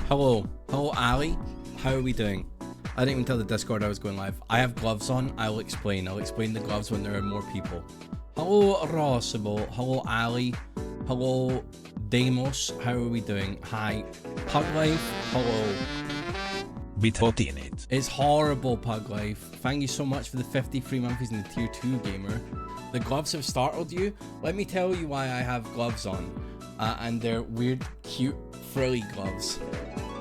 Hello, Ali. How are we doing? I didn't even tell the Discord I was going live. I have gloves on. I'll explain the gloves when there are more people. Hello, Rossable. Hello, Ali. Hello, Demos. How are we doing? Hi. Pug Life. Hello. Bit hot in it. It's horrible, Pug Life. Thank you so much for the 50 free months in the tier 2 gamer. The gloves have startled you? Let me tell you why I have gloves on. And they're weird, cute, frilly gloves.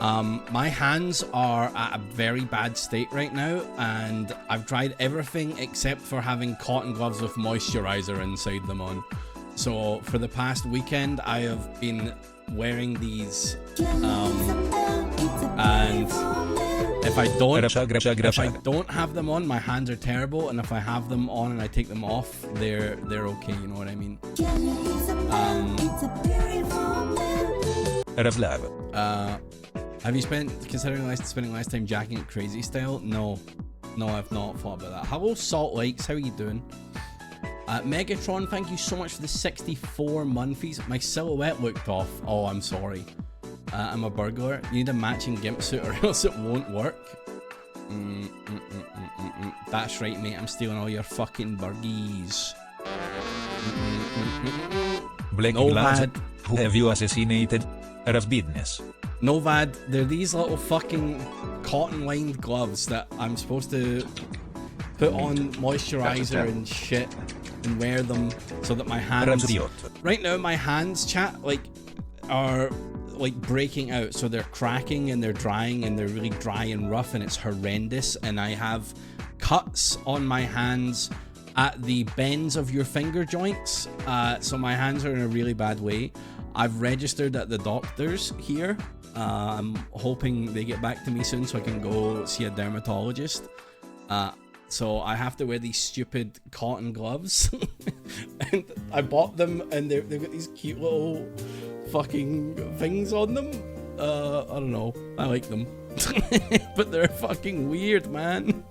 My hands are at a very bad state right now, and I've tried everything except for having cotton gloves with moisturizer inside them on. So for the past weekend, I have been wearing these, and if I don't have them on, my hands are terrible, and if I have them on and I take them off, they're okay. You know what I mean? Have you spending last time jacking it crazy style? No, I've not thought about that. Hello, Salt Lakes. How are you doing? Megatron, thank you so much for the 64 monthlies. My silhouette looked off. Oh, I'm sorry. I'm a burglar. You need a matching gimp suit or else it won't work. That's right, mate. I'm stealing all your fucking burgies. Black Novad, who have you assassinated? Ravs business. Novad, they're these little fucking cotton-lined gloves that I'm supposed to put on moisturizer and shit and wear them so that my hands... Right now, my hands, chat, are breaking out, so they're cracking and they're drying and they're really dry and rough and it's horrendous, and I have cuts on my hands at the bends of your finger joints, so my hands are in a really bad way. I've registered at the doctors here. I'm hoping they get back to me soon so I can go see a dermatologist. So I have to wear these stupid cotton gloves. And I bought them and they've got these cute little fucking things on them. I don't know. I like them. But they're fucking weird, man.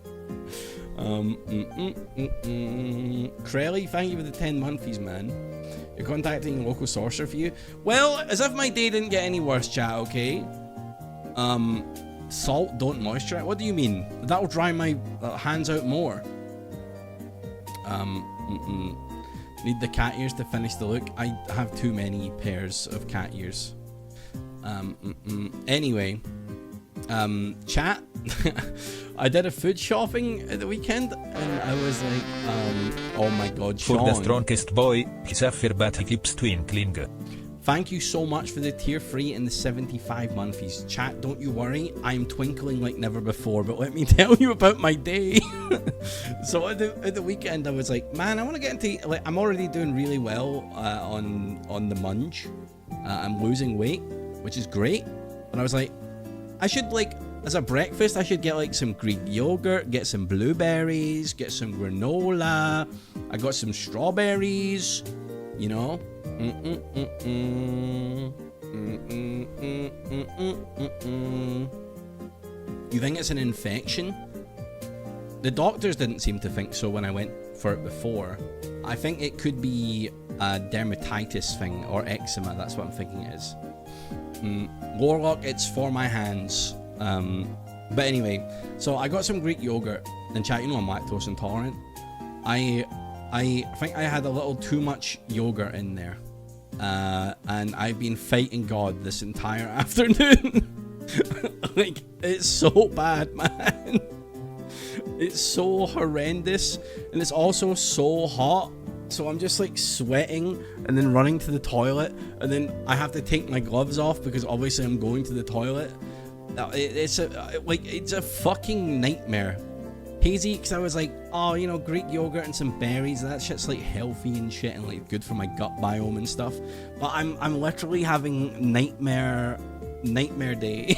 Crelly, thank you for the 10 monthlies, man. You're contacting a local sorcerer for you? Well, as if my day didn't get any worse, chat, okay? Salt don't moisturize? What do you mean? That'll dry my hands out more. Need the cat ears to finish the look. I have too many pairs of cat ears. Anyway, chat. I did a food shopping at the weekend and I was like, oh my god, Sean. For the strongest boy, he suffer but he keeps twinkling. Thank you so much for the tier 3 and the 75 monthlies. Chat, don't you worry, I'm twinkling like never before, but let me tell you about my day. So at the weekend I was like, man, I want to get into, I'm already doing really well on the munge. I'm losing weight, which is great, but I was like, I should as a breakfast, I should get some Greek yogurt, get some blueberries, get some granola. I got some strawberries, you know. You think it's an infection? The doctors didn't seem to think so when I went for it before. I think it could be a dermatitis thing or eczema. That's what I'm thinking it is. Warlock, it's for my hands. But anyway, so I got some Greek yogurt, and chat, you know I'm lactose intolerant. I think I had a little too much yogurt in there, and I've been fighting God this entire afternoon. It's so bad, man. It's so horrendous, and it's also so hot. So I'm just sweating and then running to the toilet, and then I have to take my gloves off because obviously I'm going to the toilet. It's a fucking nightmare. Hazy, because I was like, oh, you know, Greek yogurt and some berries, that shit's healthy and shit and good for my gut biome and stuff. But I'm literally having nightmare day.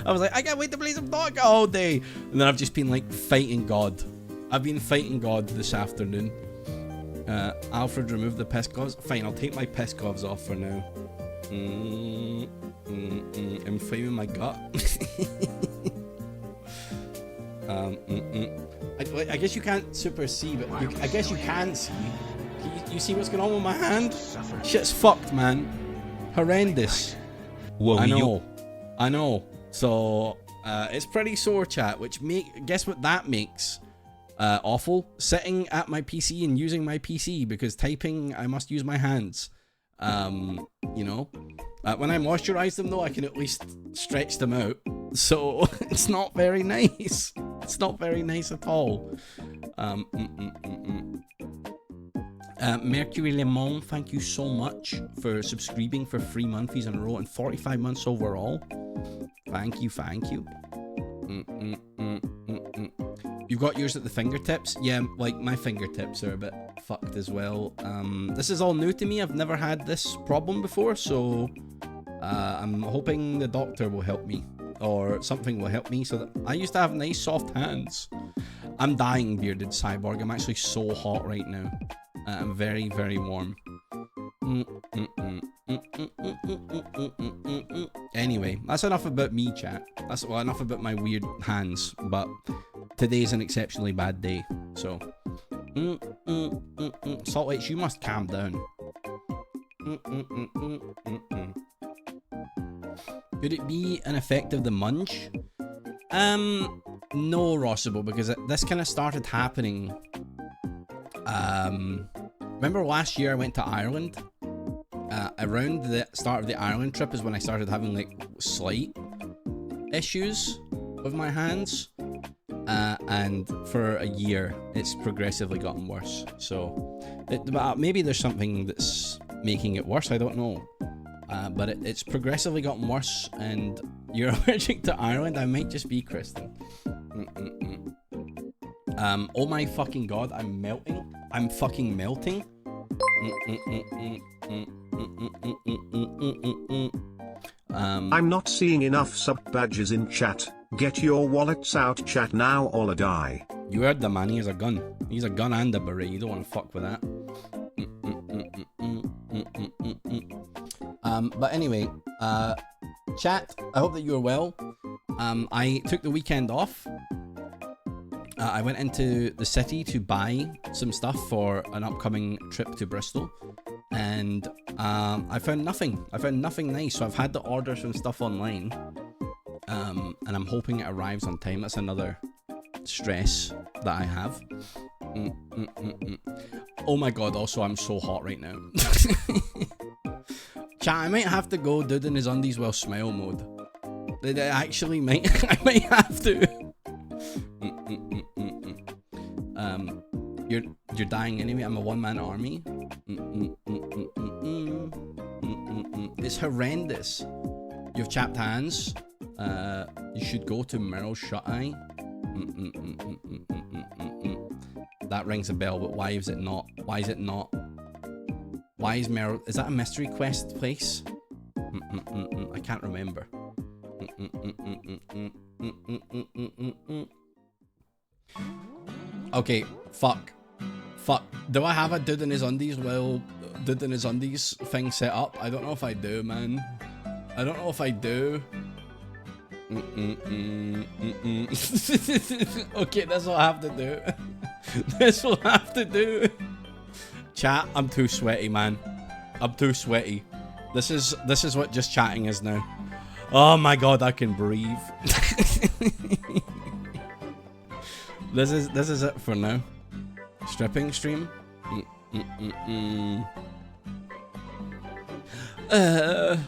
I was like, I can't wait to play some vodka all day, and then I've just been fighting God. I've been fighting God this afternoon. Alfred, remove the piss gloves. Fine, I'll take my piss gloves off for now. Inflaming my gut. I guess you can't super see, but I guess you can see. You see what's going on with my hand? Shit's fucked, man. Horrendous. Whoa, I know. I know. So it's pretty sore, chat. Guess what that makes awful? Sitting at my PC and using my PC, because typing I must use my hands. You know. When I moisturize them though, I can at least stretch them out. So it's not very nice. It's not very nice at all. Mercury Lemon, thank you so much for subscribing for 3 months in a row and 45 months overall. Thank you, thank you. You've got yours at the fingertips? Yeah, like my fingertips are a bit fucked as well. This is all new to me. I've never had this problem before, so I'm hoping the doctor will help me, or something will help me, so that I used to have nice soft hands. I'm dying, bearded cyborg. I'm actually so hot right now. I'm very, very warm. Anyway, that's enough about me, chat. That's enough about my weird hands. But today's an exceptionally bad day, so. Saltlights, you must calm down. Could it be an effect of the munch? No, Rossable, because this kind of started happening. Remember last year I went to Ireland? Around the start of the Ireland trip is when I started having like slight issues with my hands. And for a year, it's progressively gotten worse. So maybe there's something that's making it worse. I don't know. But it's progressively gotten worse. And you're allergic to Ireland? I might just be, Kristen. Oh my fucking god, I'm melting. I'm fucking melting. I'm not seeing enough sub badges in chat. Get your wallets out, chat now or die. You heard the man, he has a gun. He's a gun and a beret. You don't want to fuck with that. But anyway, chat, I hope that you're well. I took the weekend off. I went into the city to buy some stuff for an upcoming trip to Bristol, and I found nothing. I found nothing nice, so I've had to order some stuff online, and I'm hoping it arrives on time. That's another stress that I have. Oh my god, also I'm so hot right now. Chat, I might have to go dude in his undies while smile mode. They actually might. I might have to. You're dying anyway. I'm a one-man army. It's horrendous. You have chapped hands. You should go to Meryl's Shut Eye. That rings a bell, but why is it not? Why is it not? Why is Meryl? Is that a mystery quest place? I can't remember. Okay, fuck. Do I have a dude in his undies dude in his undies thing set up? I don't know if I do, man. I don't know if I do. Okay, this will have to do. This will have to do. Chat, I'm too sweaty, man. I'm too sweaty. This is what just chatting is now. Oh my god, I can breathe. This is it for now. Stripping stream. How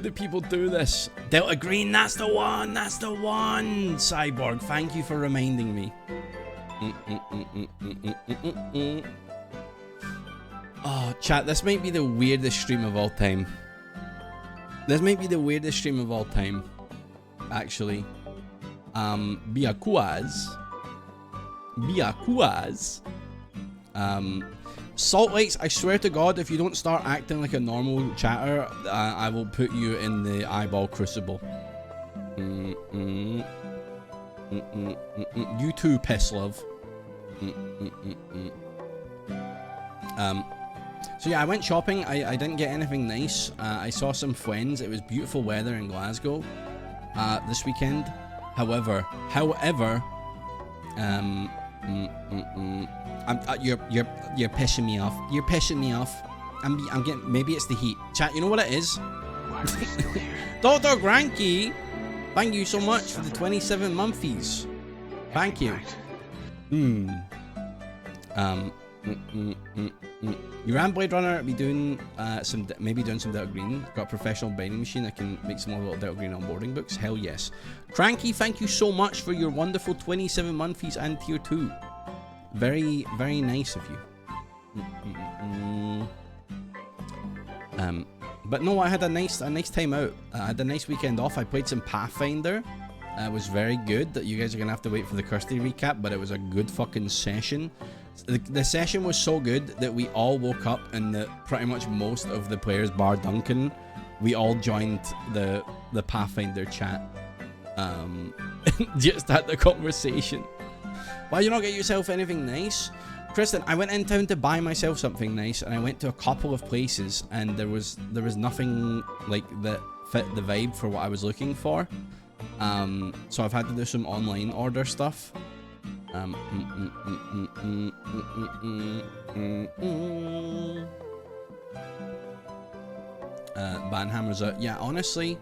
do people do this? Delta Green, that's the one. That's the one. Cyborg, thank you for reminding me. Oh, chat, this might be the weirdest stream of all time. This might be the weirdest stream of all time, actually. Biakuaz. Salt Lights, I swear to god, if you don't start acting like a normal chatter, I will put you in the eyeball crucible. You too, piss love. So yeah, I went shopping. I didn't get anything nice. I saw some friends. It was beautiful weather in Glasgow this weekend. However, you're pissing me off. You're pissing me off. I'm getting, maybe it's the heat. Chat, you know what it is? Dr. Granky, thank you so much for the 27 monthlies. Thank you. You ran Blade Runner, be doing maybe doing some Delta Green. Got a professional binding machine that can make some more little Delta Green onboarding books. Hell yes. Cranky, thank you so much for your wonderful 27 monthlies and tier 2. Very, very nice of you. But no, I had a nice time out. I had a nice weekend off. I played some Pathfinder. It was very good. That you guys are gonna have to wait for the Kirsty recap, but it was a good fucking session. The session was so good that we all woke up and pretty much most of the players, bar Duncan, we all joined the Pathfinder chat. Just had the conversation. Why you not get yourself anything nice? Kristen, I went in town to buy myself something nice, and I went to a couple of places, and there was nothing like that fit the vibe for what I was looking for. So I've had to do some online order stuff. Banhammer's out. Yeah, honestly,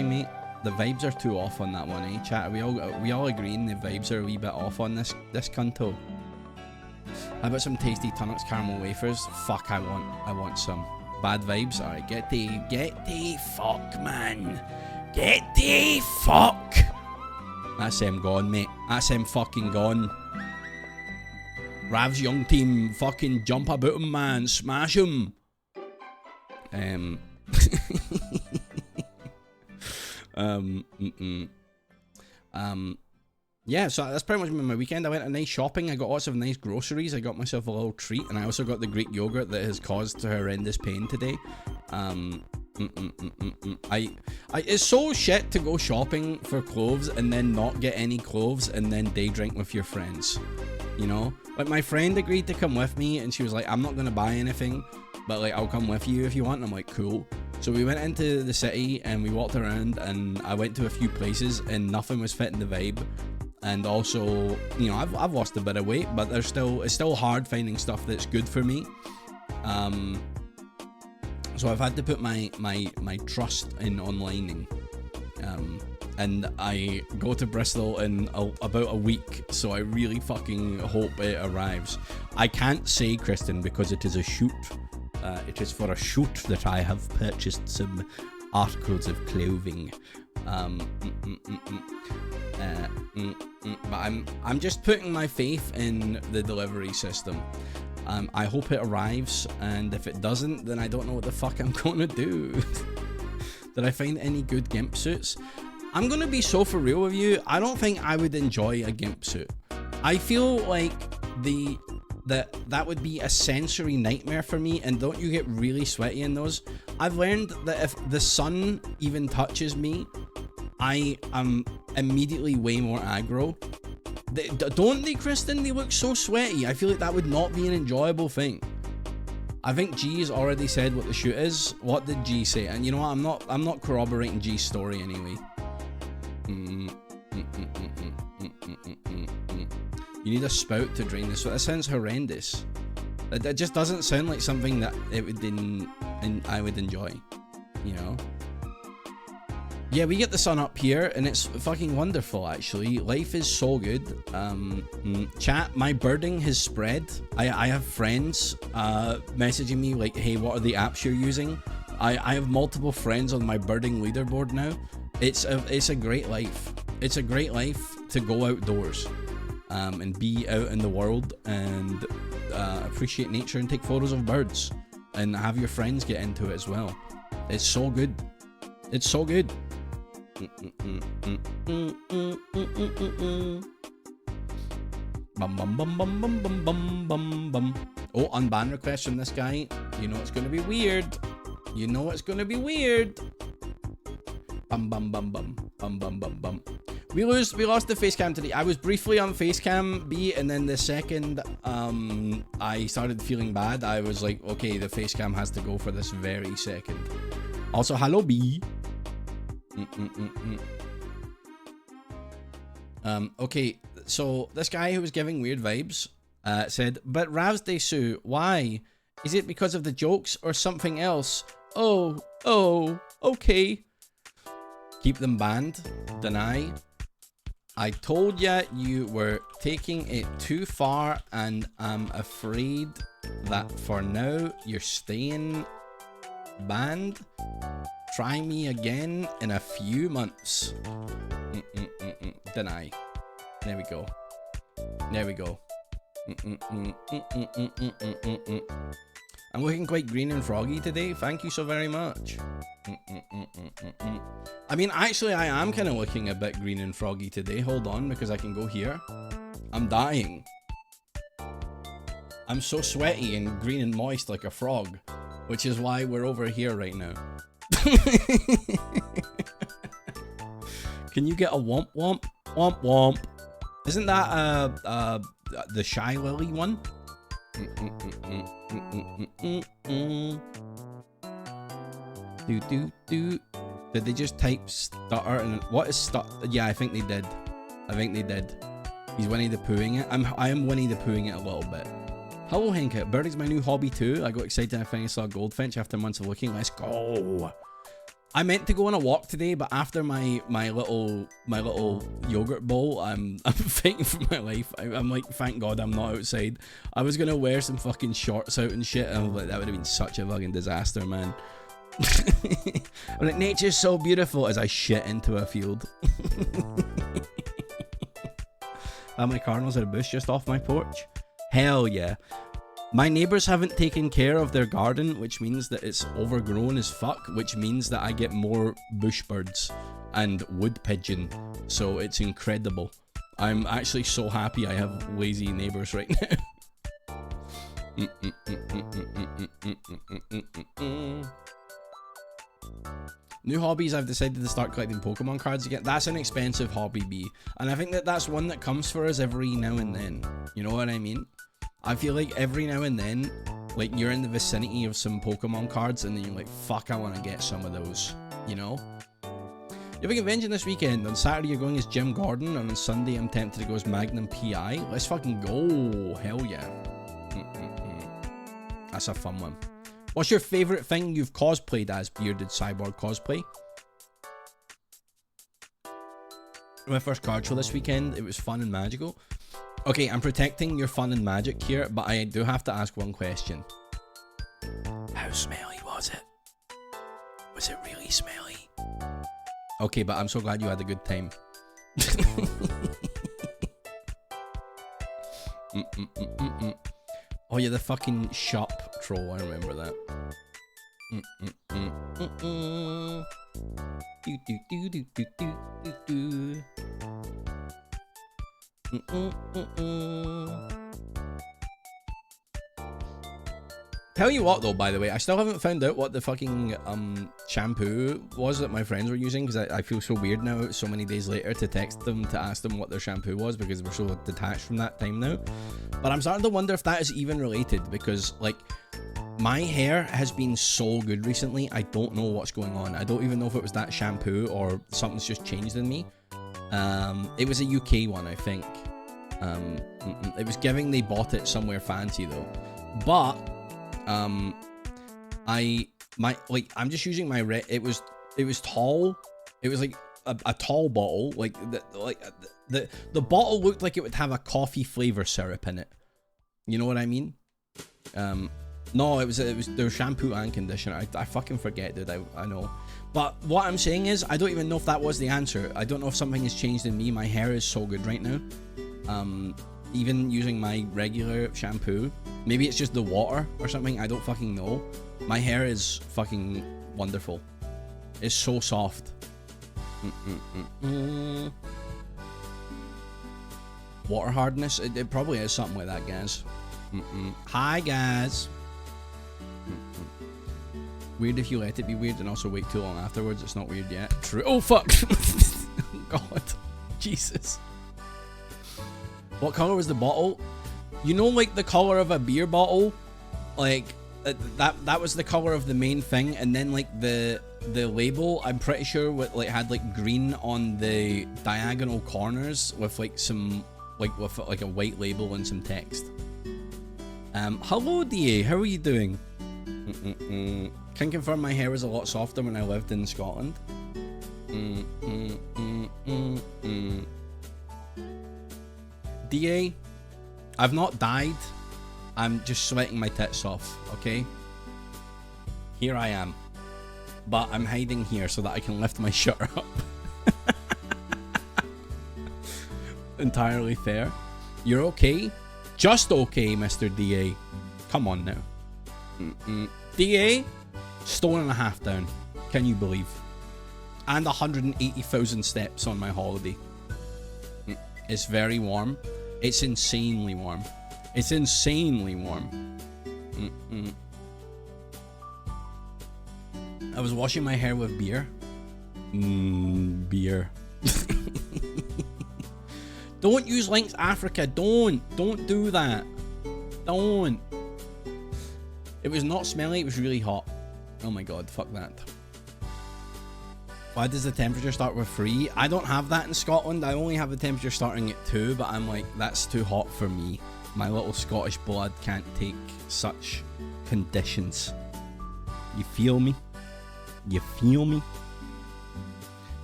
mate, the vibes are too off on that one, eh, chat? We all agreeing the vibes are a wee bit off on this cunto. How about some tasty Tunnocks caramel wafers? Fuck, I want some. Bad vibes? Alright, get the fuck, man. Get the fuck. That's him gone, mate. That's him fucking gone. Rav's young team, fucking jump about him, man. Smash him. Yeah, so that's pretty much been my weekend. I went a nice shopping. I got lots of nice groceries. I got myself a little treat, and I also got the Greek yogurt that has caused horrendous pain today. It's so shit to go shopping for clothes and then not get any clothes and then day drink with your friends, you know? Like, my friend agreed to come with me, and she was like, I'm not gonna buy anything, but like, I'll come with you if you want. And I'm like, cool. So we went into the city and we walked around, and I went to a few places and nothing was fitting the vibe. And also, you know, I've lost a bit of weight, but it's still hard finding stuff that's good for me. So I've had to put my trust in onlining. And I go to Bristol in about a week, so I really fucking hope it arrives. I can't say, Kristen, because it is a shoot. It is for a shoot that I have purchased some articles of clothing. But I'm just putting my faith in the delivery system. I hope it arrives, and if it doesn't, then I don't know what the fuck I'm gonna do. Did I find any good gimp suits? I'm gonna be so for real with you. I don't think I would enjoy a gimp suit. I feel like that would be a sensory nightmare for me, and don't you get really sweaty in those? I've learned that if the sun even touches me, I am immediately way more aggro. Don't they, Kristen? They look so sweaty. I feel like that would not be an enjoyable thing. I think G has already said what the shoot is. What did G say? And you know what? I'm not corroborating G's story anyway. You need a spout to drain this. So that sounds horrendous. That just doesn't sound like something that I would enjoy. You know? Yeah, we get the sun up here, and it's fucking wonderful, actually. Life is so good. Chat, my birding has spread. I have friends messaging me like, hey, what are the apps you're using? I have multiple friends on my birding leaderboard now. It's a great life. It's a great life to go outdoors and be out in the world and appreciate nature and take photos of birds and have your friends get into it as well. It's so good. It's so good. Bum bum bum bum bum bum bum bum bum. Oh, unban request from this guy. You know it's gonna be weird. You know it's gonna be weird. Bum bum bum bum bum bum bum bum. We lost the facecam today. I was briefly on facecam B, and then the second I started feeling bad, I was like, okay, the facecam has to go for this very second. Also, hello B. Okay, so this guy who was giving weird vibes said, but Ravs Day Sue, why? Is it because of the jokes or something else? Oh, okay. Keep them banned. Deny. I told ya you were taking it too far, and I'm afraid that for now you're staying banned. Try me again in a few months. Deny. There we go. There we go. I'm looking quite green and froggy today. Thank you so very much. I mean, actually, I am kind of looking a bit green and froggy today. Hold on, because I can go here. I'm dying. I'm so sweaty and green and moist like a frog, which is why we're over here right now. Can you get a womp womp? Womp womp. Isn't that the Shy Lily one? Did they just type stutter? And what is stutter? Yeah, I think they did. He's Winnie the Poohing it. I am Winnie the Poohing it a little bit. Hello, Henka. Birding's my new hobby too. I got excited and I finally saw a goldfinch after months of looking. Let's go. I meant to go on a walk today, but after my little yogurt bowl, I'm fighting for my life. I'm like, thank God I'm not outside. I was gonna wear some fucking shorts out and shit, and I'm like, that would have been such a fucking disaster, man. I'm like, nature's so beautiful as I shit into a field. How many cardinals at a bush just off my porch? Hell yeah. My neighbors haven't taken care of their garden, which means that it's overgrown as fuck, which means that I get more bush birds and wood pigeon. So it's incredible. I'm actually so happy I have lazy neighbors right now. New hobbies, I've decided to start collecting Pokemon cards again. That's an expensive hobby, B. And I think that that's one that comes for us every now and then. You know what I mean? I feel like every now and then, like, you're in the vicinity of some Pokemon cards and then you're like, fuck, I want to get some of those, you know? You have a convention this weekend. On Saturday you're going as Jim Gordon, and on Sunday I'm tempted to go as Magnum P.I. Let's fucking go. Hell yeah. That's a fun one. What's your favourite thing you've cosplayed as, Bearded Cyborg Cosplay? My first card show this weekend, it was fun and magical. Okay, I'm protecting your fun and magic here, but I do have to ask one question. How smelly was it? Was it really smelly? Okay, but I'm so glad you had a good time. Oh yeah, the fucking shop troll, I remember that. Tell you what though, by the way, I still haven't found out what the fucking shampoo was that my friends were using, because I feel so weird now, so many days later, to text them to ask them what their shampoo was, because we're so detached from that time now. But I'm starting to wonder if that is even related, because like my hair has been so good recently. I don't know what's going on. I don't even know if it was that shampoo or something's just changed in me. It was a UK one, I think. It was giving they bought it somewhere fancy though. But I'm just using my it was tall. It was like a tall bottle. Like the bottle looked like it would have a coffee flavor syrup in it. You know what I mean? No, it was their shampoo and conditioner. I fucking forget, dude. I know. But what I'm saying is, I don't even know if that was the answer. I don't know if something has changed in me. My hair is so good right now. Even using my regular shampoo. Maybe it's just the water or something. I don't fucking know. My hair is fucking wonderful. It's so soft. Water hardness? It probably is something like that, guys. Hi, guys. Weird if you let it be weird and also wait too long afterwards. It's not weird yet. True. Oh, fuck. God. Jesus. What color was the bottle? You know, like the color of a beer bottle? Like, that was the color of the main thing. And then, like, the label, I'm pretty sure, like had, like, green on the diagonal corners with, like, some, like, with, like, a white label and some text. Hello, DA. How are you doing? Can confirm my hair was a lot softer when I lived in Scotland. DA, I've not died. I'm just sweating my tits off, okay? Here I am. But I'm hiding here so that I can lift my shirt up. Entirely fair. You're okay? Just okay, Mr. DA. Come on now. DA, stone and a half down. Can you believe? And 180,000 steps on my holiday. It's very warm. It's insanely warm. It's insanely warm. I was washing my hair with beer. Beer. Don't use Links Africa. Don't do that. Don't. It was not smelly. It was really hot. Oh my god. Fuck that. Why does the temperature start with 3? I don't have that in Scotland. I only have the temperature starting at 2, but I'm like, that's too hot for me. My little Scottish blood can't take such conditions. You feel me? You feel me?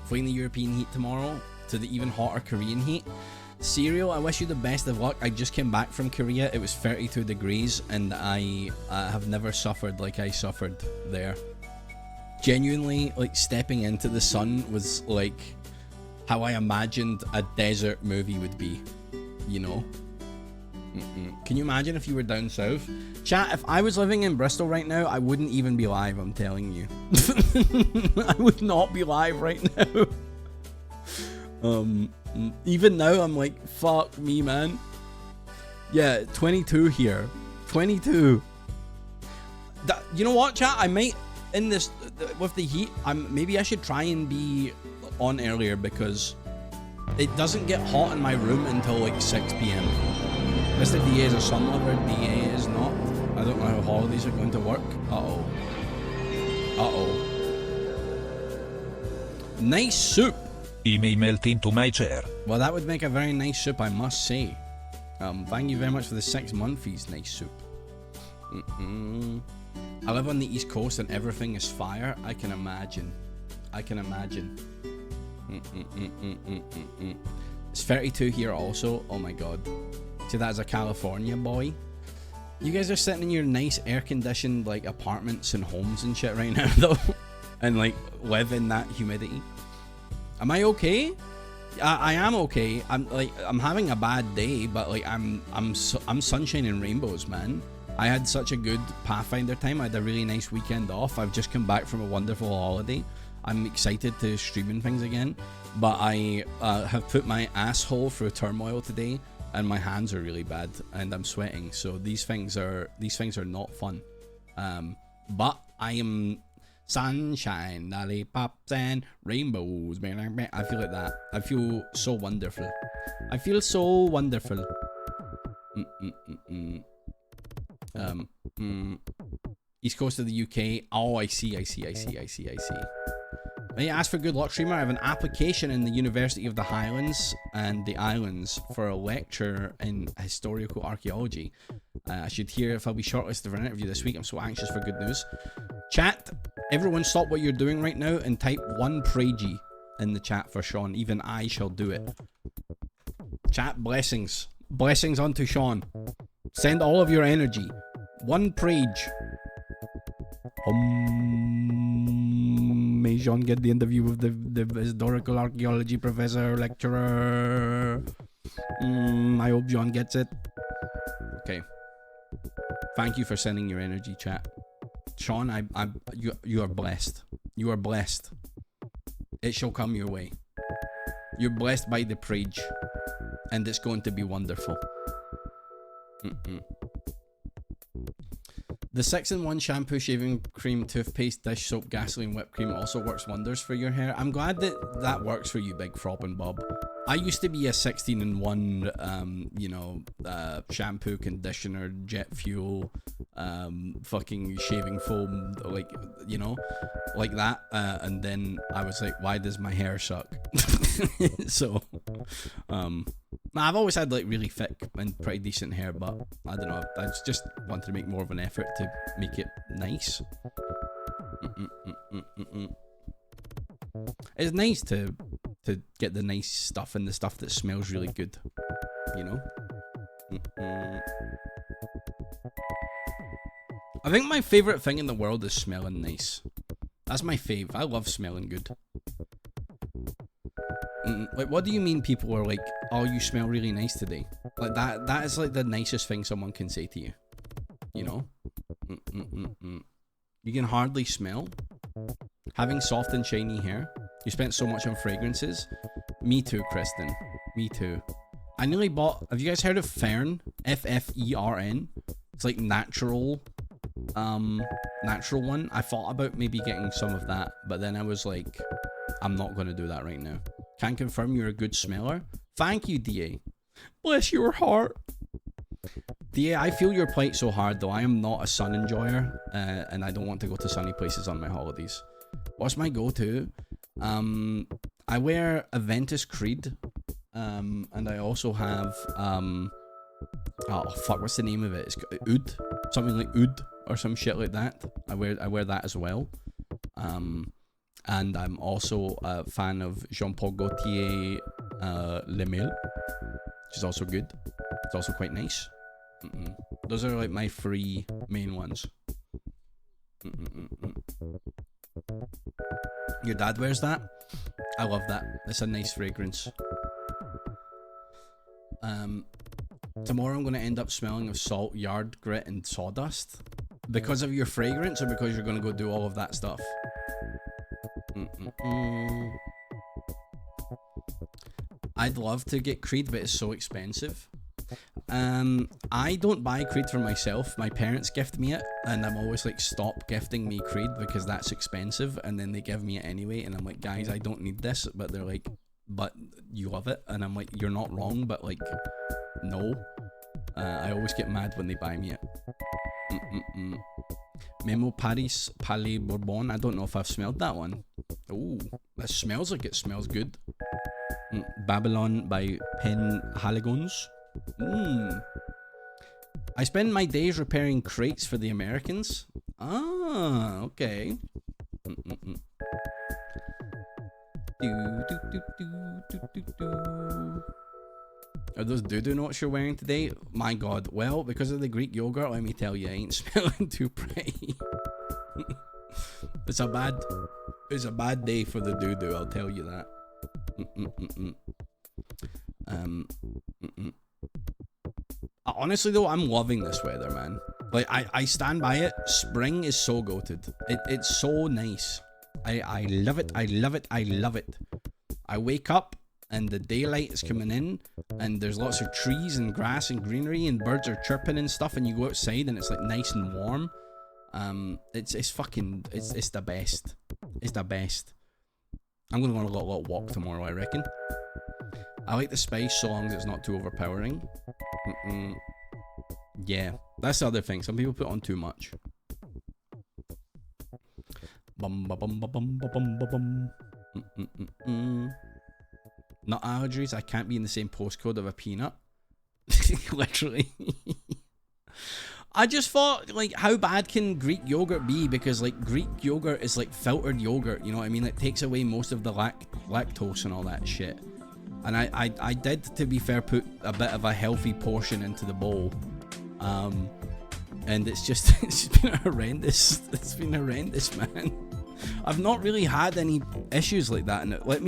Fleeing the European heat tomorrow to the even hotter Korean heat. Serial, I wish you the best of luck. I just came back from Korea. It was 32 degrees and I have never suffered like I suffered there. Genuinely, like, stepping into the sun was like how I imagined a desert movie would be, you know? Can you imagine if you were down south? Chat, if I was living in Bristol right now, I wouldn't even be live, I'm telling you. I would not be live right now. Even now, I'm like, fuck me, man. Yeah, 22 here. 22. You know what, chat? I might, in this, with the heat, maybe I should try and be on earlier because it doesn't get hot in my room until like 6 p.m. Mr. DA is a sun lover, DA is not. I don't know how holidays are going to work. Uh-oh. Uh-oh. Nice soup. He may melt into my chair. Well, that would make a very nice soup, I must say. Thank you very much for the 6 months. Nice soup. I live on the East Coast and everything is fire. I can imagine. I can imagine. It's 32 here also. Oh my god. See, that as a California boy. You guys are sitting in your nice air-conditioned like apartments and homes and shit right now though, and like live in that humidity. Am I okay? I am okay. I'm having a bad day, but like I'm sunshine and rainbows, man. I had such a good Pathfinder time. I had a really nice weekend off. I've just come back from a wonderful holiday. I'm excited to streaming things again, but I have put my asshole through turmoil today. And my hands are really bad, and I'm sweating. So these things are not fun. But I am sunshine, lollipops and rainbows. I feel like that. I feel so wonderful. I feel so wonderful. East Coast of the UK. Oh, I see. May I ask for good luck, streamer? I have an application in the University of the Highlands and the Islands for a lecture in historical archaeology. I should hear if I'll be shortlisted for an interview this week. I'm so anxious for good news. Chat, everyone stop what you're doing right now and type 1 Pragi in the chat for Sean. Even I shall do it. Chat, blessings. Blessings unto Sean. Send all of your energy. 1 Prage. May Sean get the interview with the historical archaeology professor, lecturer. I hope Sean gets it. Okay. Thank you for sending your energy, chat. Sean, you are blessed. You are blessed. It shall come your way. You're blessed by the Prage. And it's going to be wonderful. The 6-in-1 shampoo, shaving cream, toothpaste, dish soap, gasoline, whipped cream also works wonders for your hair. I'm glad that works for you, Big Frop and Bob. I used to be a 16-in-1, shampoo, conditioner, jet fuel, fucking shaving foam, like that. And then I was like, why does my hair suck? So, I've always had like really thick and pretty decent hair, but I don't know. I just wanted to make more of an effort to make it nice. It's nice to get the nice stuff and the stuff that smells really good, you know. I think my favorite thing in the world is smelling nice. That's my fave. I love smelling good. Like, what do you mean people are like, oh, you smell really nice today? Like, that is like the nicest thing someone can say to you. You know? You can hardly smell. Having soft and shiny hair. You spent so much on fragrances. Me too, Kristen. Me too. I nearly bought... Have you guys heard of Fern? F-F-E-R-N? It's like natural one. I thought about maybe getting some of that, but then I was like, I'm not going to do that right now. Can confirm you're a good smeller. Thank you, DA. Bless your heart. DA, I feel your plight so hard, though. I am not a sun enjoyer, and I don't want to go to sunny places on my holidays. What's my go-to? I wear Aventus Creed, and I also have, oh fuck, what's the name of it? It's Oud, something like Oud or some shit like that. I wear that as well. And I'm also a fan of Jean-Paul Gaultier Le Male, which is also good. It's also quite nice. Those are like my 3 main ones. Your dad wears that? I love that. It's a nice fragrance. Tomorrow I'm going to end up smelling of salt, yard grit, and sawdust. Because of your fragrance, or because you're going to go do all of that stuff? I'd love to get Creed, but it's so expensive. I don't buy Creed for myself. My parents gift me it, and I'm always like, stop gifting me Creed because that's expensive, and then they give me it anyway, and I'm like, guys, I don't need this, but they're like, but you love it, and I'm like, you're not wrong, but like, no. I always get mad when they buy me it. Memo Paris Palais Bourbon. I don't know if I've smelled that one. Ooh, that smells like it smells good. Babylon by Pen Haligons. I spend my days repairing crates for the Americans. Ah, okay. Are those doo-doo notes you're wearing today? My god. Well, because of the Greek yogurt, let me tell you, I ain't smelling too pretty. It's a bad day for the doo-doo, I'll tell you that. Honestly though, I'm loving this weather, man. Like, I stand by it. Spring is so goated. It's so nice. I love it. I love it. I love it. I wake up and the daylight is coming in and there's lots of trees and grass and greenery and birds are chirping and stuff, and you go outside and it's like nice and warm. It's the best. It's the best. I'm gonna go on a little walk tomorrow, I reckon. I like the spice so long as it's not too overpowering. Yeah, that's the other thing. Some people put on too much. Nut allergies. I can't be in the same postcode of a peanut. Literally. I just thought, like, how bad can Greek yogurt be? Because, like, Greek yogurt is like filtered yogurt, you know what I mean? It takes away most of the lactose and all that shit. And I did, to be fair, put a bit of a healthy portion into the bowl. And it's just been horrendous. It's been horrendous, man. I've not really had any issues like that, and like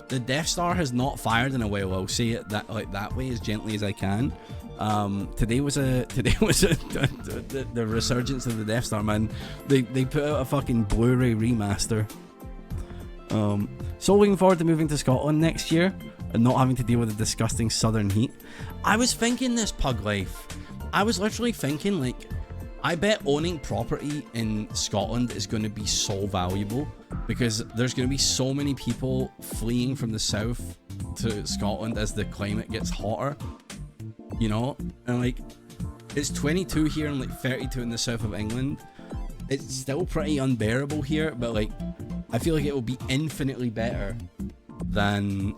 the Death Star has not fired in a while. I'll say it that way, as gently as I can. Today was the resurgence of the Death Star, man. They put out a fucking Blu-ray remaster. So looking forward to moving to Scotland next year and not having to deal with the disgusting southern heat. I was thinking this, Pug Life. I was literally thinking, like, I bet owning property in Scotland is going to be so valuable because there's going to be so many people fleeing from the south to Scotland as the climate gets hotter, you know? And like, it's 22 here and like 32 in the south of England. It's still pretty unbearable here, but like, I feel like it will be infinitely better than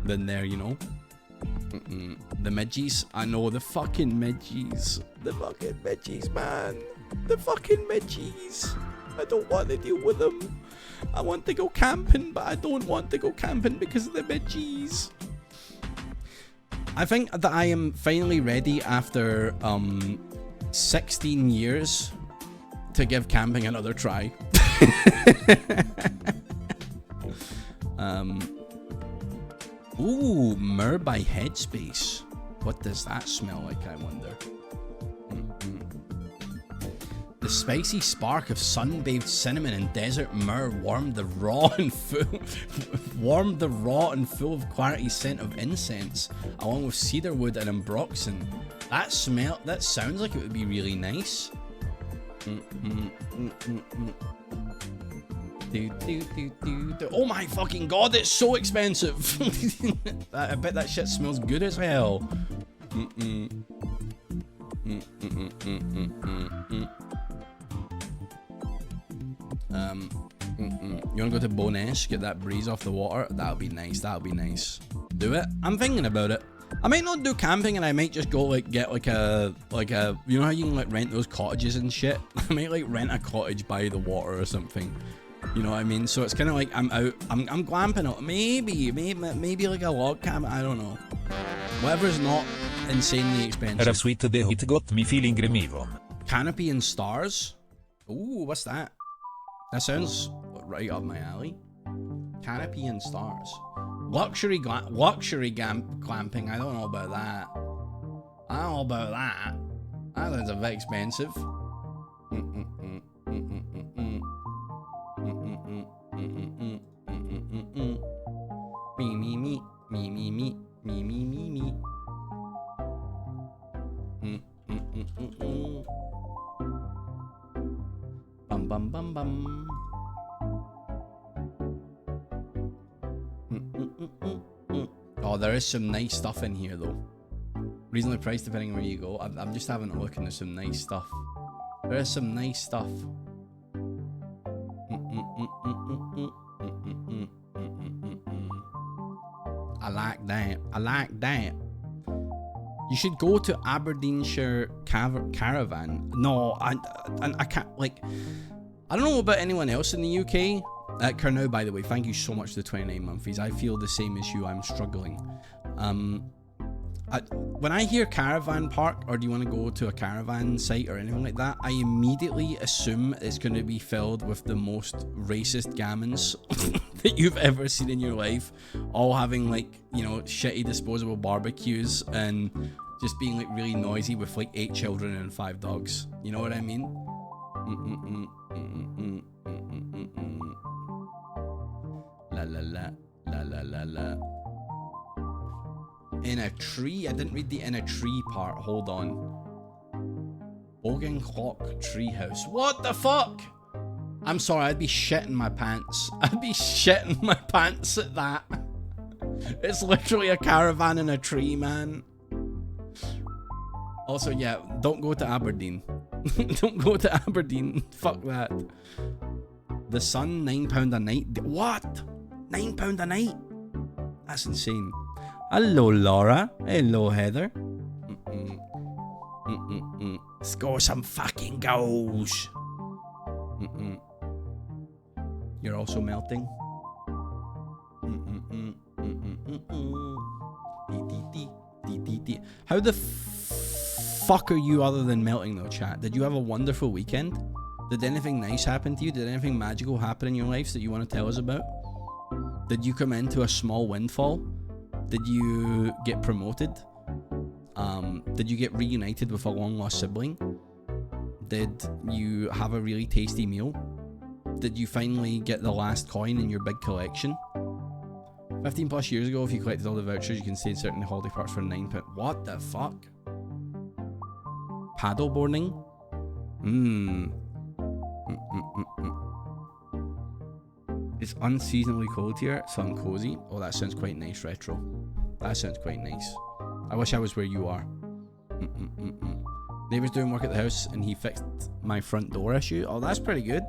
than there, you know. The midgies. I know, the fucking midgies. The fucking midgies, man. The fucking midgies. I don't want to deal with them. I want to go camping, but I don't want to go camping because of the midgies. I think that I am finally ready after 16 years to give camping another try. Ooh, myrrh by Headspace. What does that smell like, I wonder? The spicy spark of sun-bathed cinnamon and desert myrrh warmed the raw and full of quality scent of incense, along with cedarwood and ambroxan. That sounds like it would be really nice. Oh my fucking god, it's so expensive. I bet that shit smells good as hell. You wanna go to Bonesh, get that breeze off the water? That'll be nice, that'll be nice. Do it? I'm thinking about it. I might not do camping, and I might just go like get like a you know how you can like rent those cottages and shit? I might like rent a cottage by the water or something. You know what I mean? So it's kind of like I'm out, I'm glamping out. Maybe like a log cabin. I don't know. Whatever's not insanely expensive. Era sweet the it got me feeling remivo. Canopy and stars. Ooh, what's that? That sounds right up my alley. Canopy and stars. Luxury glamping. I don't know about that. I don't know about that. That sounds a bit expensive. Me. Bum. Oh, there is some nice stuff in here though. Reasonably priced depending on where you go. I'm just having a look and there's some nice stuff. There is some nice stuff. I like that. You should go to Aberdeenshire Caravan. No, I can't, like, I don't know about anyone else in the UK. Kernow, by the way, thank you so much for the 29 monthlies. I feel the same as you. I'm struggling. When I hear caravan park, or do you want to go to a caravan site or anything like that, I immediately assume it's going to be filled with the most racist gammons that you've ever seen in your life, all having like, you know, shitty disposable barbecues and just being like really noisy with like 8 children and 5 dogs. You know what I mean? La la la la la la la. In a tree? I didn't read the in a tree part. Hold on. Bogan Clock Treehouse. What the fuck? I'm sorry, I'd be shitting my pants. I'd be shitting my pants at that. It's literally a caravan in a tree, man. Also, yeah, don't go to Aberdeen. Don't go to Aberdeen. Fuck that. The Sun, £9 a night. What? £9 a night? That's insane. Hello, Laura. Hello, Heather. Score some fucking goals. You're also melting. How the fuck are you other than melting though, chat? Did you have a wonderful weekend? Did anything nice happen to you? Did anything magical happen in your lives that you want to tell us about? Did you come into a small windfall? Did you get promoted? Did you get reunited with a long lost sibling? Did you have a really tasty meal? Did you finally get the last coin in your big collection? 15 plus years ago, if you collected all the vouchers, you can stay in certain holiday parks for £9. What the fuck? Paddleboarding? It's unseasonably cold here, so I'm cozy. Oh, that sounds quite nice, retro. That sounds quite nice. I wish I was where you are. Neighbour's doing work at the house and he fixed my front door issue. Oh, that's pretty good.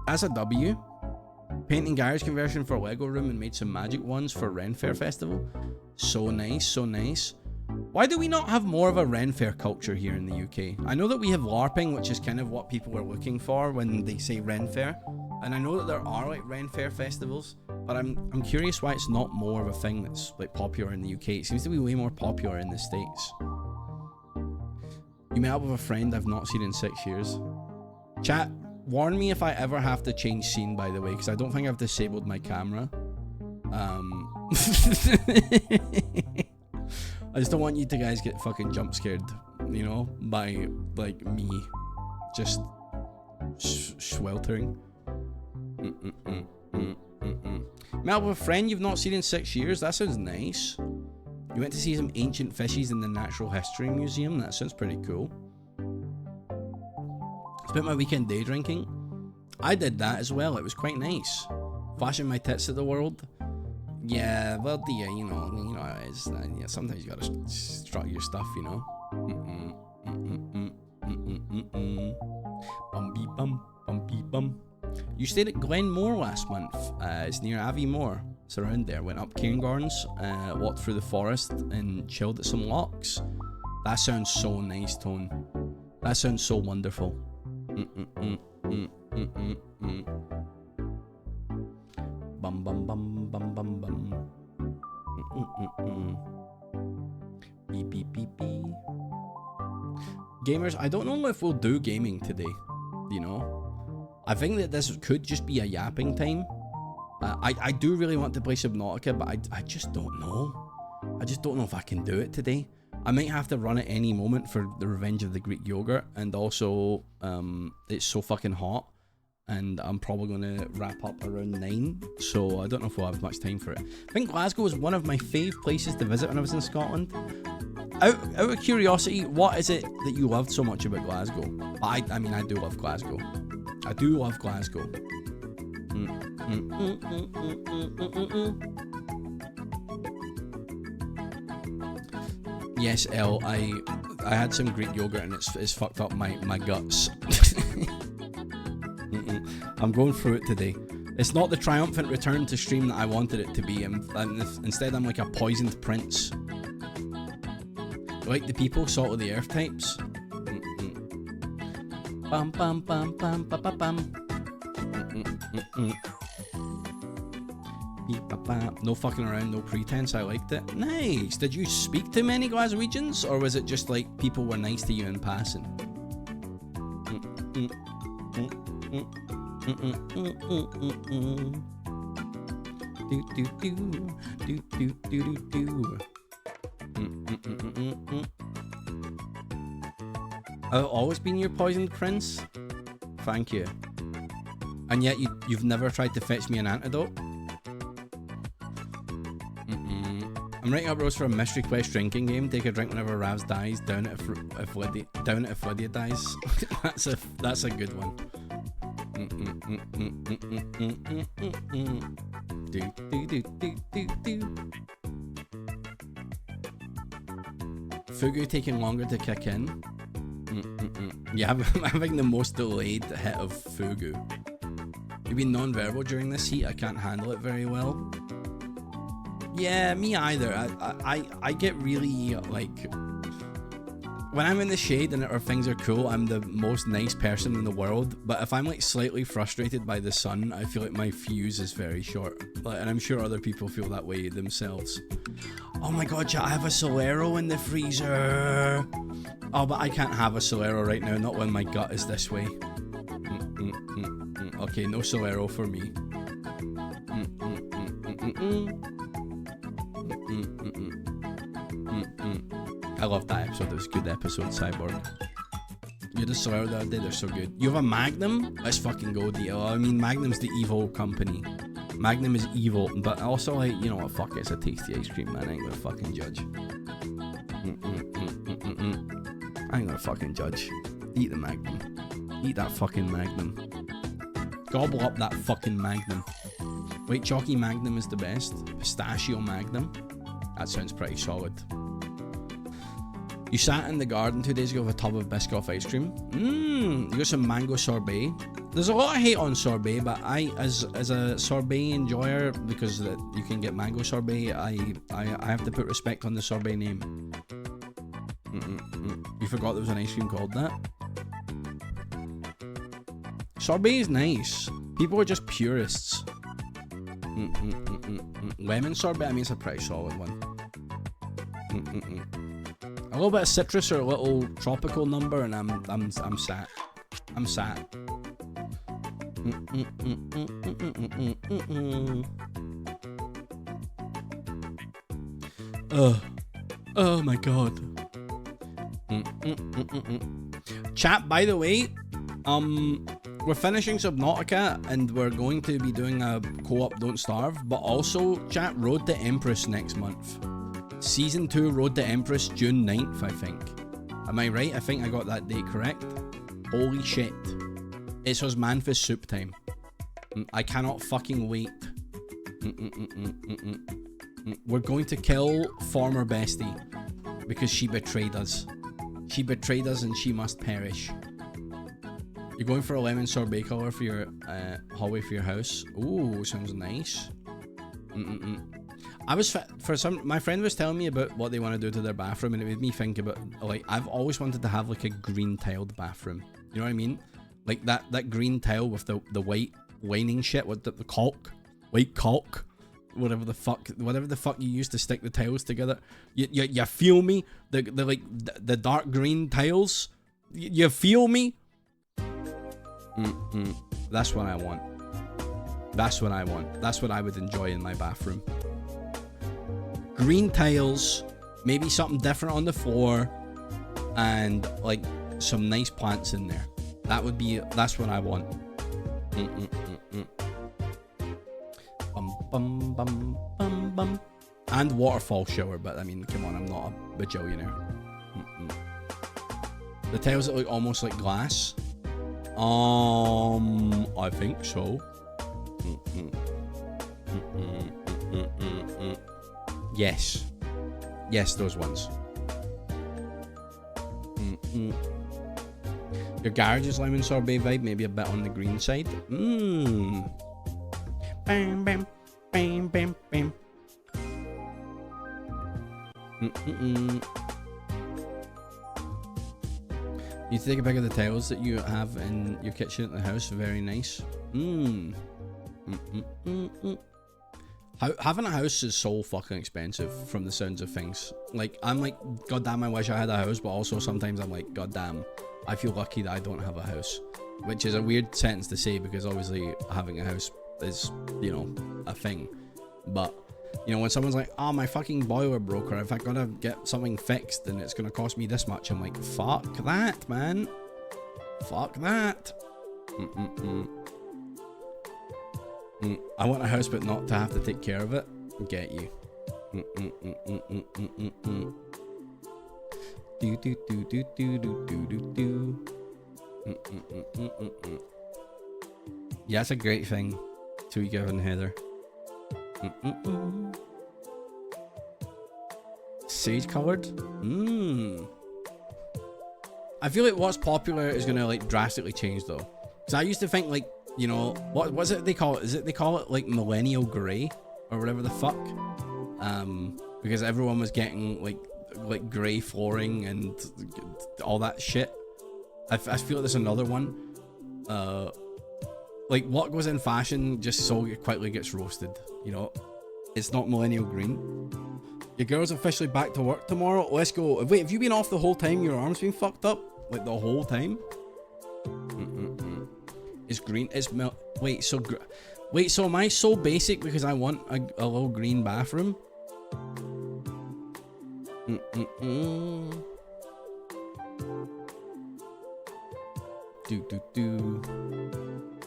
That's a W. Painting garage conversion for a Lego room and made some magic ones for Ren Fair Festival. So nice, so nice. Why do we not have more of a Ren Fair culture here in the UK? I know that we have LARPing, which is kind of what people are looking for when they say Ren Fair. And I know that there are like Ren Fair festivals, but I'm curious why it's not more of a thing that's like popular in the UK. It seems to be way more popular in the States. You met up with a friend I've not seen in 6 years. Chat, warn me if I ever have to change scene, by the way, because I don't think I've disabled my camera. I just don't want you to guys get fucking jump scared, you know, by like me just sweltering. Met up with a friend you've not seen in 6 years. That sounds nice. You went to see some ancient fishes in the Natural History Museum. That sounds pretty cool. Spent my weekend day drinking. I did that as well. It was quite nice. Flashing my tits at the world. Yeah, well, you know, it's, yeah, sometimes you gotta strut your stuff, you know. Bumpy bum. You stayed at Glenmore last month. It's near Abbey Moor. It's around there. Went up Cairngorms, walked through the forest, and chilled at some locks. That sounds so nice, Tone. That sounds so wonderful. Bum bum bum bum bum bum. Beep beep beep beep. Gamers, I don't know if we'll do gaming today. You know, I think that this could just be a yapping time. I do really want to play Subnautica, but I just don't know. I just don't know if I can do it today. I might have to run at any moment for the Revenge of the Greek Yogurt, and also it's so fucking hot, and I'm probably going to wrap up around 9, so I don't know if we'll have much time for it. I think Glasgow was one of my fave places to visit when I was in Scotland. Out of curiosity, what is it that you loved so much about Glasgow? I mean, I do love Glasgow. I do love Glasgow. Yes, L, I had some Greek yogurt and it's fucked up my guts. I'm going through it today. It's not the triumphant return to stream that I wanted it to be. Instead, I'm like a poisoned prince. Like the people, salt of the earth types. Bum bum bum bum bum bum bum. No fucking around, no pretense. I liked it. Nice. Did you speak to many Glaswegians, or was it just like people were nice to you in passing? I've always been your poisoned prince. Thank you. And yet you've never tried to fetch me an antidote. I'm writing up rules for a mystery quest drinking game. Take a drink whenever Ravs dies. Down it if Lydia dies. that's a good one. Fugu taking longer to kick in. Yeah, I'm having the most delayed hit of Fugu. You've been non-verbal during this heat. I can't handle it very well. Yeah, me either. I get really, like, when I'm in the shade and or things are cool, I'm the most nice person in the world. But if I'm like slightly frustrated by the sun, I feel like my fuse is very short. And I'm sure other people feel that way themselves. Oh my god, chat, I have a Solero in the freezer. Oh, but I can't have a Solero right now, not when my gut is this way. Okay, no Solero for me. I love that episode. It was a good episode, Cyborg. You just saw the other day, they're so good. You have a Magnum? Let's fucking go, DL. I mean, Magnum's the evil company. Magnum is evil, but also, like, you know what, fuck it, it's a tasty ice cream, man. I ain't gonna fucking judge. I ain't gonna fucking judge. Eat the Magnum. Eat that fucking Magnum. Gobble up that fucking Magnum. White Chalky Magnum is the best. Pistachio Magnum. That sounds pretty solid. You sat in the garden 2 days ago with a tub of Biscoff ice cream. You got some mango sorbet. There's a lot of hate on sorbet, but I, as a sorbet enjoyer, because you can get mango sorbet, I have to put respect on the sorbet name. You forgot there was an ice cream called that? Sorbet is nice. People are just purists. Lemon sorbet, I mean, it's a pretty solid one. A little bit of citrus or a little tropical number, and I'm sat. I'm sat. Oh my god. Chat, by the way, we're finishing Subnautica and we're going to be doing a co-op Don't Starve, but also, chat, Road to Empress next month. Season 2 Road to Empress, June 9th, I think. Am I right? I think I got that date correct. Holy shit. It's Osmanthus soup time. I cannot fucking wait. We're going to kill former bestie because she betrayed us. She betrayed us and she must perish. You're going for a lemon sorbet color for your hallway for your house. Ooh, sounds nice. I was my friend was telling me about what they want to do to their bathroom, and it made me think about, like, I've always wanted to have like a green tiled bathroom. You know what I mean? Like that green tile with the white lining shit with the caulk, white caulk, whatever the fuck you use to stick the tiles together. You feel me? The dark green tiles. You feel me? That's what I want. That's what I want. That's what I would enjoy in my bathroom. Green tiles, maybe something different on the floor, and like some nice plants in there. That's what I want. Bum, bum, bum, bum. And waterfall shower, but I mean, come on, I'm not a bajillionaire. The tiles that look almost like glass. I think so. Yes. Yes, those ones. Your garage's lemon sorbet vibe, maybe a bit on the green side. Bam, bam, bam, bam, bam. You take a pic of the tiles that you have in your kitchen at the house. Very nice. Having a house is so fucking expensive from the sounds of things. Like, I'm like, goddamn, I wish I had a house, but also sometimes I'm like, goddamn, I feel lucky that I don't have a house. Which is a weird sentence to say because obviously having a house is, you know, a thing. But, you know, when someone's like, oh, my fucking boiler broke, or if I gotta get something fixed and it's gonna cost me this much, I'm like, fuck that, man. Fuck that. I want a house but not to have to take care of it. Get you. Yeah, that's a great thing to give in Heather. Sage colored? I feel like what's popular is gonna like drastically change though. Because I used to think like, you know, what was it they call it? Is it they call it like millennial grey or whatever the fuck? Because everyone was getting like grey flooring and all that shit. I feel like there's another one. Like what goes in fashion just so quickly gets roasted. You know, it's not millennial green. Your girl's officially back to work tomorrow. Let's go. Wait, have you been off the whole time? Your arm's been fucked up like the whole time? It's green. It's wait. So am I so basic because I want a little green bathroom?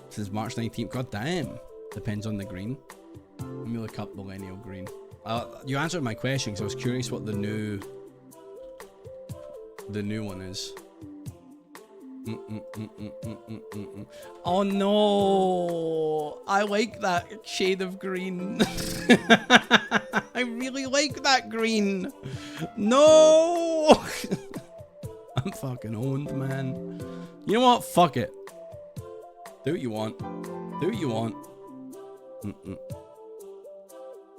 Since March 19th. God damn. Depends on the green. Let me look up millennial green. You answered my question because I was curious what the new one is. Oh no, I like that shade of green. I really like that green. No. I'm fucking owned, man. You know what? Fuck it. Do what you want. Do what you want.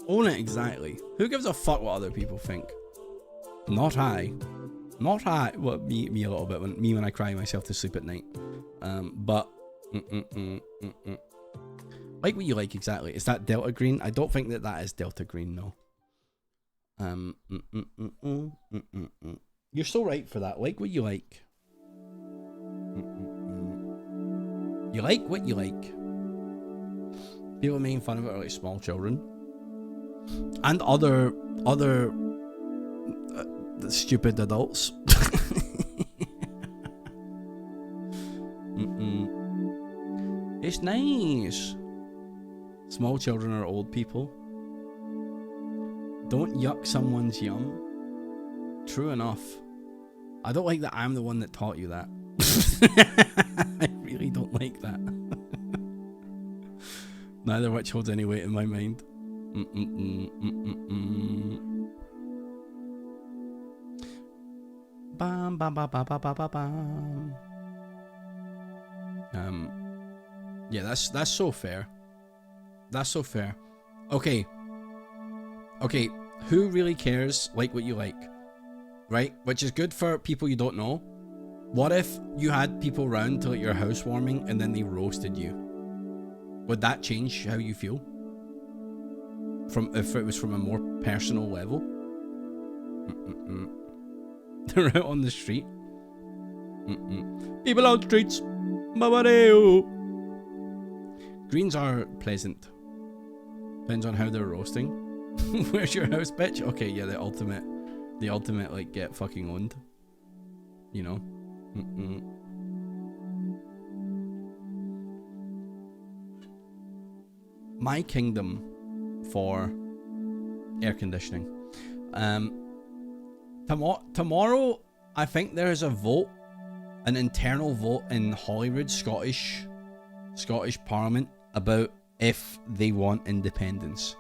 Own it exactly. Who gives a fuck what other people think? Not I. Not I. Well, me a little bit. When I cry myself to sleep at night. But like what you like exactly. Is that Delta Green? I don't think that is Delta Green, no. You're so right for that. Like what you like. You like what you like. People making fun of it are like small children. And other stupid adults. It's nice. Small children are old people. Don't yuck someone's yum. True enough. I don't like that I'm the one that taught you that. I really don't like that. Neither which holds any weight in my mind. Bam bam bam bam bam bam bam. Yeah, that's so fair. That's so fair. Okay, who really cares? Like what you like, right? Which is good for people you don't know. What if you had people round to like your housewarming and then they roasted you? Would that change how you feel? If it was from a more personal level? They're out on the street. People on streets. Greens are pleasant. Depends on how they're roasting. Where's your house, bitch? Okay, yeah, the ultimate like get fucking owned. You know. My kingdom for air conditioning. Tomorrow, I think there is a vote, an internal vote in Holyrood, Scottish Parliament about if they want independence.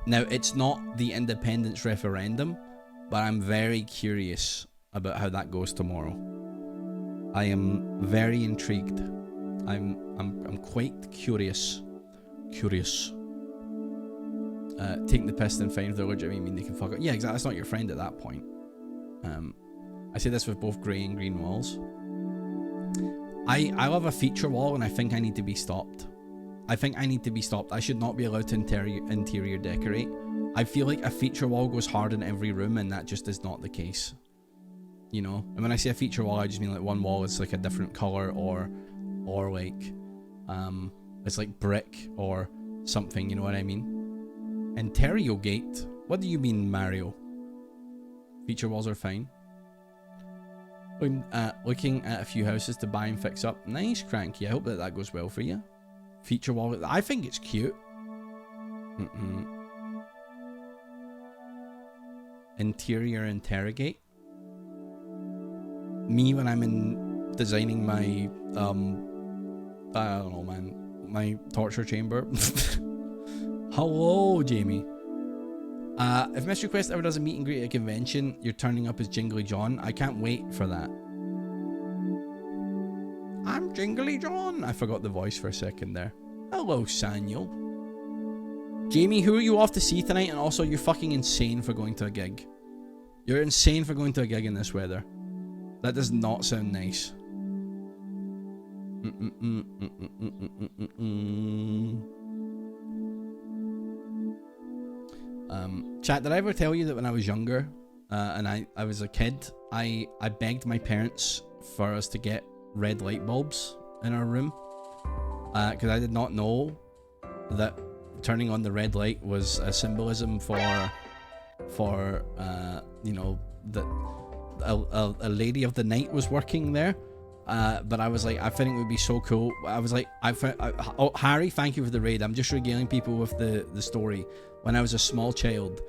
Now, it's not the independence referendum, but I'm very curious about how that goes tomorrow. I am very intrigued. I'm quite curious. Taking the piss and fine if they're legitimate, I mean they can fuck up. Yeah, exactly. That's not your friend at that point. I say this with both grey and green walls. I love a feature wall, and I think I need to be stopped. I should not be allowed to interior decorate. I feel like a feature wall goes hard in every room, and that just is not the case. You know, and when I say a feature wall, I just mean like one wall is like a different color, or like it's like brick or something. You know what I mean? Interrogate. What do you mean, Mario? Feature walls are fine. I'm looking at a few houses to buy and fix up. Nice, Cranky. I hope that goes well for you. Feature wall. I think it's cute. Interior interrogate. Me when I'm designing my I don't know, man, my torture chamber. Hello, Jamie. If Mystery Quest ever does a meet and greet at a convention, you're turning up as Jingly John. I can't wait for that. I'm Jingly John. I forgot the voice for a second there. Hello, Saniel. Jamie, who are you off to see tonight? And also, you're fucking insane for going to a gig. You're insane for going to a gig in this weather. That does not sound nice. Chat, did I ever tell you that when I was younger and I was a kid, I begged my parents for us to get red light bulbs in our room because I did not know that turning on the red light was a symbolism for you know, that a lady of the night was working there. But I was like, I think it would be so cool. I was like, oh, Harry, thank you for the raid. I'm just regaling people with the story. When I was a small child,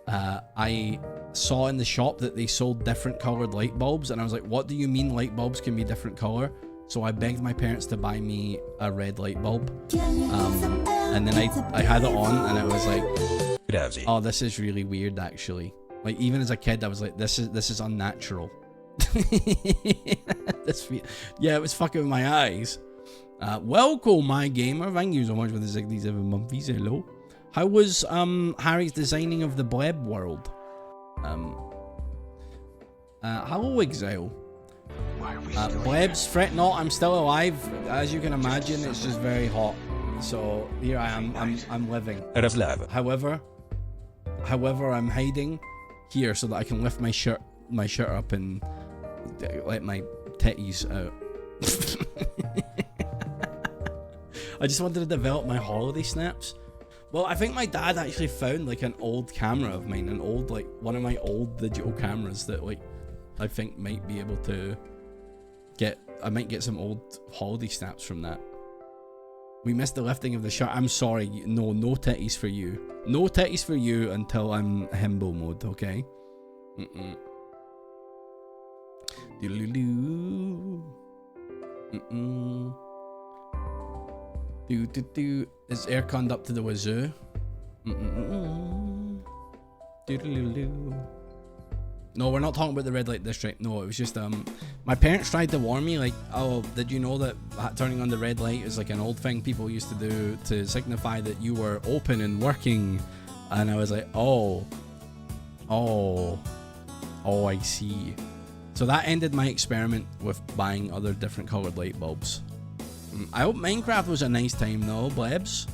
I saw in the shop that they sold different colored light bulbs, and I was like, what do you mean light bulbs can be different color? So I begged my parents to buy me a red light bulb. And then I had it on, and it was like, oh, this is really weird, actually. Like, even as a kid, I was like, this is unnatural. Yeah, it was fucking with my eyes. Welcome, my gamer. Thank you so much for the 67 months. Hello. How was Harry's designing of the Bleb world? Hello, Exile. Blebs, fret not, I'm still alive. As you can imagine, it's just very hot. So here I am. I'm living. However, I'm hiding here so that I can lift my shirt up and let my titties out. I just wanted to develop my holiday snaps. Well, I think my dad actually found like an old camera of mine, one of my old digital cameras that like I think might be able to I might get some old holiday snaps from that. We missed the lifting of the shirt. I'm sorry. No titties for you. No titties for you until I'm himbo mode, okay? Doodle-doo. Do. Is aircon up to the wazoo? Doodle-doo. No, we're not talking about the red light district. No, it was just my parents tried to warn me, like, oh, did you know that turning on the red light is like an old thing people used to do to signify that you were open and working? And I was like, oh, I see. So that ended my experiment with buying other different colored light bulbs. I hope Minecraft was a nice time though, Blebs.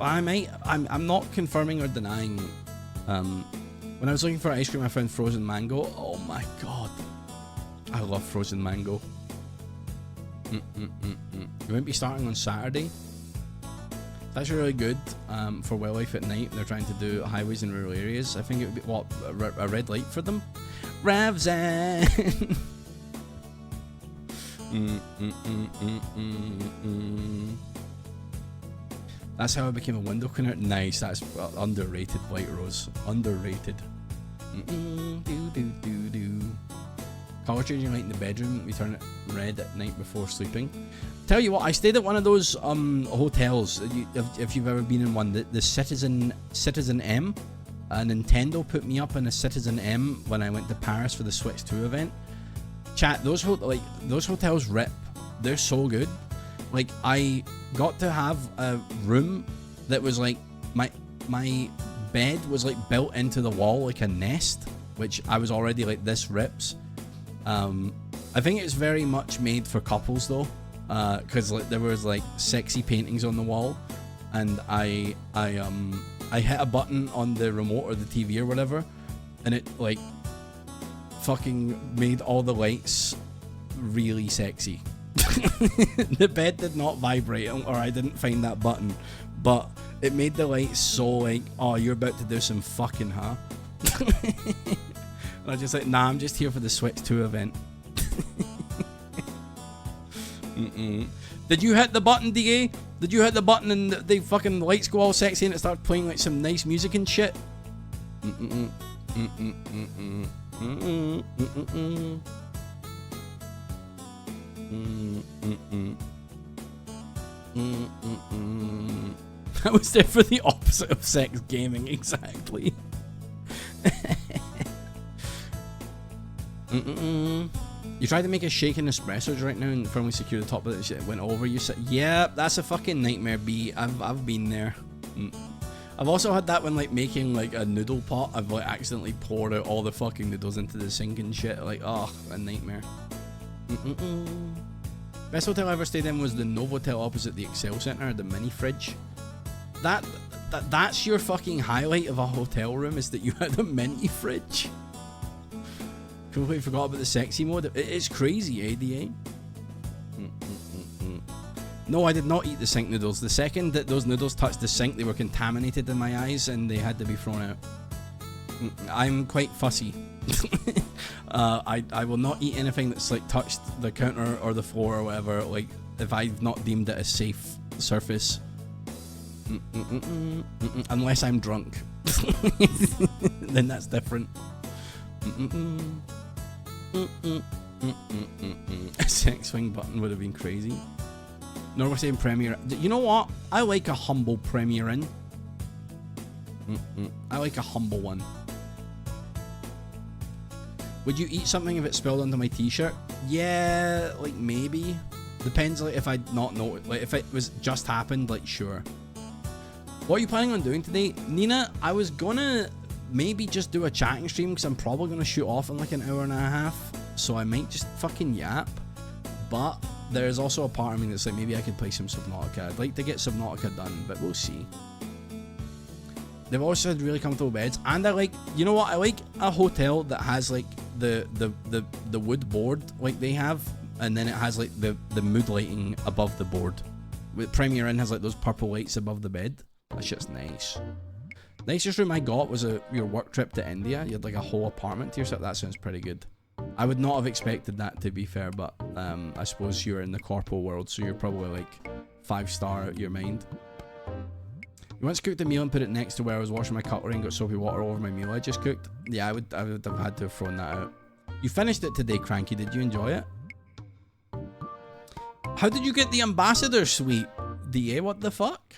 I'm not confirming or denying. When I was looking for ice cream, I found frozen mango. Oh my god, I love frozen mango. We might be starting on Saturday. It's actually really good for wildlife at night. They're trying to do highways in rural areas. I think it would be a red light for them. Ravs That's how I became a window cleaner. Nice, that's underrated, White Rose. Underrated. Color changing light in the bedroom. We turn it red at night before sleeping. Tell you what, I stayed at one of those hotels. If you've ever been in one, the Citizen M. Nintendo put me up in a Citizen M when I went to Paris for the Switch 2 event. Chat, those hotels rip. They're so good. Like, I got to have a room that was like my bed was like built into the wall like a nest, which I was already like, this rips. I think it's very much made for couples though, because like there was like sexy paintings on the wall, and I hit a button on the remote or the TV or whatever, and it like fucking made all the lights really sexy. The bed did not vibrate, or I didn't find that button, but it made the lights so like, oh, you're about to do some fucking, huh? And I was just like, nah, I'm just here for the Switch 2 event. Did you hit the button, DA? Did you hit the button and the fucking lights go all sexy and it started playing like some nice music and shit? I was there for the opposite of sex gaming, exactly. You tried to make a shaken espressos right now and firmly secure the top of it. Shit went over. You said, yeah, that's a fucking nightmare, B. I've been there. I've also had that when like making like a noodle pot. I've like accidentally poured out all the fucking noodles into the sink and shit. Like, oh, a nightmare. Best hotel I ever stayed in was the Novotel opposite the Excel Center, the mini fridge. That's your fucking highlight of a hotel room, is that you had a mini fridge. Completely forgot about the sexy mode. It's crazy, ADA. No, I did not eat the sink noodles. The second that those noodles touched the sink, they were contaminated in my eyes and they had to be thrown out. I'm quite fussy. I will not eat anything that's like touched the counter or the floor or whatever, like if I've not deemed it a safe surface. Unless I'm drunk. Then that's different. A sex swing button would have been crazy. No, we're saying Premier. You know what? I like a humble Premier in. I like a humble one. Would you eat something if it spilled onto my t-shirt? Yeah, like maybe. Depends, like if I'd not know, like if it was just happened, like sure. What are you planning on doing today? Nina, I was gonna maybe just do a chatting stream because I'm probably gonna shoot off in like an hour and a half. So I might just fucking yap. But there's also a part of me that's like, maybe I could play some Subnautica. I'd like to get Subnautica done, but we'll see. They've also had really comfortable beds, and I like, you know what, I like a hotel that has like the wood board like they have, and then it has like the mood lighting above the board. With Premier Inn has like those purple lights above the bed. That shit's nice. Nicest room I got was your work trip to India. You had like a whole apartment to yourself. That sounds pretty good. I would not have expected that, to be fair, but I suppose you're in the corpo world, so you're probably like 5-star out your mind. You once cooked a meal and put it next to where I was washing my cutlery and got soapy water all over my meal I just cooked. Yeah, I would have had to have thrown that out. You finished it today, Cranky. Did you enjoy it? How did you get the ambassador suite, DA? What the fuck?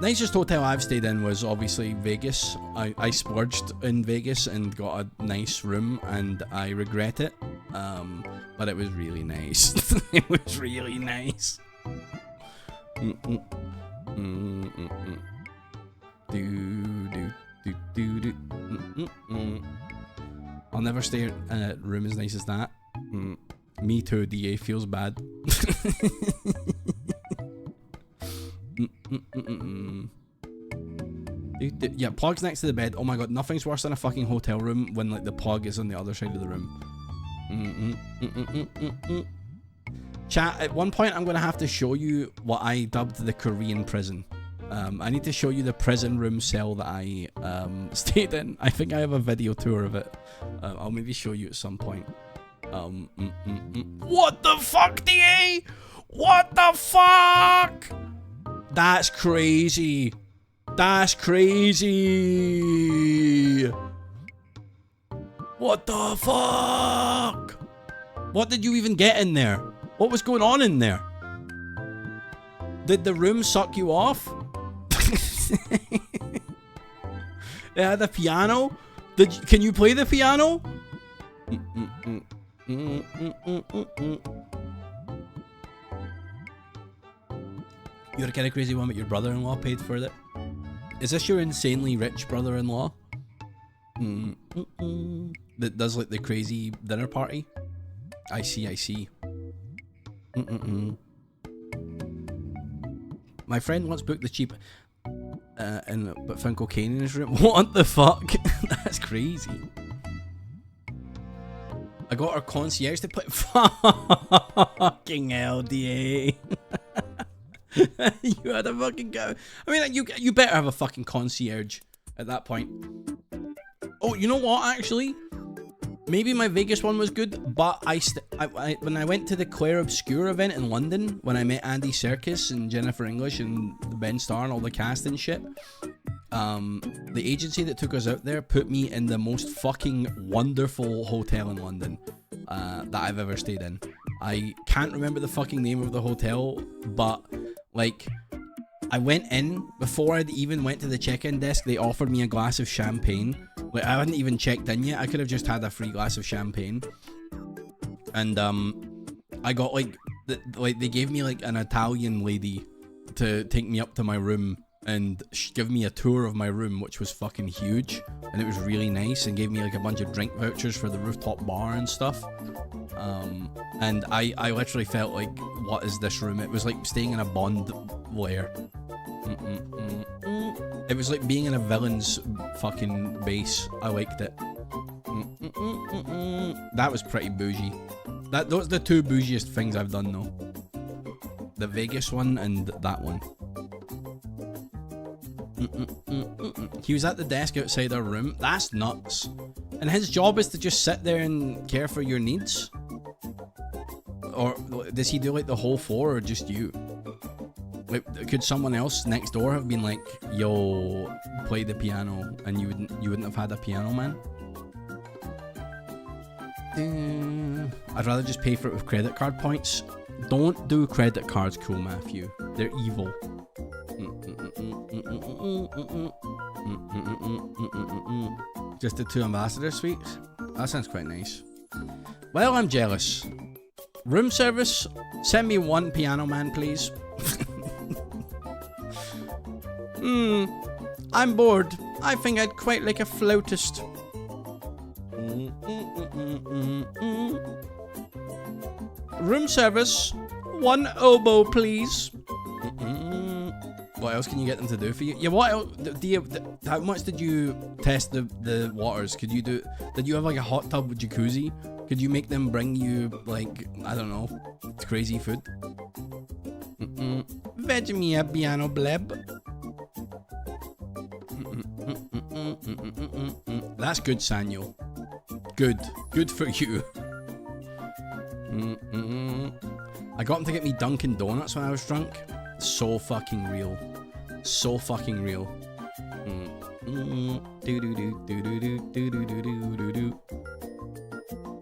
Nicest hotel I've stayed in was obviously Vegas. I splurged in Vegas and got a nice room, and I regret it. But it was really nice. It was really nice. I'll never stay in a room as nice as that. Me too, DA. Feels bad. Yeah, plug's next to the bed. Oh my god, nothing's worse than a fucking hotel room when like the plug is on the other side of the room. Chat, at one point I'm going to have to show you what I dubbed the Korean prison. I need to show you the prison room cell that I stayed in. I think I have a video tour of it. I'll maybe show you at some point. What the fuck, DA? What the fuck? That's crazy. That's crazy. What the fuck? What did you even get in there? What was going on in there? Did the room suck you off? It had a piano? Can you play the piano? You're a kind of crazy one, but your brother-in-law paid for it. Is this your insanely rich brother-in-law? That does like the crazy dinner party? I see, I see. My friend once booked the cheap but found cocaine in his room. What the fuck? That's crazy. I got our concierge to put fucking LDA. You had a fucking go. I mean, you better have a fucking concierge at that point. Oh, you know what? Actually, maybe my Vegas one was good, but when I went to the Claire Obscure event in London, when I met Andy Serkis and Jennifer English and Ben Starr and all the cast and shit, the agency that took us out there put me in the most fucking wonderful hotel in London that I've ever stayed in. I can't remember the fucking name of the hotel, but like, I went in, before I'd even went to the check-in desk, they offered me a glass of champagne. Like, I hadn't even checked in yet. I could have just had a free glass of champagne. And I got like they gave me like an Italian lady to take me up to my room and give me a tour of my room, which was fucking huge, and it was really nice, and gave me like a bunch of drink vouchers for the rooftop bar and stuff. And I literally felt like, what is this room? It was like staying in a Bond lair. It was like being in a villain's fucking base. I liked it. That was pretty bougie. Those are the two bougiest things I've done though. The Vegas one and that one. He was at the desk outside our room. That's nuts. And his job is to just sit there and care for your needs? Or does he do like the whole floor, or just you? Like, could someone else next door have been like, yo, play the piano, and you wouldn't have had a piano man? I'd rather just pay for it with credit card points. Don't do credit cards, Cool Matthew. They're evil. Just the 2 ambassador suites. That sounds quite nice. Well, I'm jealous. Room service, send me one piano man, please. I'm bored. I think I'd quite like a flautist. Room service, one oboe, please. What else can you get them to do for you? Yeah, what else? How much did you test the waters? Did you have like a hot tub with jacuzzi? Could you make them bring you, like, I don't know, crazy food? Veg me a piano bleb. That's good, Sanyo. Good for you. I got him to get me Dunkin' Donuts when I was drunk. So fucking real. So fucking real.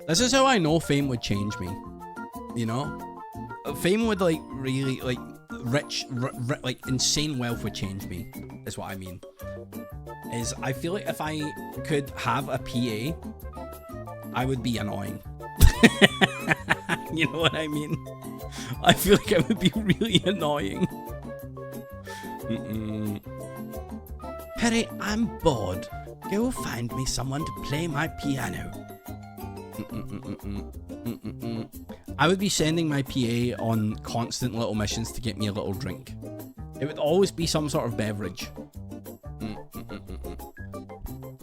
This is how I know fame would change me. You know? Fame would, like, really, like, rich, like, insane wealth would change me. Is what I mean. Is I feel like if I could have a PA, I would be annoying. You know what I mean? I feel like I would be really annoying. Harry, I'm bored. Go find me someone to play my piano. I would be sending my PA on constant little missions to get me a little drink. It would always be some sort of beverage.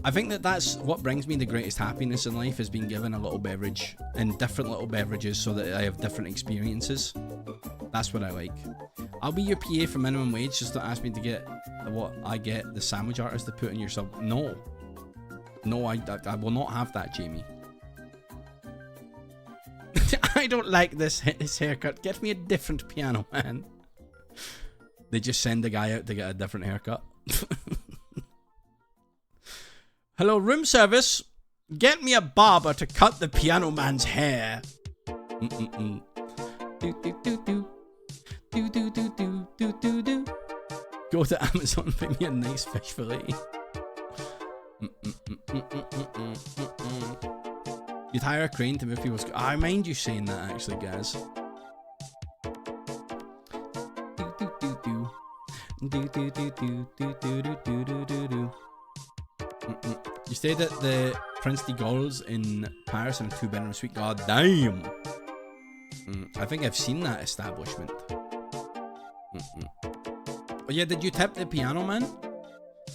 I think that's what brings me the greatest happiness in life, is being given a little beverage and different little beverages so that I have different experiences. That's what I like. I'll be your PA for minimum wage. Just don't ask me to get what I get the sandwich artist to put in your sub. No, I will not have that, Jamie. I don't like his haircut. Get me a different piano man. They just send the guy out to get a different haircut. Hello, room service. Get me a barber to cut the piano man's hair. Go to Amazon, pick me a nice fish fillet. You'd hire a crane to move people's... I mind you saying that, actually, guys. You stayed at the Prince de Gaulle in Paris in a 2-bedroom suite. God damn. I think I've seen that establishment. Oh yeah, did you tip the piano man?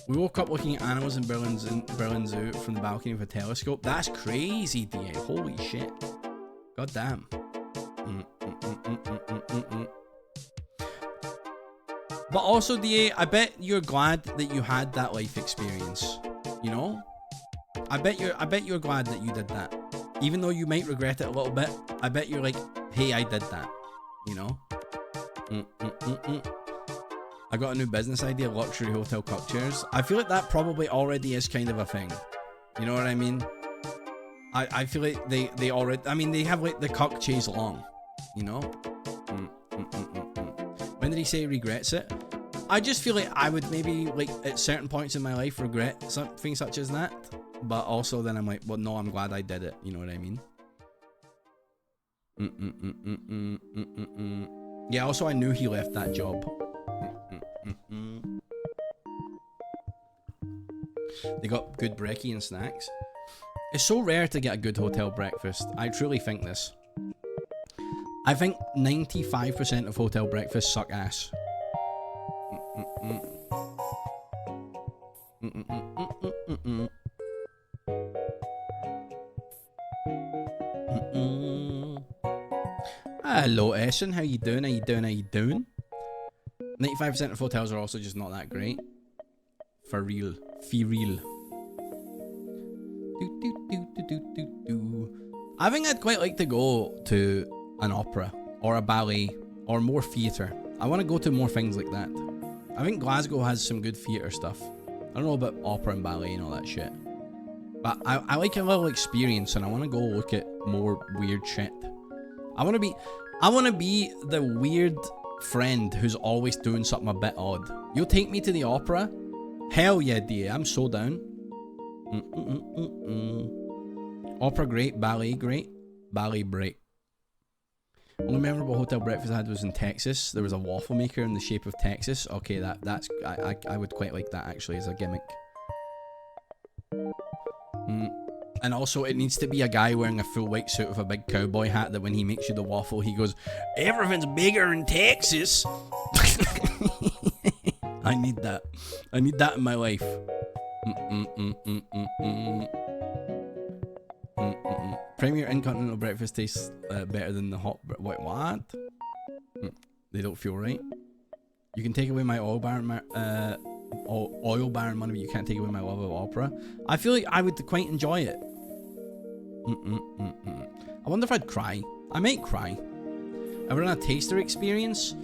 We woke up looking at animals in Berlin Zoo from the balcony of a telescope. That's crazy, DA. Holy shit. God damn. But also, DA, I bet you're glad that you had that life experience. You know? I bet you're glad that you did that. Even though you might regret it a little bit, I bet you're like, hey, I did that. You know? I got a new business idea, luxury hotel cup chairs. I feel like that probably already is kind of a thing. You know what I mean? I feel like they already... I mean, they have like the cup chase long. You know? When did he say he regrets it? I just feel like I would maybe, like, at certain points in my life regret something such as that. But also then I'm like, well, no, I'm glad I did it. You know what I mean? Yeah, also I knew he left that job. They got good brekkie and snacks. It's so rare to get a good hotel breakfast. I truly think this. I think 95% of hotel breakfasts suck ass. Hello, Essen. How you doing? How you doing? How you doing? 95% of hotels are also just not that great. For real. For real. I think I'd quite like to go to an opera or a ballet or more theatre. I want to go to more things like that. I think Glasgow has some good theatre stuff. I don't know about opera and ballet and all that shit. But I like a little experience and I want to go look at more weird shit. I want to be the weird friend who's always doing something a bit odd. You'll take me to the opera? Hell yeah, DA. I'm so down. Opera great, ballet great, ballet break. Only memorable hotel breakfast I had was in Texas. There was a waffle maker in the shape of Texas. Okay, that's I would quite like that actually as a gimmick. And also, it needs to be a guy wearing a full white suit with a big cowboy hat that when he makes you the waffle, he goes, "Everything's bigger in Texas." I need that. I need that in my life. Premier Intercontinental breakfast tastes better than the hot... Wait, what? They don't feel right. You can take away my oil baron money, but you can't take away my love of opera. I feel like I would quite enjoy it. I wonder if I'd cry. I might cry. Ever done a taster experience?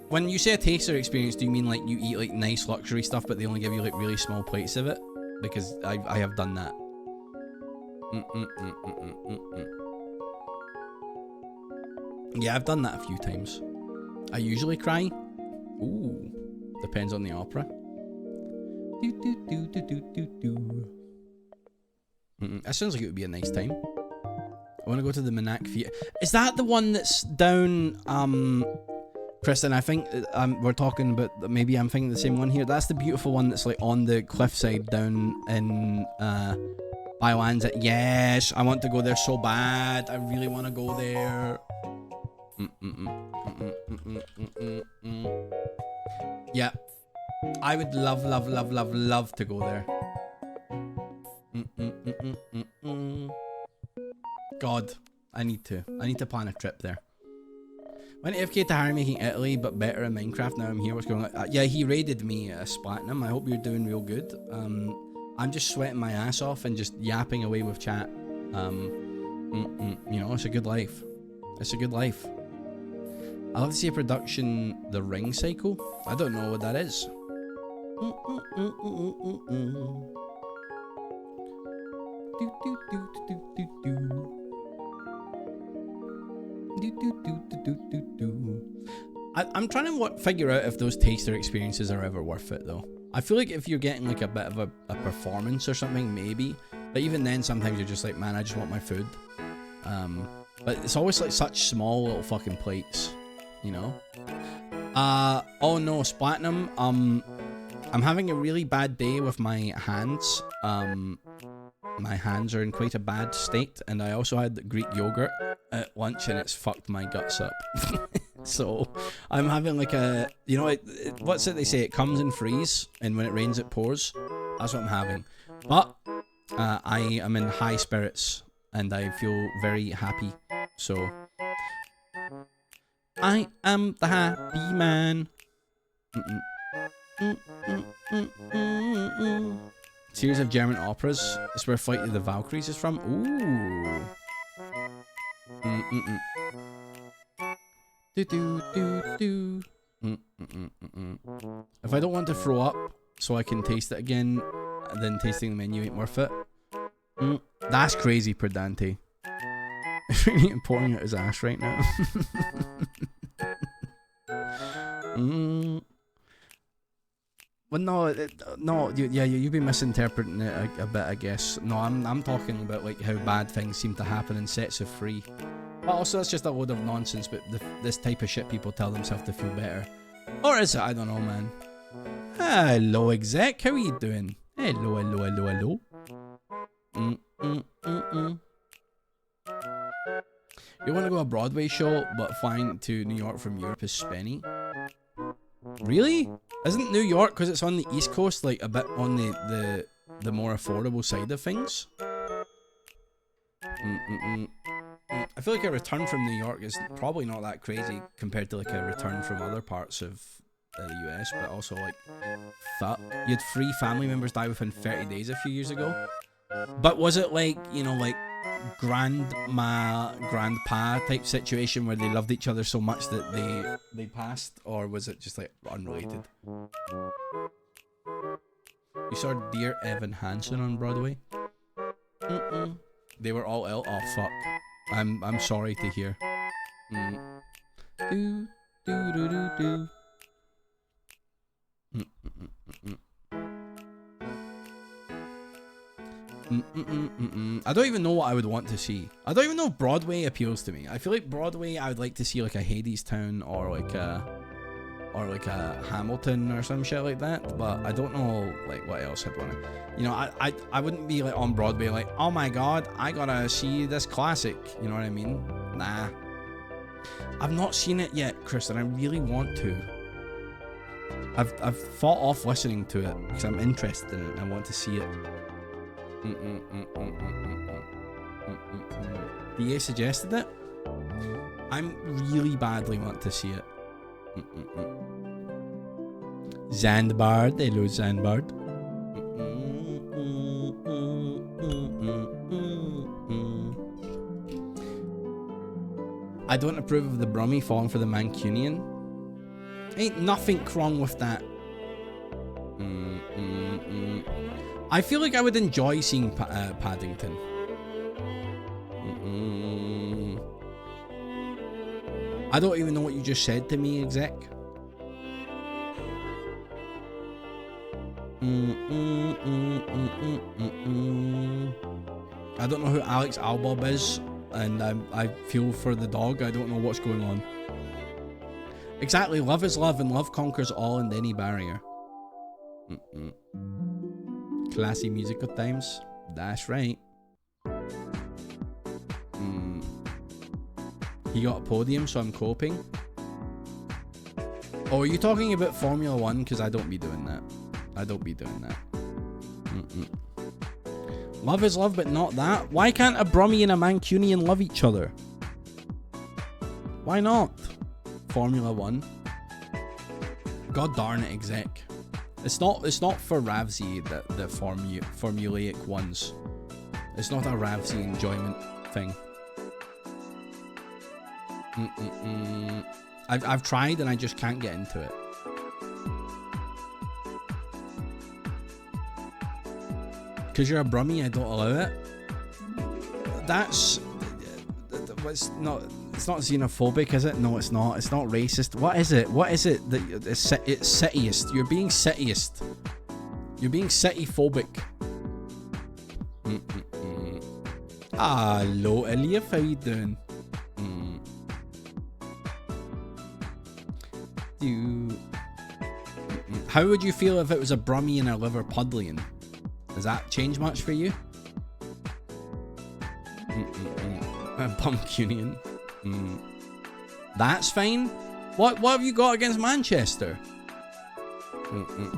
When you say a taster experience, do you mean like you eat like nice luxury stuff, but they only give you like really small plates of it? Because I have done that. Yeah, I've done that a few times. I usually cry. Ooh, depends on the opera. That sounds like it would be a nice time. I want to go to the Manac Theatre. Is that the one that's down, Kristen, I think we're talking about, maybe I'm thinking the same one here. That's the beautiful one that's like on the cliffside down in by Lands. Yes, I want to go there so bad. I really want to go there. Yeah, I would love to go there. God, I need to plan a trip there. Went AFK to Harry making Italy, but better in Minecraft. Now I'm here. What's going on? Yeah, he raided me as Platinum. I hope you're doing real good. I'm just sweating my ass off and just yapping away with chat. You know, it's a good life. It's a good life. I love to see a production, The Ring Cycle. I don't know what that is. I'm trying to figure out if those taster experiences are ever worth it though. I feel like if you're getting like a bit of a performance or something, maybe. But even then, sometimes you're just like, man, I just want my food. But it's always like such small little fucking plates, you know? Oh no, Splatinum, I'm having a really bad day with my hands. My hands are in quite a bad state, and I also had Greek yogurt at lunch, and it's fucked my guts up. So I'm having like a, you know, what's it they say? It comes in freeze, and when it rains, it pours. That's what I'm having. But I am in high spirits, and I feel very happy. So I am the happy man. Series of German operas. It's where Flight of the Valkyries is from. Ooh. If I don't want to throw up so I can taste it again, then tasting the menu ain't worth it. That's crazy, Perdante. It's really pouring out his ass right now. Well, no, you've been misinterpreting it a bit, I guess. No, I'm talking about like how bad things seem to happen in sets of 3. But also, that's just a load of nonsense. But this type of shit people tell themselves to feel better, or is it? I don't know, man. Hello, exec. How are you doing? Hello. You want to go a Broadway show, but flying to New York from Europe is spenny. Really? Isn't New York, because it's on the East Coast, like a bit on the more affordable side of things? I feel like a return from New York is probably not that crazy compared to like a return from other parts of the US, but also like, you had 3 family members die within 30 days a few years ago. But was it like, you know, like grandma, grandpa type situation where they loved each other so much that they passed, or was it just like unrelated? You saw Dear Evan Hansen on Broadway? They were all ill. Oh fuck. I'm sorry to hear. I don't even know what I would want to see. I don't even know if Broadway appeals to me. I feel like Broadway, I would like to see like a Hadestown or like a Hamilton or some shit like that. But I don't know like what else I'd want to. You know, I wouldn't be like on Broadway like, oh my god, I gotta see this classic. You know what I mean? Nah. I've not seen it yet, Chris, and I really want to. I've fought off listening to it because I'm interested in it and I want to see it. DA suggested it. I'm really badly want to see it. Zandbard, hello Zandbard. I don't approve of the Brummie falling for the Mancunian. Ain't nothing wrong with that. I feel like I would enjoy seeing Paddington. I don't even know what you just said to me, exec. I don't know who Alex Albob is, and I feel for the dog. I don't know what's going on. Exactly, love is love, and love conquers all and any barrier. Classy musical times. That's right. He got a podium, so I'm coping. Oh, are you talking about Formula 1? Because I don't be doing that. I don't be doing that. Love is love, but not that. Why can't a Brummie and a Mancunian love each other? Why not? Formula 1. God darn it, exec. It's not for Ravsy the formulaic ones. It's not a Ravsy enjoyment thing. I've tried and I just can't get into it. Because you're a Brummie, I don't allow it. That's... It's not xenophobic, is it? No, it's not. It's not racist. What is it? What is it? It's cityist. You're being cityist. You're being city-phobic. Hello, Eliaf. How you doing? How would you feel if it was a Brummie and a Liverpudlian? Does that change much for you? A Bumpcunian. That's fine. What have you got against Manchester?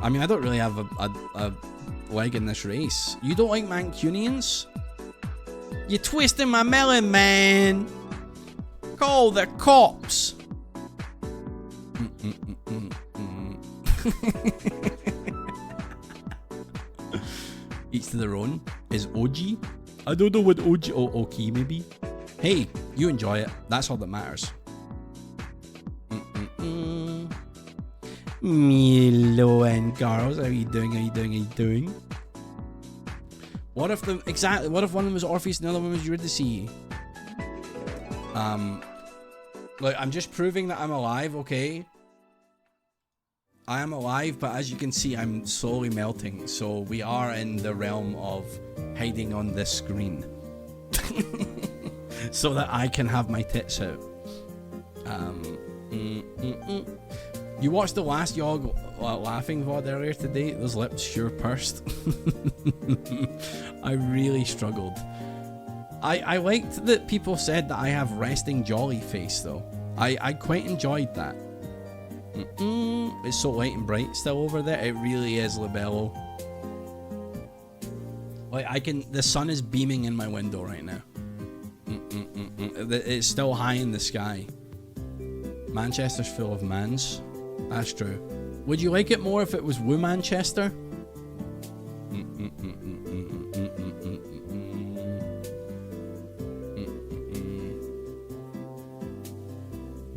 I mean, I don't really have a leg in this race. You don't like Mancunians? You're twisting my melon, man. Call the cops. Each to their own. Is OG? I don't know what OG... Oh, okay, maybe. Hey, you enjoy it. That's all that matters. Milo and girls, how are you doing? How you doing? How you doing? What if the... Exactly, what if one of them was Orpheus and the other one was Eurydice? Like, I'm just proving that I'm alive, okay? I am alive, but as you can see, I'm slowly melting. So we are in the realm of hiding on this screen. So that I can have my tits out. You watched the last Yog laughing VOD earlier today? Those lips sure pursed. I really struggled. I liked that people said that I have resting jolly face though. I quite enjoyed that. It's so light and bright still over there. It really is, Labello. Like the sun is beaming in my window right now. It's still high in the sky. Manchester's full of mans. That's true. Would you like it more if it was Woo Manchester?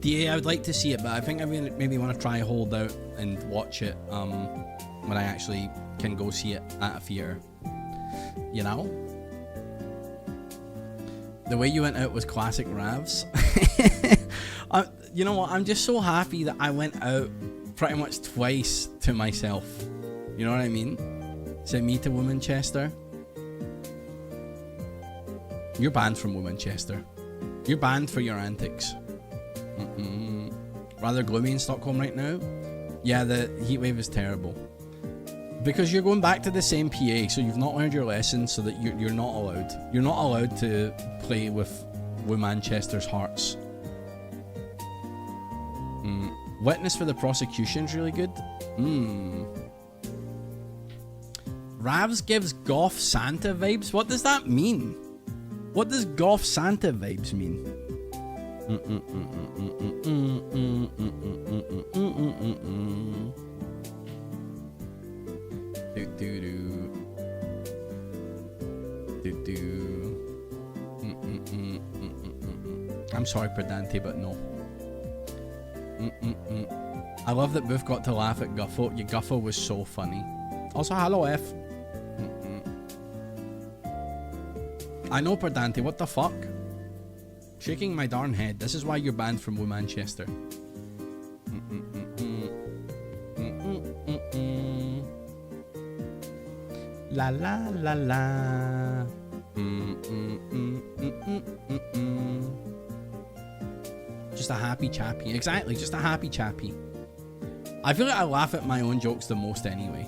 Yeah, I would like to see it, but I think I'm gonna maybe want to try hold out and watch it when I actually can go see it at a theater. You know? The way you went out was classic Ravs. You know what? I'm just so happy that I went out pretty much twice to myself. You know what I mean? Sent me to Womanchester. You're banned from Manchester. You're banned for your antics. Rather gloomy in Stockholm right now. Yeah, the heatwave is terrible. Because you're going back to the same PA, so you've not learned your lesson, so that you're not allowed. You're not allowed to play with Manchester's hearts. Witness for the prosecution's really good. Ravs gives goth Santa vibes. What does that mean? What does goth Santa vibes mean? I'm sorry, Perdante, but no. I love that Booth got to laugh at Guffo. Your Guffo was so funny. Also, hello, F. I know, Perdante, what the fuck? Shaking my darn head. This is why you're banned from Manchester. La la la la. Just a happy chappy. Exactly, just a happy chappy. I feel like I laugh at my own jokes the most anyway.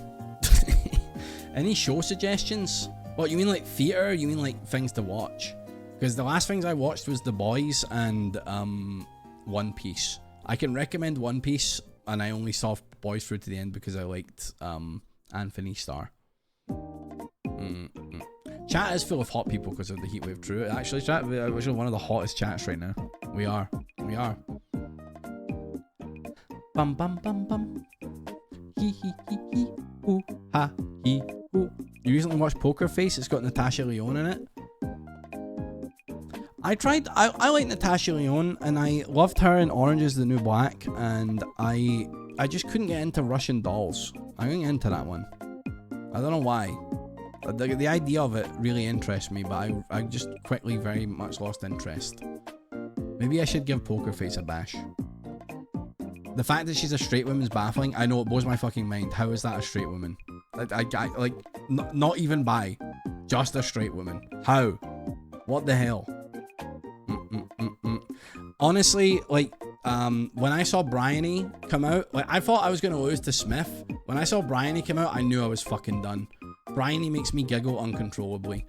Any show suggestions? What, you mean like theatre? You mean like things to watch? Because the last things I watched was The Boys and One Piece. I can recommend One Piece, and I only saw Boys through to the end because I liked Anthony Starr. Chat is full of hot people because of the heatwave. True, actually, chat. We're actually one of the hottest chats right now. We are. Bum bum bum bum. Hee hee hee hee. Ooh ha hee ooh. You recently watched Poker Face? It's got Natasha Lyonne in it. I like Natasha Lyonne, and I loved her in Orange is the New Black, and I just couldn't get into Russian Dolls. I couldn't get into that one. I don't know why. The idea of it really interests me, but I just quickly very much lost interest. Maybe I should give Poker Face a bash. The fact that she's a straight woman is baffling. I know, it blows my fucking mind. How is that a straight woman? I like, not even bi. Just a straight woman. How? What the hell? Honestly, like, when I saw Bryony come out, like, I thought I was going to lose to Smith. When I saw Bryony come out, I knew I was fucking done. Bryony makes me giggle uncontrollably.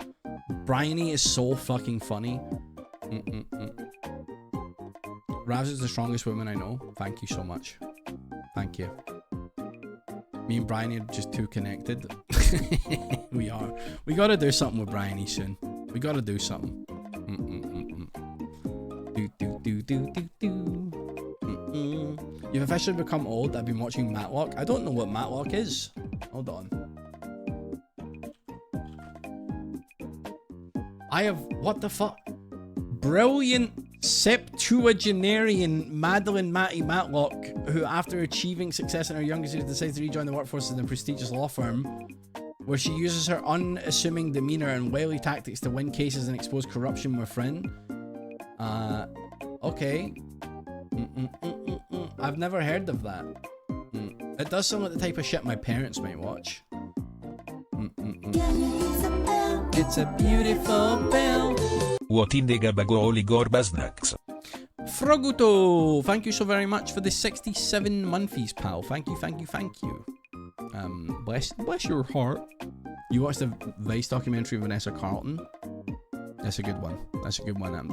Bryony is so fucking funny. Ravs is the strongest woman I know. Thank you so much. Thank you. Me and Bryony are just too connected. We are. We gotta do something with Bryony soon. We gotta do something. You've officially become old. I've been watching Matlock. I don't know what Matlock is. Hold on. I have, what the fuck? Brilliant septuagenarian Madeline Matty Matlock, who after achieving success in her youngest years decides to rejoin the workforce in a prestigious law firm, where she uses her unassuming demeanor and wily tactics to win cases and expose corruption with friend. Okay. I've never heard of that. It does sound like the type of shit my parents might watch. It's a beautiful bell. What in the Gabagoli Gorbasnax? Froguto, thank you so very much for the 67 monthlies, pal. Thank you. Bless your heart. You watched the Vice documentary of Vanessa Carlton? That's a good one.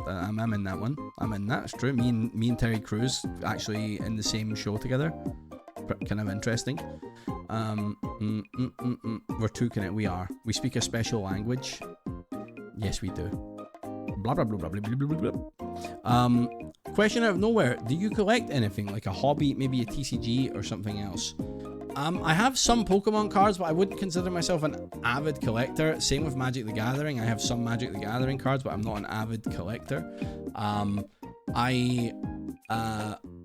I'm in that one. I'm in that. It's true. Me and Terry Crews actually in the same show together. Kind of interesting. We're too connected. We are. We speak a special language. Yes, we do. Blah blah blah blah blah blah blah blah. Question out of nowhere. Do you collect anything like a hobby, maybe a TCG or something else? I have some Pokemon cards, but I wouldn't consider myself an avid collector. Same with Magic the Gathering. I have some Magic the Gathering cards, but I'm not an avid collector. I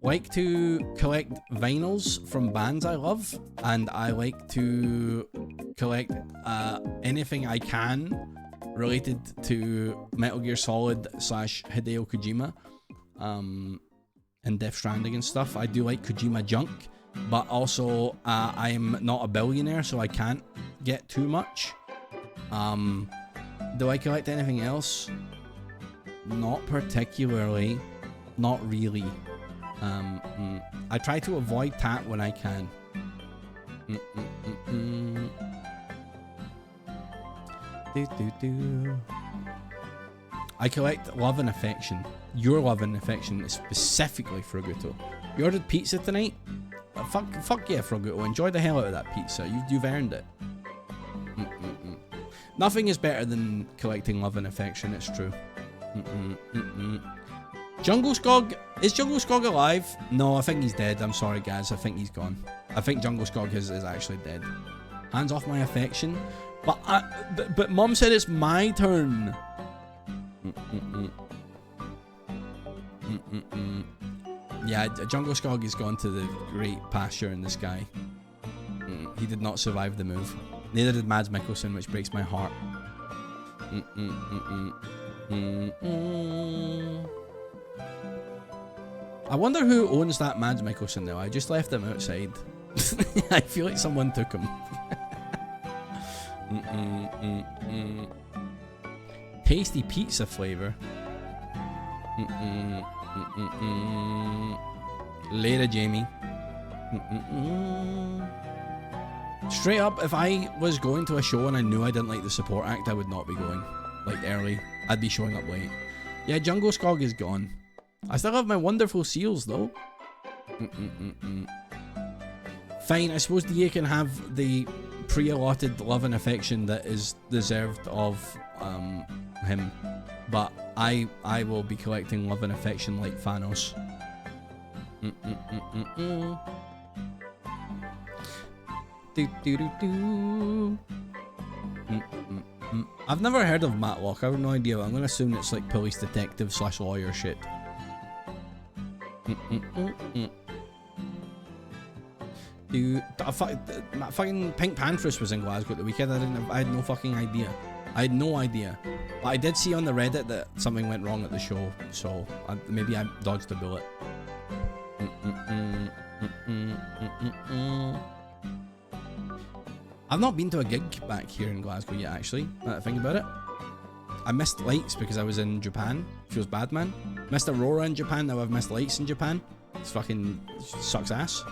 like to collect vinyls from bands I love, and I like to collect anything I can related to Metal Gear Solid / Hideo Kojima and Death Stranding and stuff. I do like Kojima junk, but also I'm not a billionaire, so I can't get too much. Do I collect anything else? Not particularly. Not really. I try to avoid tat when I can. I collect love and affection. Your love and affection is specifically Fruguto. You ordered pizza tonight? Fuck yeah, Fruguto. Enjoy the hell out of that pizza. You've earned it. Nothing is better than collecting love and affection, it's true. Jungle Skog? Is Jungle Skog alive? No, I think he's dead. I'm sorry, guys. I think he's gone. I think Jungle Skog is actually dead. Hands off my affection. But Mom said it's my turn. Yeah, Jungle Skog has gone to the great pasture in the sky. He did not survive the move. Neither did Mads Mikkelsen, which breaks my heart. I wonder who owns that Mads Mikkelsen now. I just left him outside. I feel like someone took him. Tasty pizza flavor. Later, Jamie. Straight up, if I was going to a show and I knew I didn't like the support act, I would not be going. Like, early. I'd be showing up late. Yeah, Jungle Skog is gone. I still have my wonderful seals, though. Fine, I suppose DA can have the pre-allotted love and affection that is deserved of him. But I will be collecting love and affection like Thanos. I've never heard of Matlock. I have no idea. But I'm gonna assume it's like police detective / lawyer shit. Dude, fucking Pink Panthers was in Glasgow at the weekend. I had no fucking idea. I had no idea. But I did see on the Reddit that something went wrong at the show, so maybe I dodged a bullet. I've not been to a gig back here in Glasgow yet, actually, now that I think about it. I missed Lights because I was in Japan. Feels bad, man. Missed Aurora in Japan, now I've missed Lights in Japan. It's fucking sucks ass.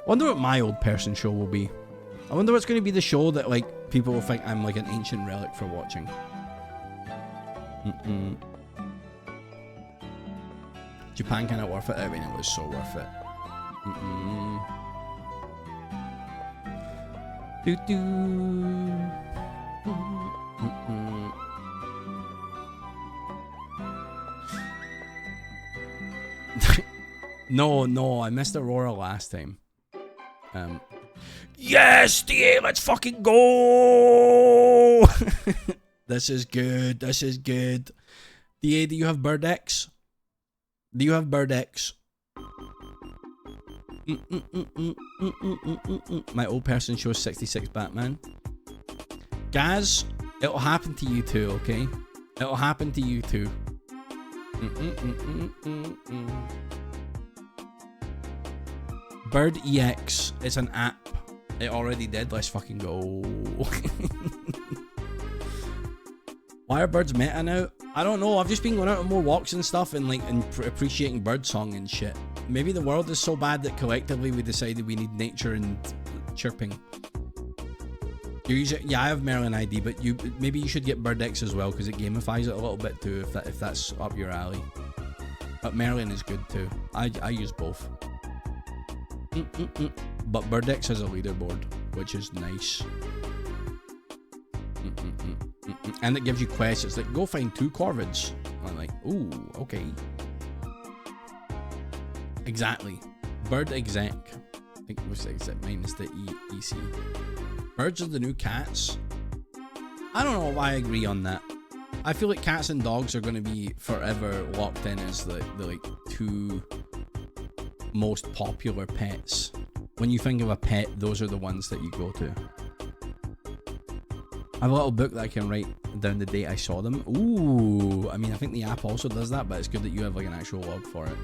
Wonder what my old person show will be. I wonder what's going to be the show that like people will think I'm like an ancient relic for watching. Japan kind of worth it. I mean, it was so worth it. No, I missed Aurora last time. Yes, DA, let's fucking go! This is good. This is good. DA, do you have Bird X? Do you have Bird X? My old person shows 66 Batman. Gaz, it'll happen to you too, okay? It'll happen to you too. Bird EX. It's an app. It already did. Let's fucking go. Why are birds meta now? I don't know. I've just been going out on more walks and stuff and like appreciating birdsong and shit. Maybe the world is so bad that collectively we decided we need nature and chirping. Yeah, I have Merlin ID, but maybe you should get Bird X as well because it gamifies it a little bit too if that's up your alley. But Merlin is good too. I use both. But Bird X has a leaderboard, which is nice. And it gives you quests. It's like, go find 2 corvids. I'm like, ooh, okay. Exactly. Bird exec. I think it was exec minus the EC. Birds are the new cats. I don't know if I agree on that. I feel like cats and dogs are going to be forever locked in as the like 2 most popular pets. When you think of a pet, those are the ones that you go to. I have a little book that I can write down the date I saw them. Ooh, I mean, I think the app also does that, but it's good that you have like an actual log for it.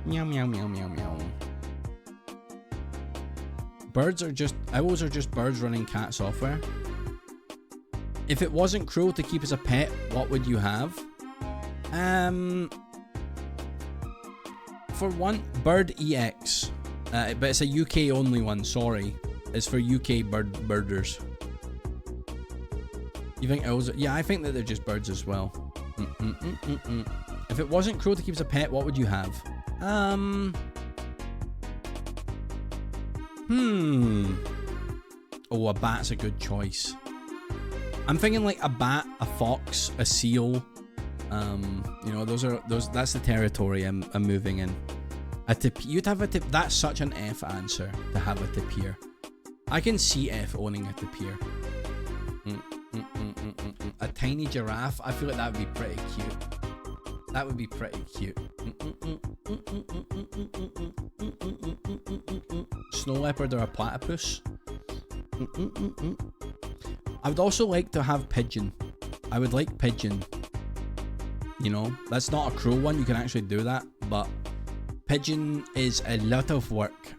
Meow, meow, meow, meow, meow. Owls are just birds running cat software. If it wasn't cruel to keep as a pet, what would you have? For one, Bird EX. But it's a UK only one, sorry. It's for UK birders. You think owls are... Yeah, I think that they're just birds as well. If it wasn't cruel to keep as a pet, what would you have? Oh, a bat's a good choice. I'm thinking like a bat, a fox, a seal. You know, that's the territory I'm moving in. A tip, you'd have a tip. That's such an F answer to have a tapir. I can see F owning a tapir. A tiny giraffe. I feel like that would be pretty cute. That would be pretty cute. Snow leopard or a platypus. I would also like to have pigeon. I would like pigeon. You know, that's not a cruel one. You can actually do that, but pigeon is a lot of work.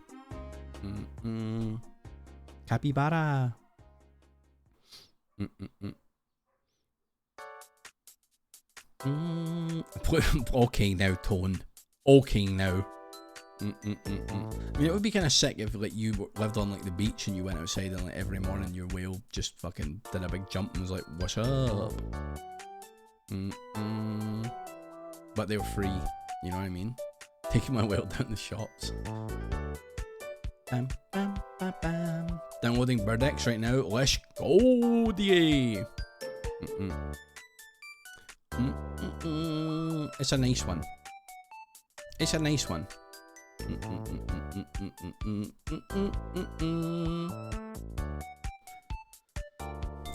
Capybara. Okay now, Tone. Okay now. I mean, it would be kind of sick if like you lived on like the beach and you went outside and like every morning your whale just fucking did a big jump and was like, "What's up?" But they were free. You know what I mean? Taking my whale down the shops. Bam, bam, bam, bam. Downloading BirdX right now. Let's go, DA. It's a nice one. It's a nice one.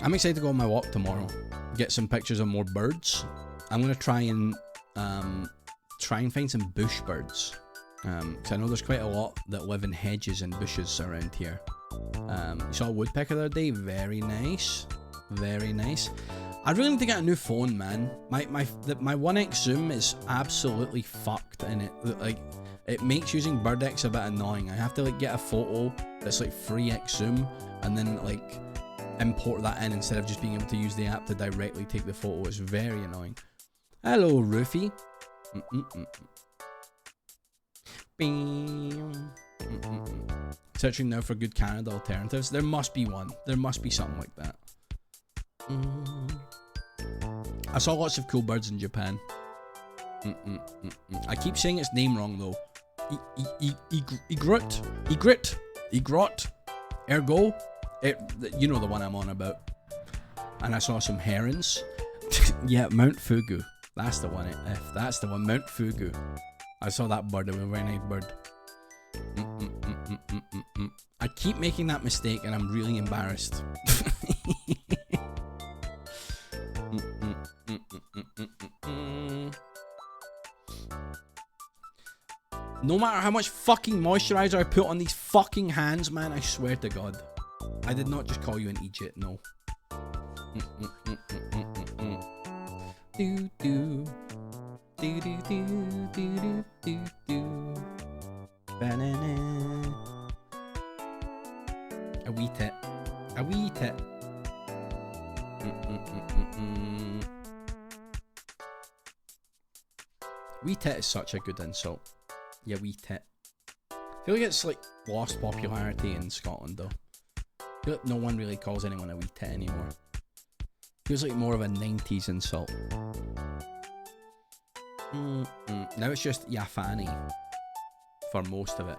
I'm excited to go on my walk tomorrow. Get some pictures of more birds. I'm gonna try and find some bush birds. Because I know there's quite a lot that live in hedges and bushes around here. You saw a woodpecker the other day. Very nice. Very nice. I really need to get a new phone, man. My 1x zoom is absolutely fucked, and it makes using BirdX a bit annoying. I have to like get a photo that's like 3x zoom and then like import that in instead of just being able to use the app to directly take the photo. It's very annoying. Hello, Roofy. Searching now for good Canada alternatives. There must be one. There must be something like that. I saw lots of cool birds in Japan. I keep saying its name wrong though. Egret, ergo. You know the one I'm on about. And I saw some herons. Yeah, Mount Fugu. That's the one. That's the one. Mount Fugu. I saw that bird. It was a very nice bird. I keep making that mistake and I'm really embarrassed. No matter how much fucking moisturizer I put on these fucking hands, man, I swear to God. I did not just call you an idiot, no. Do do do do do do do do. Banana. A wee tit. A wee tit. Wee tit is such a good insult. Yeah, wee tit. I feel like it's like lost popularity in Scotland though. I feel like no one really calls anyone a wee tit anymore. Feels like more of a 90s insult. Now it's just ya fanny for most of it.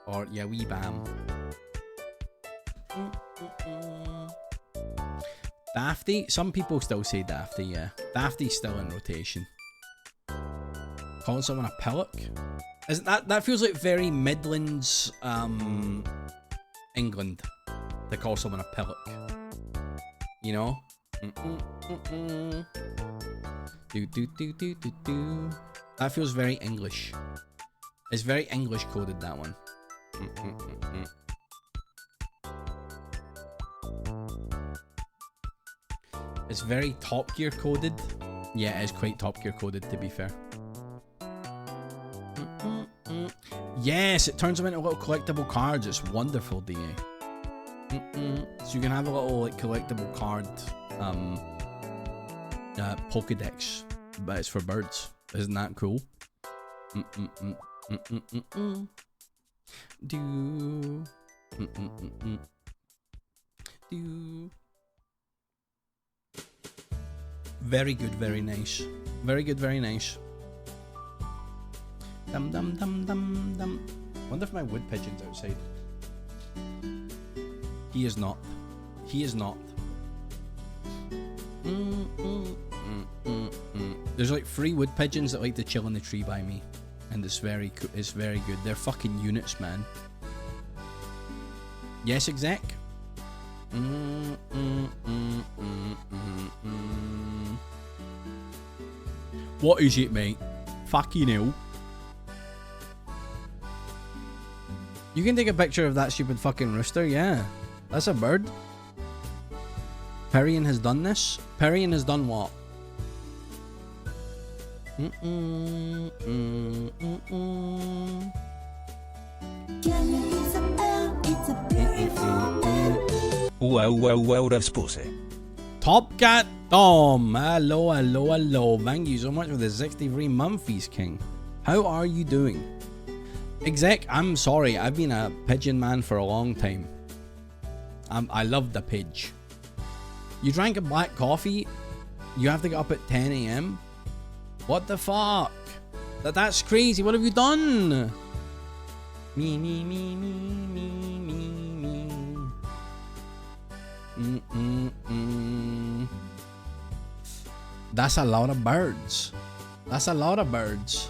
Or ya wee bam. Dafty? Some people still say Dafty, yeah. Dafty's still in rotation. Calling someone a pillock? Isn't that feels like very Midlands, England, to call someone a pillock. You know? Do do do do do do. That feels very English. It's very English coded, that one. It's very Top Gear coded. Yeah, it is quite Top Gear coded, to be fair. Yes, it turns them into little collectible cards. It's wonderful, DA. So you can have a little like collectible card Pokedex, but it's for birds. Isn't that cool? Do. Do. Very good, very nice. Very good, very nice. Dum dum dum dum dum. Wonder if my wood pigeon's outside. He is not. He is not. There's like 3 wood pigeons that like to chill in the tree by me, and it's very good. They're fucking units, man. Yes, exec. What is it, mate? Fucking hell. You can take a picture of that stupid fucking rooster, yeah. That's a bird. Perian has done this. Perian has done what? Wow, Ravspose. Top Cat Tom. Hello, hello, hello. Thank you so much for the 63 months, King. How are you doing? Exec, I'm sorry. I've been a pigeon man for a long time. I love the pidge. You drank a black coffee? You have to get up at 10 a.m.? What the fuck? That's crazy. What have you done? That's a lot of birds. That's a lot of birds.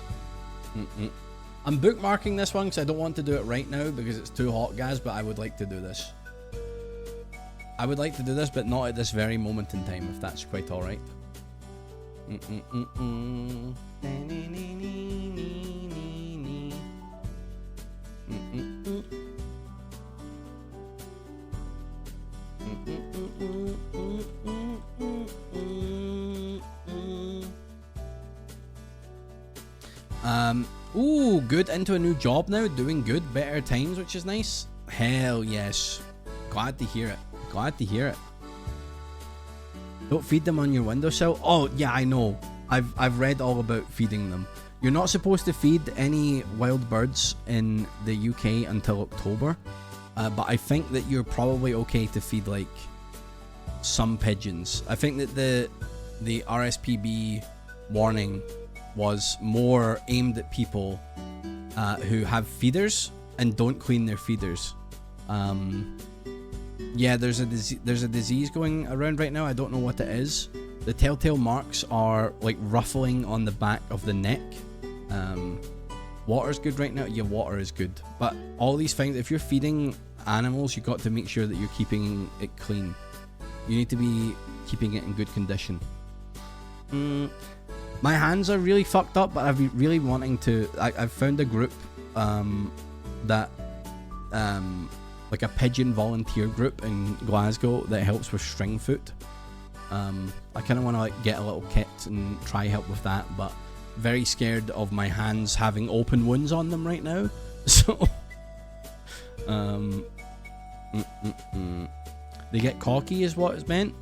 I'm bookmarking this one because I don't want to do it right now because it's too hot, guys, but I would like to do this. I would like to do this, but not at this very moment in time, if that's quite alright. Ooh, good. Into a new job now, doing good, better times, which is nice. Hell yes. Glad to hear it. Glad to hear it. Don't feed them on your windowsill. Oh yeah, I know. I've read all about feeding them. You're not supposed to feed any wild birds in the UK until October, but I think that you're probably okay to feed like some pigeons. I think that the RSPB warning was more aimed at people who have feeders and don't clean their feeders. Yeah, there's a disease going around right now. I don't know what it is. The telltale marks are like ruffling on the back of the neck. Water's good right now. Yeah, water is good. But all these things, if you're feeding animals, you've got to make sure that you're keeping it clean. You need to be keeping it in good condition. My hands are really fucked up, but I've been really wanting to... I've found a group that... like a pigeon volunteer group in Glasgow that helps with string foot. I kind of want to like get a little kit and try help with that, but very scared of my hands having open wounds on them right now. So... They get cocky is what it's meant?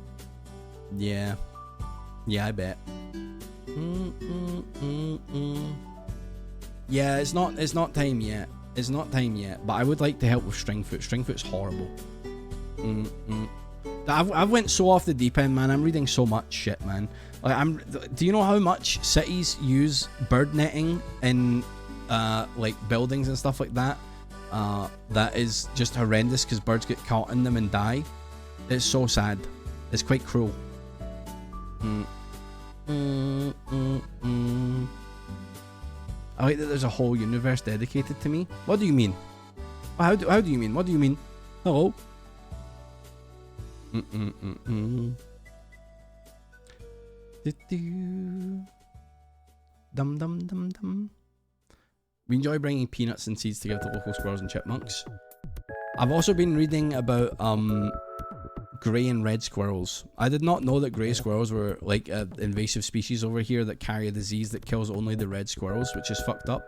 Yeah. Yeah, I bet. Yeah, it's not time yet. It's not time yet, but I would like to help with Stringfoot. Stringfoot's horrible. I've went so off the deep end, man. I'm reading so much shit, man. Like do you know how much cities use bird netting in like buildings and stuff like that? That is just horrendous because birds get caught in them and die. It's so sad. It's quite cruel. I like that there's a whole universe dedicated to me. What do you mean? How do you mean? What do you mean? Hello? Dum dum dum dum. We enjoy bringing peanuts and seeds to give to local squirrels and chipmunks. I've also been reading about grey and red squirrels. I did not know that grey squirrels were like an invasive species over here that carry a disease that kills only the red squirrels, which is fucked up.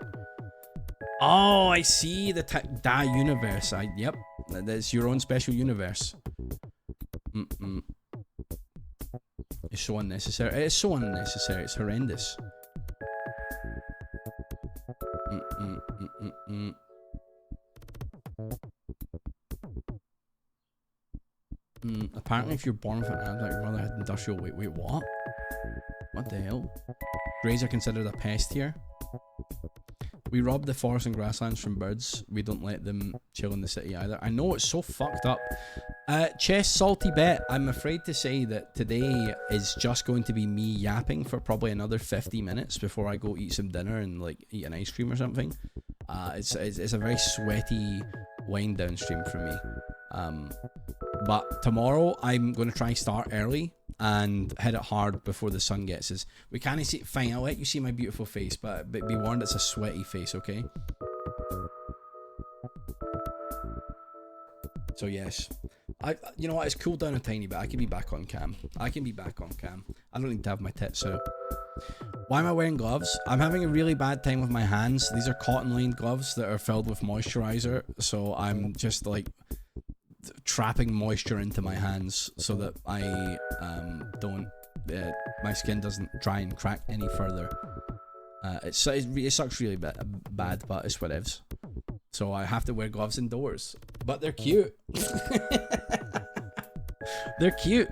Oh, I see the da universe. Yep, that's your own special universe. It's so unnecessary. It's so unnecessary. It's horrendous. Apparently, if you're born with an ad, like your mother had industrial. Wait, what? What the hell? Greys are considered a pest here. We rob the forests and grasslands from birds. We don't let them chill in the city either. I know, it's so fucked up. Chess Salty Bet, I'm afraid to say that today is just going to be me yapping for probably another 50 minutes before I go eat some dinner and like eat an ice cream or something. It's a very sweaty wind down stream for me. But tomorrow I'm going to try start early and hit it hard before the sun gets us. We can't see. Fine, I'll let you see my beautiful face, but be warned, it's a sweaty face, okay? So yes, you know what? It's cooled down a tiny bit. I can be back on cam. I don't need to have my tits out. Why am I wearing gloves? I'm having a really bad time with my hands. These are cotton lined gloves that are filled with moisturizer, so I'm just like trapping moisture into my hands so that I my skin doesn't dry and crack any further. It sucks really bad, but it's whatevs. So I have to wear gloves indoors, but they're cute. They're cute.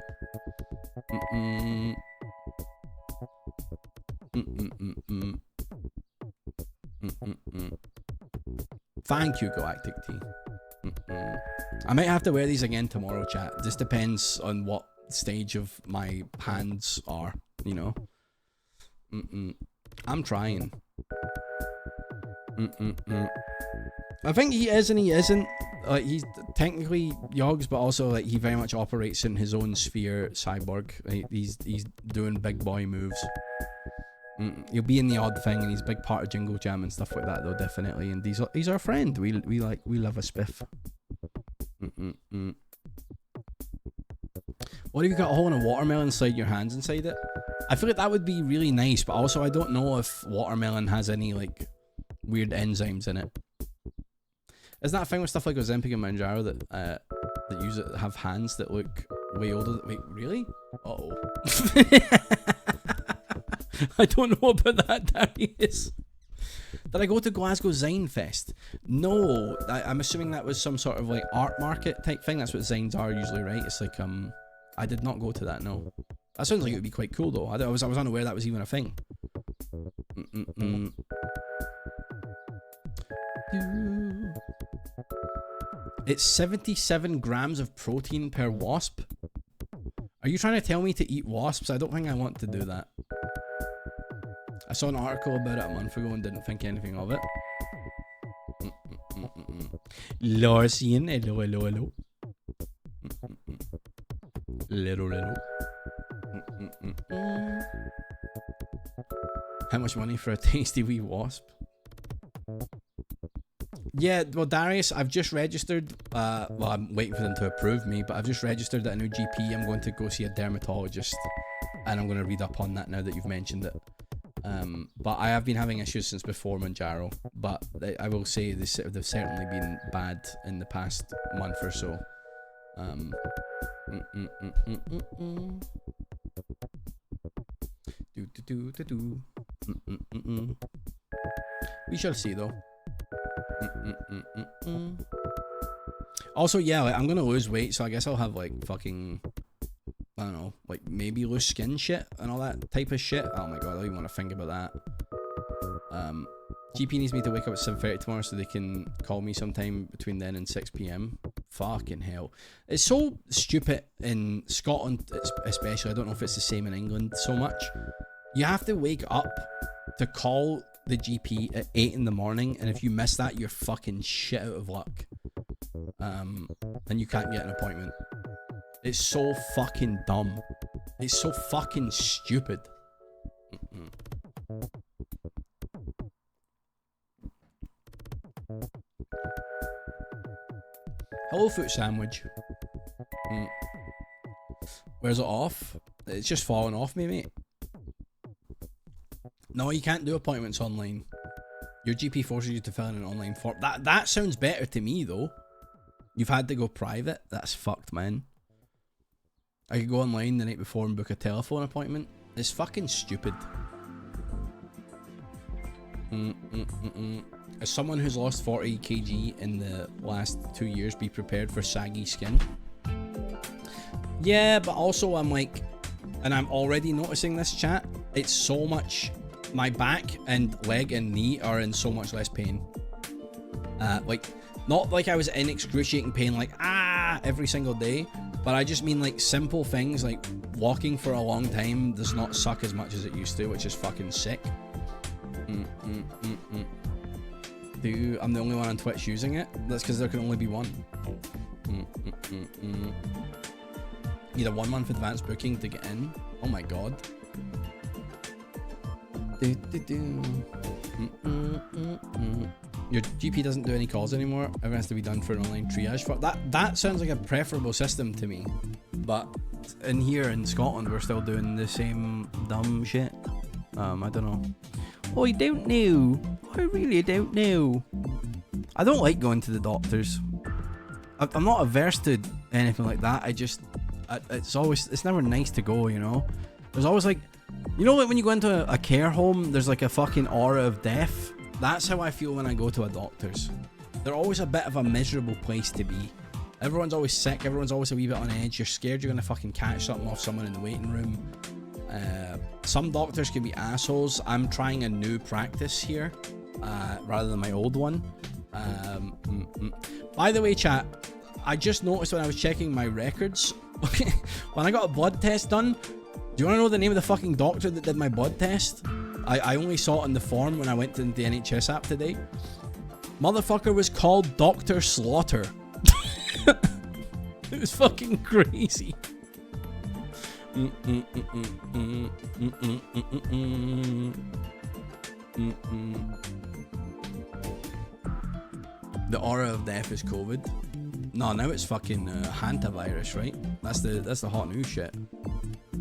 Thank you, Galactic T. I might have to wear these again tomorrow, chat. Just depends on what stage of my hands are, you know. I'm trying. I think he is and he isn't. Like, he's technically Yogs, but also like he very much operates in his own sphere. Cyborg. He's doing big boy moves. He'll be in the odd thing, and he's a big part of Jingle Jam and stuff like that, though, definitely. And he's our friend. We love a spiff. What if you got a hole in a watermelon inside your hands inside it? I feel like that would be really nice, but also I don't know if watermelon has any like weird enzymes in it. Isn't that a thing with stuff like Ozempic and Manjaro that have hands that look way older? Wait, really? Uh-oh. I don't know about that, Darius. Did I go to Glasgow Zine Fest? No, I'm assuming that was some sort of like art market type thing. That's what zines are usually, right? It's like, I did not go to that, no. That sounds like it would be quite cool though. I was unaware that was even a thing. It's 77 grams of protein per wasp. Are you trying to tell me to eat wasps? I don't think I want to do that. I saw an article about it a month ago and didn't think anything of it. Larsian, hello. Little. How much money for a tasty wee wasp? Yeah, well, Darius, I've just registered. Well, I'm waiting for them to approve me, but I've just registered at a new GP. I'm going to go see a dermatologist, and I'm going to read up on that now that you've mentioned it. But I have been having issues since before Manjaro, but I will say they've certainly been bad in the past month or so. We shall see though. Also, yeah, like, I'm gonna lose weight, so I guess I'll have like fucking, I don't know, like maybe loose skin shit and all that type of shit. Oh my god, I don't even want to think about that. GP needs me to wake up at 7:30 tomorrow so they can call me sometime between then and 6 PM. Fucking hell. It's so stupid in Scotland, especially. I don't know if it's the same in England so much. You have to wake up to call the GP at 8 in the morning, and if you miss that, you're fucking shit out of luck. And you can't get an appointment. It's so fucking dumb. It's so fucking stupid. Hello, foot sandwich. Where's it off? It's just falling off me, mate. No, you can't do appointments online. Your GP forces you to fill in an online form. That sounds better to me, though. You've had to go private? That's fucked, man. I could go online the night before and book a telephone appointment. It's fucking stupid. As someone who's lost 40 kg in the last 2 years, be prepared for saggy skin. Yeah, but also I'm like, and I'm already noticing this, chat, it's so much, my back and leg and knee are in so much less pain. Like, not like I was in excruciating pain, like, every single day, but I just mean like simple things like walking for a long time does not suck as much as it used to, which is fucking sick. I'm the only one on Twitch using it. That's because there can only be one. Need a 1 month advance booking to get in. Oh my god. Your GP doesn't do any calls anymore. Everything has to be done for an online triage. That sounds like a preferable system to me. But in here in Scotland, we're still doing the same dumb shit. I don't know. Oh, I don't know. I really don't know. I don't like going to the doctors. I'm not averse to anything like that. It's never nice to go, you know. There's always like, you know, like when you go into a care home, there's like a fucking aura of death. That's how I feel when I go to a doctor's. They're always a bit of a miserable place to be. Everyone's always sick. Everyone's always a wee bit on edge. You're scared you're gonna fucking catch something off someone in the waiting room. Some doctors can be assholes. I'm trying a new practice here, rather than my old one. By the way, chat, I just noticed when I was checking my records, when I got a blood test done, do you want to know the name of the fucking doctor that did my blood test? I only saw it in the form when I went to the NHS app today. Motherfucker was called Dr. Slaughter. It was fucking crazy. The aura of death is COVID. No, now it's fucking hantavirus, right? That's the hot news shit.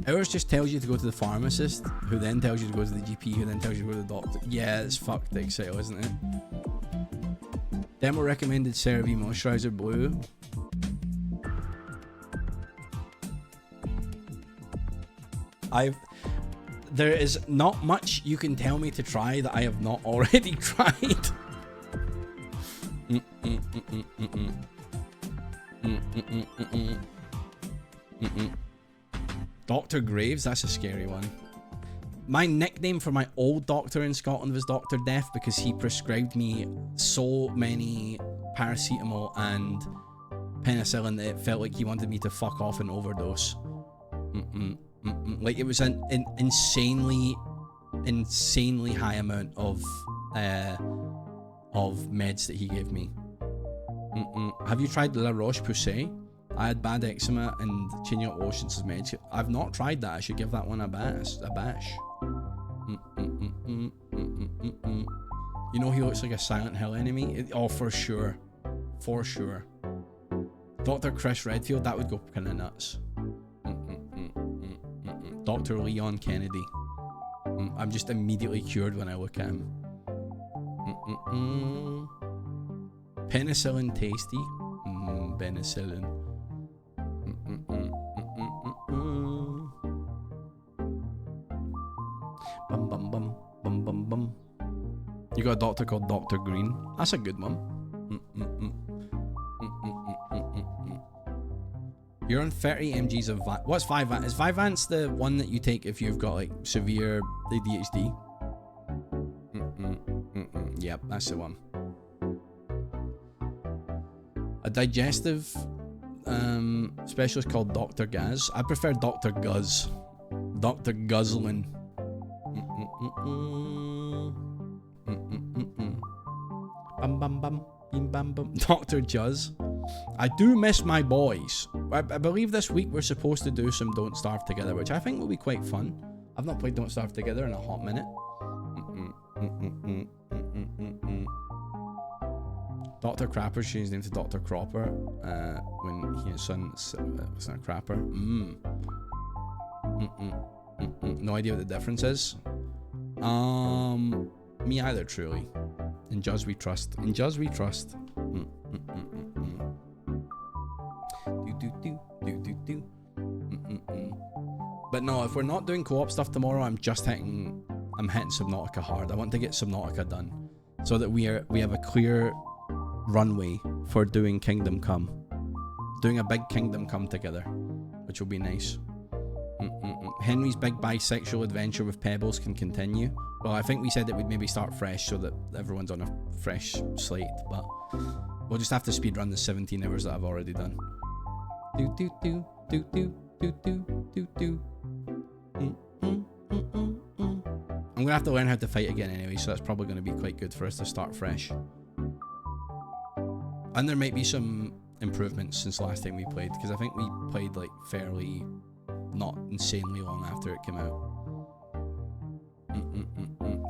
Ours just tells you to go to the pharmacist, who then tells you to go to the GP, who then tells you to go to the doctor. Yeah, it's fucked Excel, isn't it? Demo recommended CeraVe Moisturizer Blue. There is not much you can tell me to try that I have not already tried. Dr. Graves, that's a scary one. My nickname for my old doctor in Scotland was Dr. Death because he prescribed me so many paracetamol and penicillin that it felt like he wanted me to fuck off and overdose. Like it was an insanely high amount of meds that he gave me. Have you tried La Roche-Posay? I had bad eczema and changing up lotions as meds. I've not tried that. I should give that one a bash. You know he looks like a Silent Hill enemy? Oh, for sure. For sure. Dr. Chris Redfield, that would go kinda nuts. Dr. Leon Kennedy. I'm just immediately cured when I look at him. Penicillin tasty. Penicillin. Bum bum bum bum bum bum. You got a doctor called Dr. Green. That's a good one. You're on 30 mgs of what's Vyvanse? Is Vyvanse the one that you take if you've got like severe ADHD? Yep, that's the one. A digestive specialist called Dr. Gaz. I prefer Dr. Guz. Dr. Guzzlin. Bum bum bum. Bim bam bum. Dr. Juzz. I do miss my boys. I believe this week we're supposed to do some Don't Starve Together, which I think will be quite fun. I've not played Don't Starve Together in a hot minute. Dr. Crapper changed his name to Dr. Cropper when he and his son was not Crapper. No idea what the difference is. Me either, truly. In Juz we trust. In Juz we trust. But no, if we're not doing co-op stuff tomorrow, I'm hitting Subnautica hard. I want to get Subnautica done so that we have a clear runway for doing Kingdom Come. Doing a big Kingdom Come together, which will be nice. Henry's big bisexual adventure with Pebbles can continue. Well, I think we said that we'd maybe start fresh so that everyone's on a fresh slate, but we'll just have to speedrun the 17 hours that I've already done. I'm gonna have to learn how to fight again anyway, so that's probably gonna be quite good for us to start fresh. And there might be some improvements since last time we played, because I think we played like fairly not insanely long after it came out.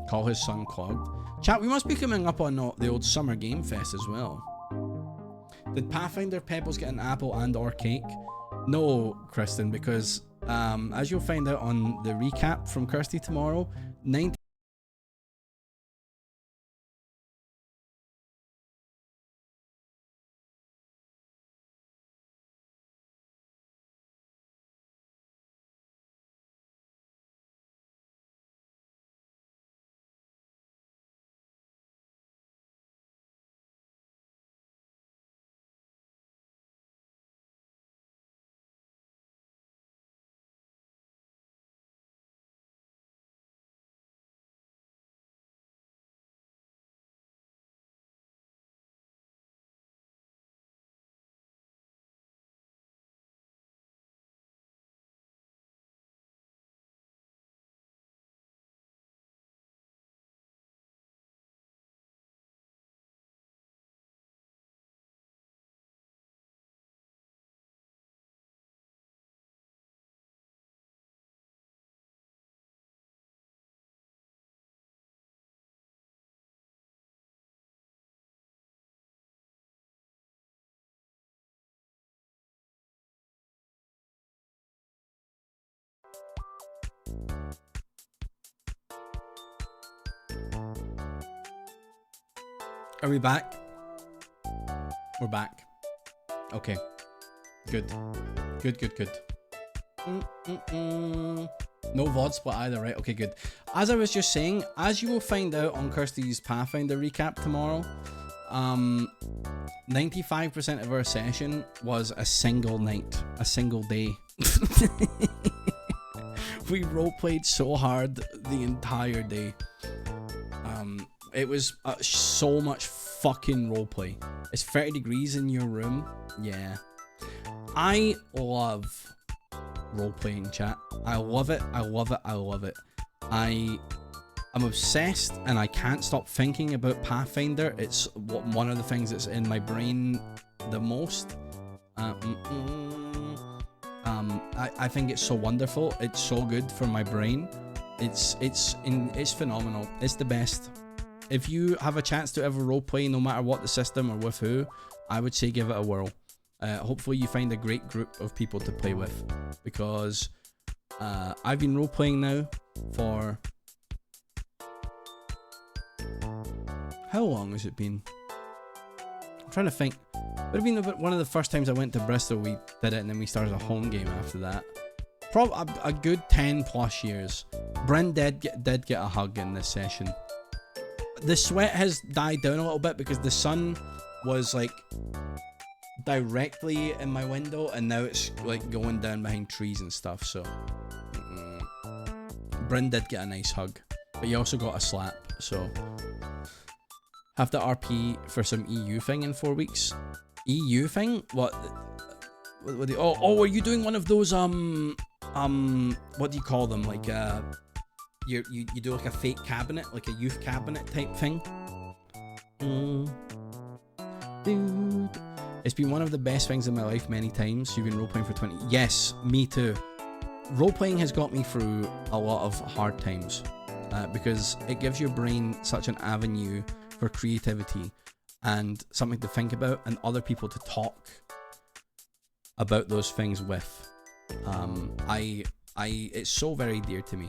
Call his son clogged. Chat, we must be coming up on the old Summer Game Fest as well. Did Pathfinder Pebbles get an apple and or cake? No, Kristen, because as you'll find out on the recap from Kirsty tomorrow, 90 Are we back? We're back. Okay. Good. Good. No VOD split either, right? Okay, good. As I was just saying, as you will find out on Kirsty's Pathfinder recap tomorrow, 95% of our session was a single night, a single day. We roleplayed so hard the entire day. It was so much fucking roleplay. It's 30 degrees in your room. Yeah. I love roleplaying, chat. I love it. I'm obsessed and I can't stop thinking about Pathfinder. It's one of the things that's in my brain the most. I think it's so wonderful. It's so good for my brain. It's phenomenal. It's the best. If you have a chance to ever roleplay, no matter what the system or with who, I would say give it a whirl. Hopefully you find a great group of people to play with, because I've been roleplaying now for... How long has it been? I'm trying to think. It would have been one of the first times I went to Bristol we did it, and then we started a home game after that. Probably a good 10 plus years. Bryn did get a hug in this session. The sweat has died down a little bit because the sun was like directly in my window, and now it's like going down behind trees and stuff, so Bryn did get a nice hug, but he also got a slap, so have to RP for some EU thing in 4 weeks. EU thing? What are you doing one of those what do you call them, like you do like a fake cabinet, like a youth cabinet type thing? Dude, it's been one of the best things in my life many times. You've been roleplaying for 20... Yes, me too. Roleplaying has got me through a lot of hard times, because it gives your brain such an avenue for creativity and something to think about and other people to talk about those things with. It's so very dear to me.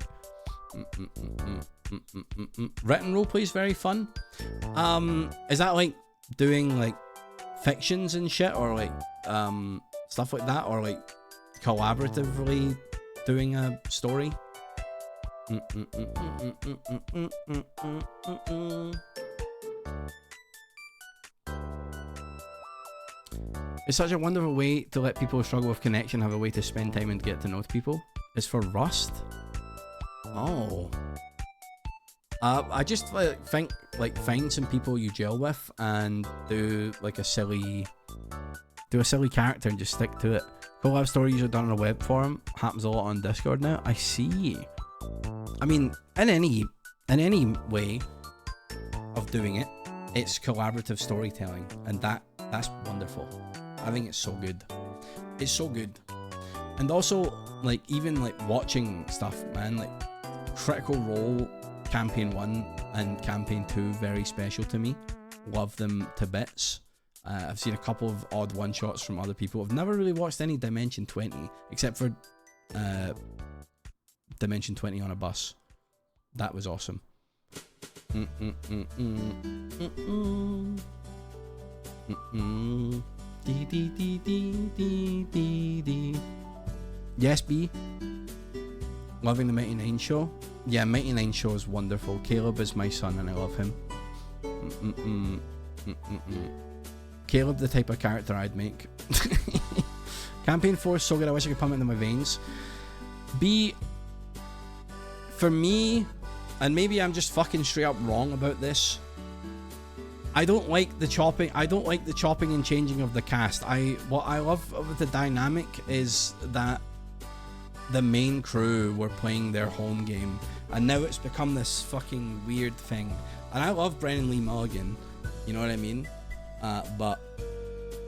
Written roleplay is very fun. Is that like doing like fictions and shit, or like stuff like that, or like collaboratively doing a story? It's such a wonderful way to let people struggle with connection have a way to spend time and get to know people. It's for Rust. Oh. I just think like find some people you gel with and do like a silly character and just stick to it. Collab stories are done on a web forum. Happens a lot on Discord now. I see. I mean, in any way of doing it, it's collaborative storytelling, and that's wonderful. I think it's so good. It's so good. And also, like, even like watching stuff, man, like Critical Role Campaign 1 and Campaign 2, very special to me. Love them to bits. I've seen a couple of odd one-shots from other people. I've never really watched any Dimension 20, except for Dimension 20 on a bus. That was awesome. Yes, B. Loving the Mighty Nine show. Yeah, Mighty Nine show is wonderful. Caleb is my son and I love him. Caleb, the type of character I'd make. Campaign 4 is so good, I wish I could pump it into my veins. B, for me, and maybe I'm just fucking straight up wrong about this, I don't like the chopping. I don't like the chopping and changing of the cast. What I love with the dynamic is that the main crew were playing their home game, and now it's become this fucking weird thing. And I love Brennan Lee Mulligan, you know what I mean? But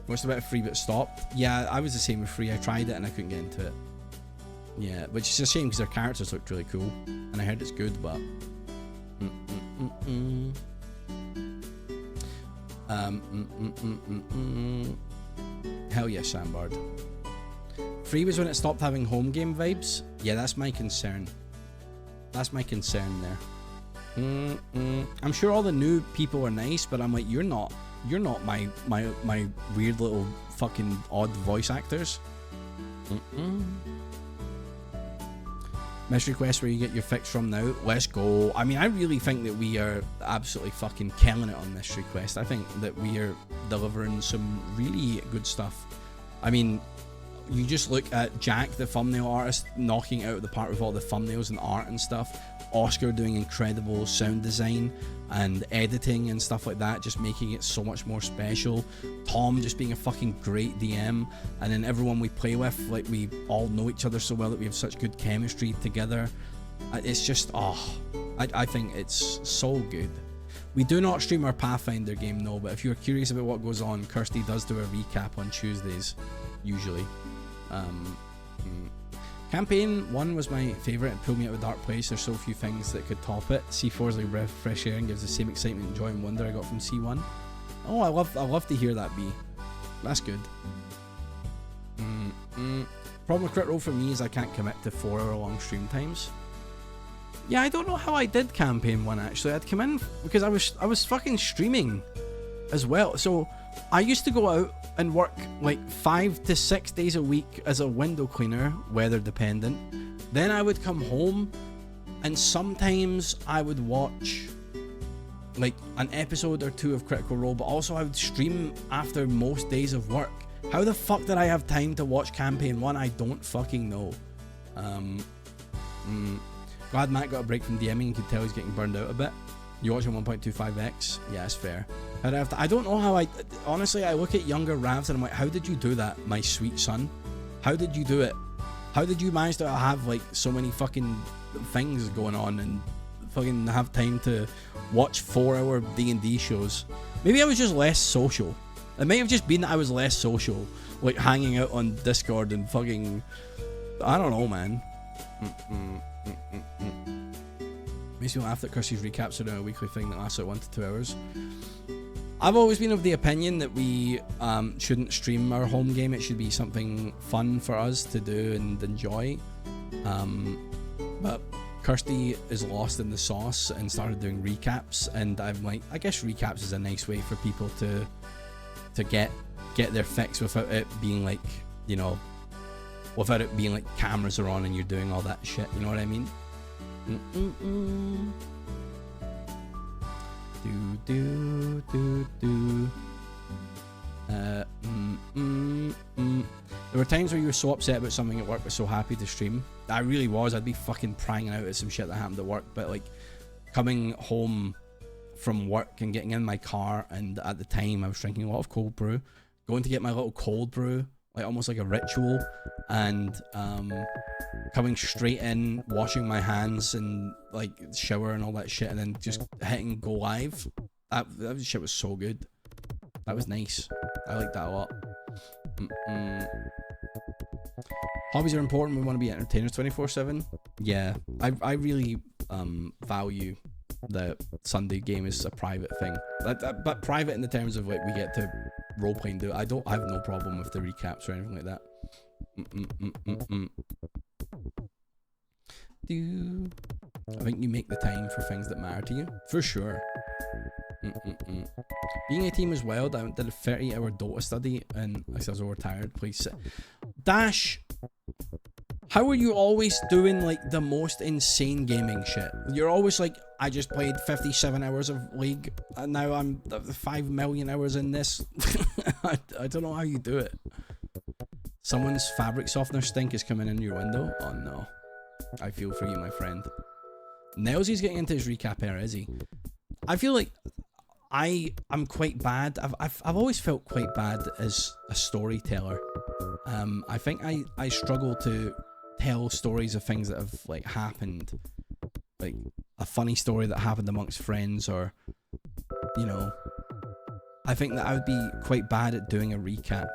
watched a bit of Free but stopped. Yeah, I was the same with Free. I tried it and I couldn't get into it. Yeah, which is a shame because their characters looked really cool, and I heard it's good, but hell yeah, Sandbard. Free was when it stopped having home game vibes. Yeah, that's my concern. That's my concern there. I'm sure all the new people are nice, but I'm like, you're not my weird little fucking odd voice actors. Mystery quest where you get your fix from now. Let's go. I mean, I really think that we are absolutely fucking killing it on Mystery Quest. I think that we are delivering some really good stuff. I mean, you just look at Jack, the thumbnail artist, knocking it out of the park with all the thumbnails and art and stuff. Oscar doing incredible sound design and editing and stuff like that, just making it so much more special. Tom just being a fucking great DM, and then everyone we play with, like, we all know each other so well that we have such good chemistry together. It's just, I think it's so good. We do not stream our Pathfinder game, no, but if you're curious about what goes on, Kirsty does do a recap on Tuesdays, usually. Campaign 1 was my favourite. It pulled me out of a dark place. There's so few things that could top it. C4 is like fresh air and gives the same excitement, joy and wonder I got from C1. Oh, I love to hear that, B. That's good. Problem with Crit Roll for me is I can't commit to 4-hour long stream times. Yeah, I don't know how I did Campaign 1 actually. I'd come in because I was fucking streaming as well. So I used to go out and work like 5 to 6 days a week as a window cleaner, weather dependent. Then I would come home and sometimes I would watch like an episode or two of Critical Role, but also I would stream after most days of work. How the fuck did I have time to watch Campaign 1? I don't fucking know. Glad Matt got a break from DMing and could tell he's getting burned out a bit. You watching 1.25x? Yeah, it's fair. I don't know how honestly, I look at younger Ravs and I'm like, how did you do that, my sweet son? How did you do it? How did you manage to have like so many fucking things going on and fucking have time to watch 4-hour D&D shows? Maybe I was just less social. It may have just been that I was less social, like hanging out on Discord and fucking, I don't know, man. Makes me laugh that Kirsty's recaps are now a weekly thing that lasts like 1 to 2 hours. I've always been of the opinion that we shouldn't stream our home game. It should be something fun for us to do and enjoy. But Kirsty is lost in the sauce and started doing recaps, and I'm like, I guess recaps is a nice way for people to get their fix without it being like, you know, without it being like cameras are on and you're doing all that shit, you know what I mean? There were times where you were so upset about something at work but so happy to stream. I really was. I'd be fucking prying out at some shit that happened at work, but like coming home from work and getting in my car, and at the time I was drinking a lot of cold brew, going to get my little cold brew, like almost like a ritual, and coming straight in, washing my hands and like shower and all that shit, and then just hitting go live. That shit was so good. That was nice. I like that a lot. Hobbies are important. We want to be entertainers 24/7. Yeah, I really value the Sunday game is a private thing, but private in the terms of like we get to roleplay and do it. I have no problem with the recaps or anything like that. I think you make the time for things that matter to you, for sure. Being a team as well, I did a 30-hour Dota study, and I was overtired. Please sit. Dash, how are you always doing like the most insane gaming shit? You're always like, I just played 57 hours of League, and now I'm 5 million hours in this. I don't know how you do it. Someone's fabric softener stink is coming in your window. Oh no, I feel for you, my friend. Nelsy's getting into his recap era, is he? I feel like I'm quite bad. I've always felt quite bad as a storyteller. I think I struggle to tell stories of things that have like happened, like a funny story that happened amongst friends, or you know, I think that I would be quite bad at doing a recap.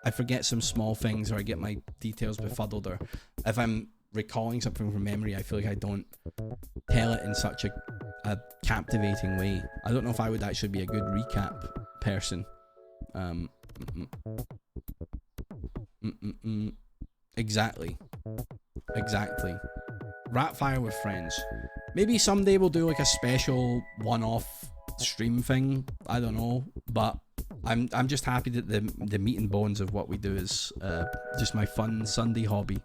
I forget some small things, or I get my details befuddled, or if I'm recalling something from memory, I feel like I don't tell it in such a captivating way. I don't know if I would actually be a good recap person. Exactly. Rat fire with friends. Maybe someday we'll do like a special one-off stream thing. I don't know, but I'm just happy that the meat and bones of what we do is just my fun Sunday hobby.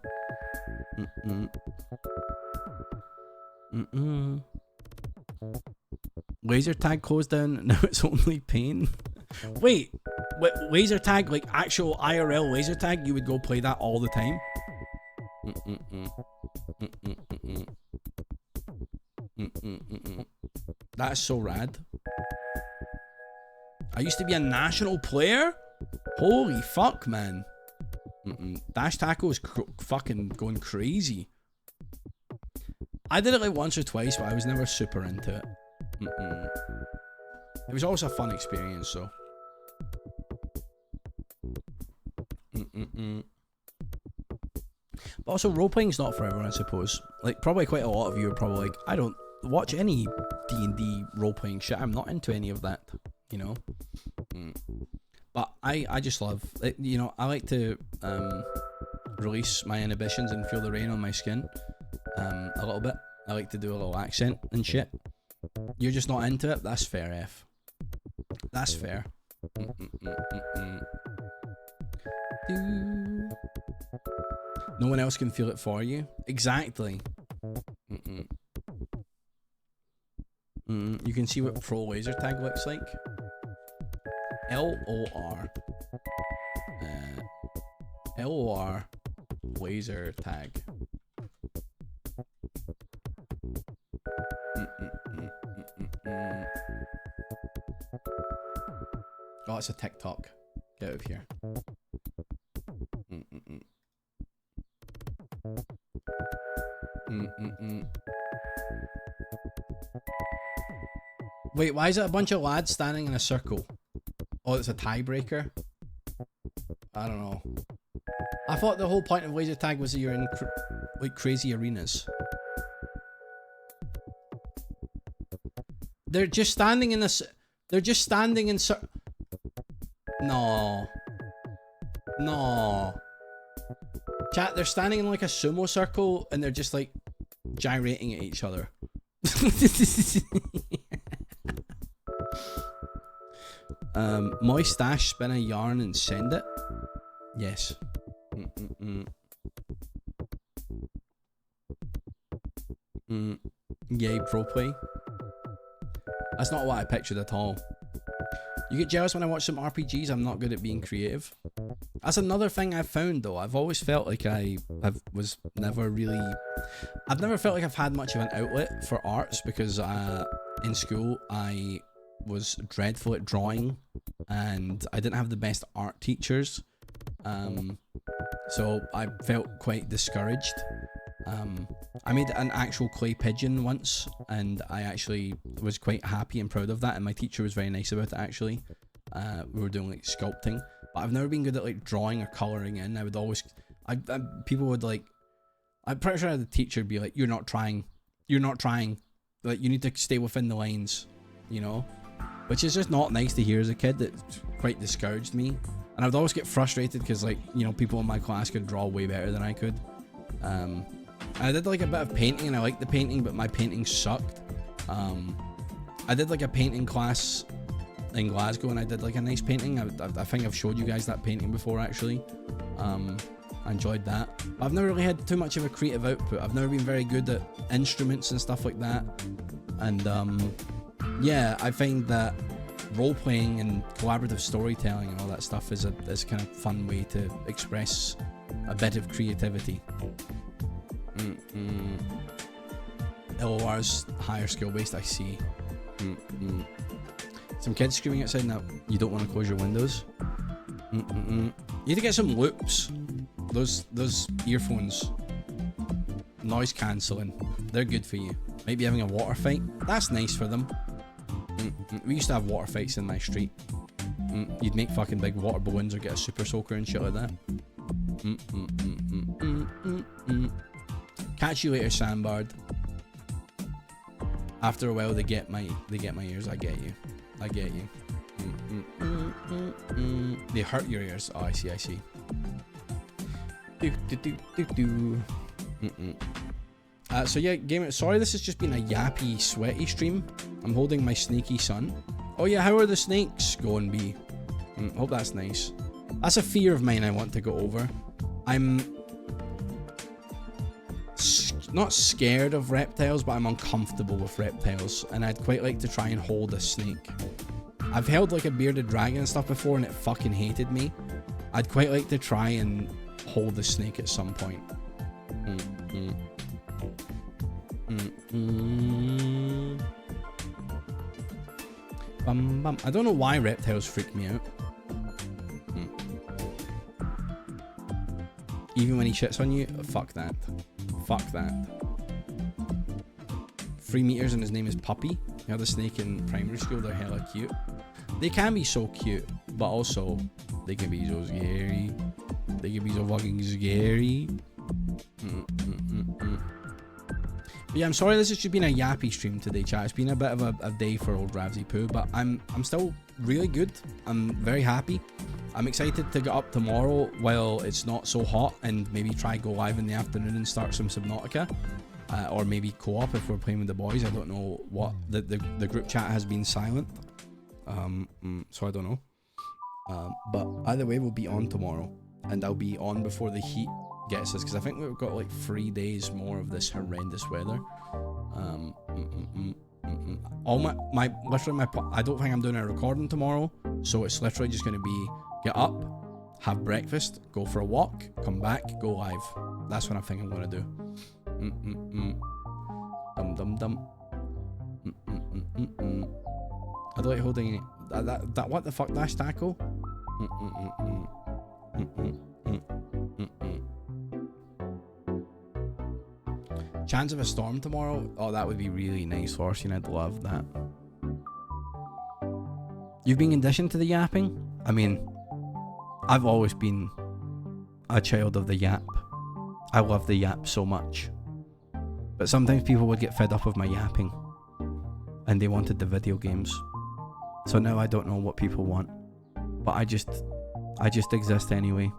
Laser tag closed down. Now it's only pain. Wait, laser tag, like actual IRL laser tag? You would go play that all the time? That's so rad. I used to be a national player? Holy fuck, man. Dash Taco is fucking going crazy. I did it like once or twice, but I was never super into it. It was always a fun experience, so. But also, roleplaying's not for everyone, I suppose. Like, probably quite a lot of you are probably like, I don't watch any D&D roleplaying shit. I'm not into any of that, you know? But I just love, you know, I like to release my inhibitions and feel the rain on my skin a little bit. I like to do a little accent and shit. You're just not into it? That's fair, F. That's fair. No one else can feel it for you. Exactly. You can see what pro laser tag looks like. LOR. LOR laser tag. Oh, it's a TikTok. Get out of here. Wait, why is it a bunch of lads standing in a circle? Oh, it's a tiebreaker? I don't know. I thought the whole point of laser tag was that you're in like crazy arenas. They're just standing in this. They're just standing in No. No. Chat, they're standing in like a sumo circle and they're just like gyrating at each other. Moist stash, spin a yarn and send it. Yes. Yay, pro play. That's not what I pictured at all. You get jealous when I watch some RPGs. I'm not good at being creative. That's another thing I've found though. I've always felt like I've never felt like I've had much of an outlet for arts because in school I was dreadful at drawing and I didn't have the best art teachers. So I felt quite discouraged. I made an actual clay pigeon once and I actually was quite happy and proud of that, and my teacher was very nice about it actually. We were doing like sculpting, but I've never been good at like drawing or colouring in. I would always, people would like, I'm pretty sure the teacher would be like, you're not trying, like you need to stay within the lines, you know? Which is just not nice to hear as a kid. That quite discouraged me. And I would always get frustrated because like, you know, people in my class could draw way better than I could. I did like a bit of painting and I liked the painting, but my painting sucked. I did like a painting class in Glasgow and I did like a nice painting. I think I've showed you guys that painting before actually. I enjoyed that. I've never really had too much of a creative output. I've never been very good at instruments and stuff like that. And yeah, I find that role-playing and collaborative storytelling and all that stuff is a kind of fun way to express a bit of creativity. LOR's higher skill based, I see. Some kids screaming outside now. You don't want to close your windows. You need to get some loops. Those earphones, noise cancelling, they're good for you. Maybe having a water fight, that's nice for them. We used to have water fights in my street. You'd make fucking big water balloons or get a super soaker and shit like that. Catch you later, Sandbard. After a while, they get my ears. I get you. They hurt your ears. Oh, I see. So yeah, gamer. Sorry, this has just been a yappy, sweaty stream. I'm holding my snaky son. Oh yeah, how are the snakes going, B? Hope that's nice. That's a fear of mine I want to go over. I'm not scared of reptiles, but I'm uncomfortable with reptiles, and I'd quite like to try and hold a snake. I've held like a bearded dragon and stuff before, and it fucking hated me. I'd quite like to try and hold a snake at some point. I don't know why reptiles freak me out. Even when he shits on you, fuck that. 3 meters and his name is Puppy. You had a snake in primary school, they're hella cute. They can be so cute, but also they can be so scary. They can be so fucking scary. But yeah, I'm sorry this has just been a yappy stream today, chat. It's been a bit of a day for old Ravsy Poo, but I'm still really good. I'm very happy. I'm excited to get up tomorrow while it's not so hot and maybe try go live in the afternoon and start some Subnautica. Or maybe co-op if we're playing with the boys. I don't know what. The group chat has been silent. So I don't know. But either way, we'll be on tomorrow. And I'll be on before the heat gets us, because I think we've got like 3 days more of this horrendous weather. All my I don't think I'm doing a recording tomorrow, so it's literally just going to be get up, have breakfast, go for a walk, come back, go live. That's what I think I'm going to do. I don't like holding that what the fuck, that's tackle. Chance of a storm tomorrow? Oh, that would be really nice, Forcing. I'd love that. You've been conditioned to the yapping? I mean, I've always been a child of the yap. I love the yap so much. But sometimes people would get fed up of my yapping. And they wanted the video games. So now I don't know what people want. But I just exist anyway.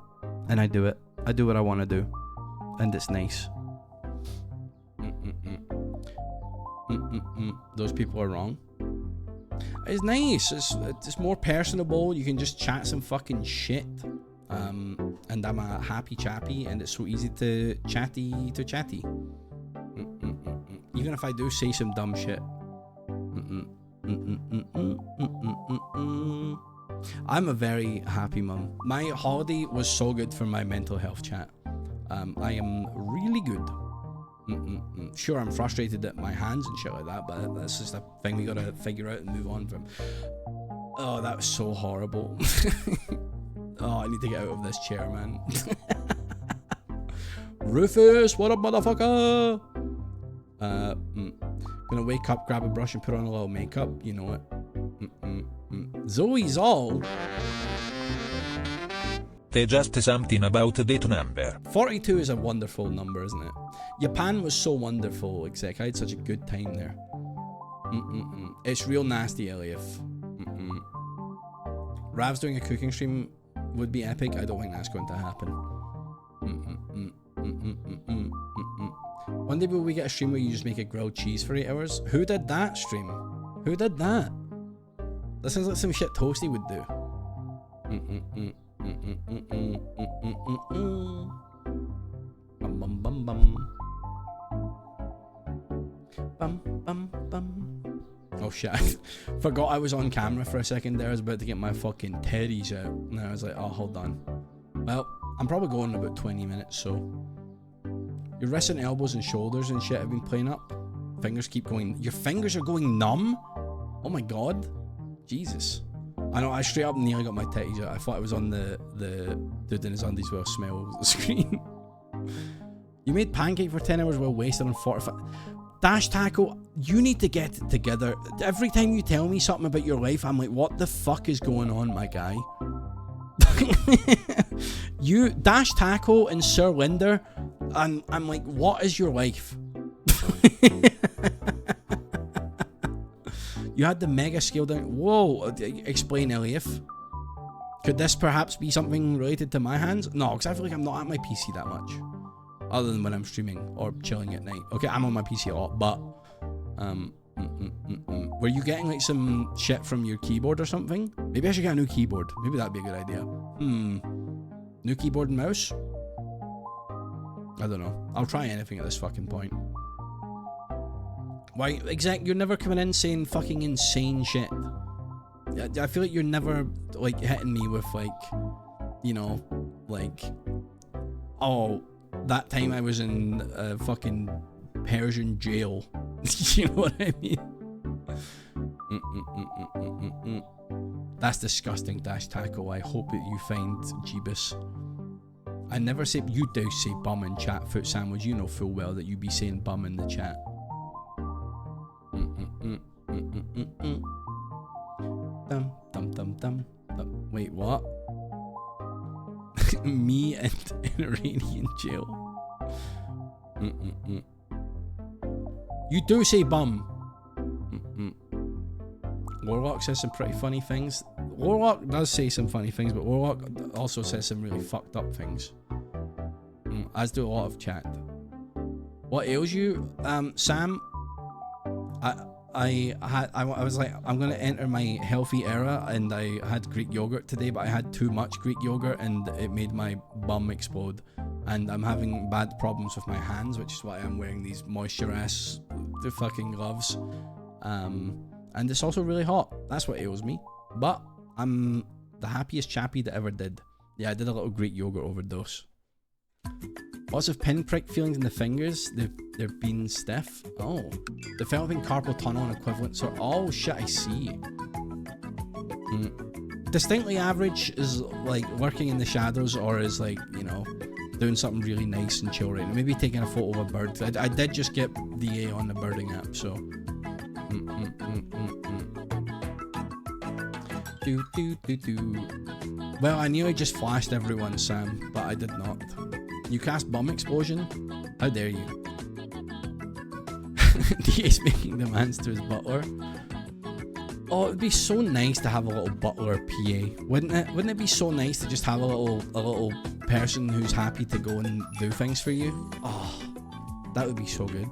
And I do it. I do what I want to do. And it's nice. Those people are wrong. It's nice. It's more personable. You can just chat some fucking shit. And I'm a happy chappy, and it's so easy to chatty. Even if I do say some dumb shit. I'm a very happy mum. My holiday was so good for my mental health, chat. I am really good. Sure, I'm frustrated at my hands and shit like that, but that's just a thing we gotta figure out and move on from. Oh, that was so horrible. Oh, I need to get out of this chair, man. Rufus, what up, motherfucker? Gonna wake up, grab a brush, and put on a little makeup. You know it. Zoe's all. There's just something about that number. 42 is a wonderful number, isn't it? Japan was so wonderful, exec. I had such a good time there. It's real nasty, Elias. Rav's doing a cooking stream would be epic. I don't think that's going to happen. One day will we get a stream where you just make a grilled cheese for 8 hours? Who did that stream? Who did that? That sounds like some shit Toasty would do. Bum bum bum bum. Bum bum bum. Oh shit, I forgot I was on camera for a second there. I was about to get my fucking teddies out. And I was like, oh, hold on. Well, I'm probably going in about 20 minutes, so. Your wrists and elbows and shoulders and shit have been playing up. Fingers keep going. Your fingers are going numb? Oh my god. Jesus. I know, I straight up nearly got my titties out. I thought I was on the dude in his undies will smell screen. You made pancake for 10 hours while wasted on 45. Dash Tackle, you need to get it together. Every time you tell me something about your life, I'm like, what the fuck is going on, my guy? You, Dash Tackle and Sir Linder, I'm like, what is your life? You had the mega scale down. Whoa, explain, Eliaf. Could this perhaps be something related to my hands? No, because I feel like I'm not at my PC that much. Other than when I'm streaming or chilling at night. Okay, I'm on my PC a lot, but were you getting like some shit from your keyboard or something? Maybe I should get a new keyboard. Maybe that'd be a good idea. New keyboard and mouse? I don't know. I'll try anything at this fucking point. Why, exact? You're never coming in saying fucking insane shit. I feel like you're never like hitting me with like, you know, like, oh, that time I was in a fucking Persian jail. You know what I mean? That's disgusting, Dash Tackle. I hope that you find Jeebus. I never say, you do say bum in chat, Foot Sandwich. You know full well that you be saying bum in the chat. Dum dum dum dum. Wait, what? Me and an Iranian jail. You do say bum. Warlock says some pretty funny things. Warlock does say some funny things, but Warlock also says some really fucked up things. As do a lot of chat. What ails you, Sam? I was like, I'm gonna enter my healthy era, and I had Greek yogurt today, but I had too much Greek yogurt and it made my bum explode, and I'm having bad problems with my hands, which is why I'm wearing these moisture ass fucking gloves. And it's also really hot. That's what ails me. But I'm the happiest chappy that ever did. Yeah, I did a little Greek yogurt overdose. Lots of pinprick feelings in the fingers. They've been stiff. Oh. Developing carpal tunnel and equivalent sort. Oh shit, I see. Distinctly average is like lurking in the shadows, or is like, you know, doing something really nice and chill right now. Maybe taking a photo of a bird. I did just get the A on the birding app, so. Well, I nearly just flashed everyone, Sam, but I did not. You cast Bum Explosion? How dare you? DA's making demands to his butler. Oh, it'd be so nice to have a little butler PA, wouldn't it? Wouldn't it be so nice to just have a little person who's happy to go and do things for you? Oh, that would be so good.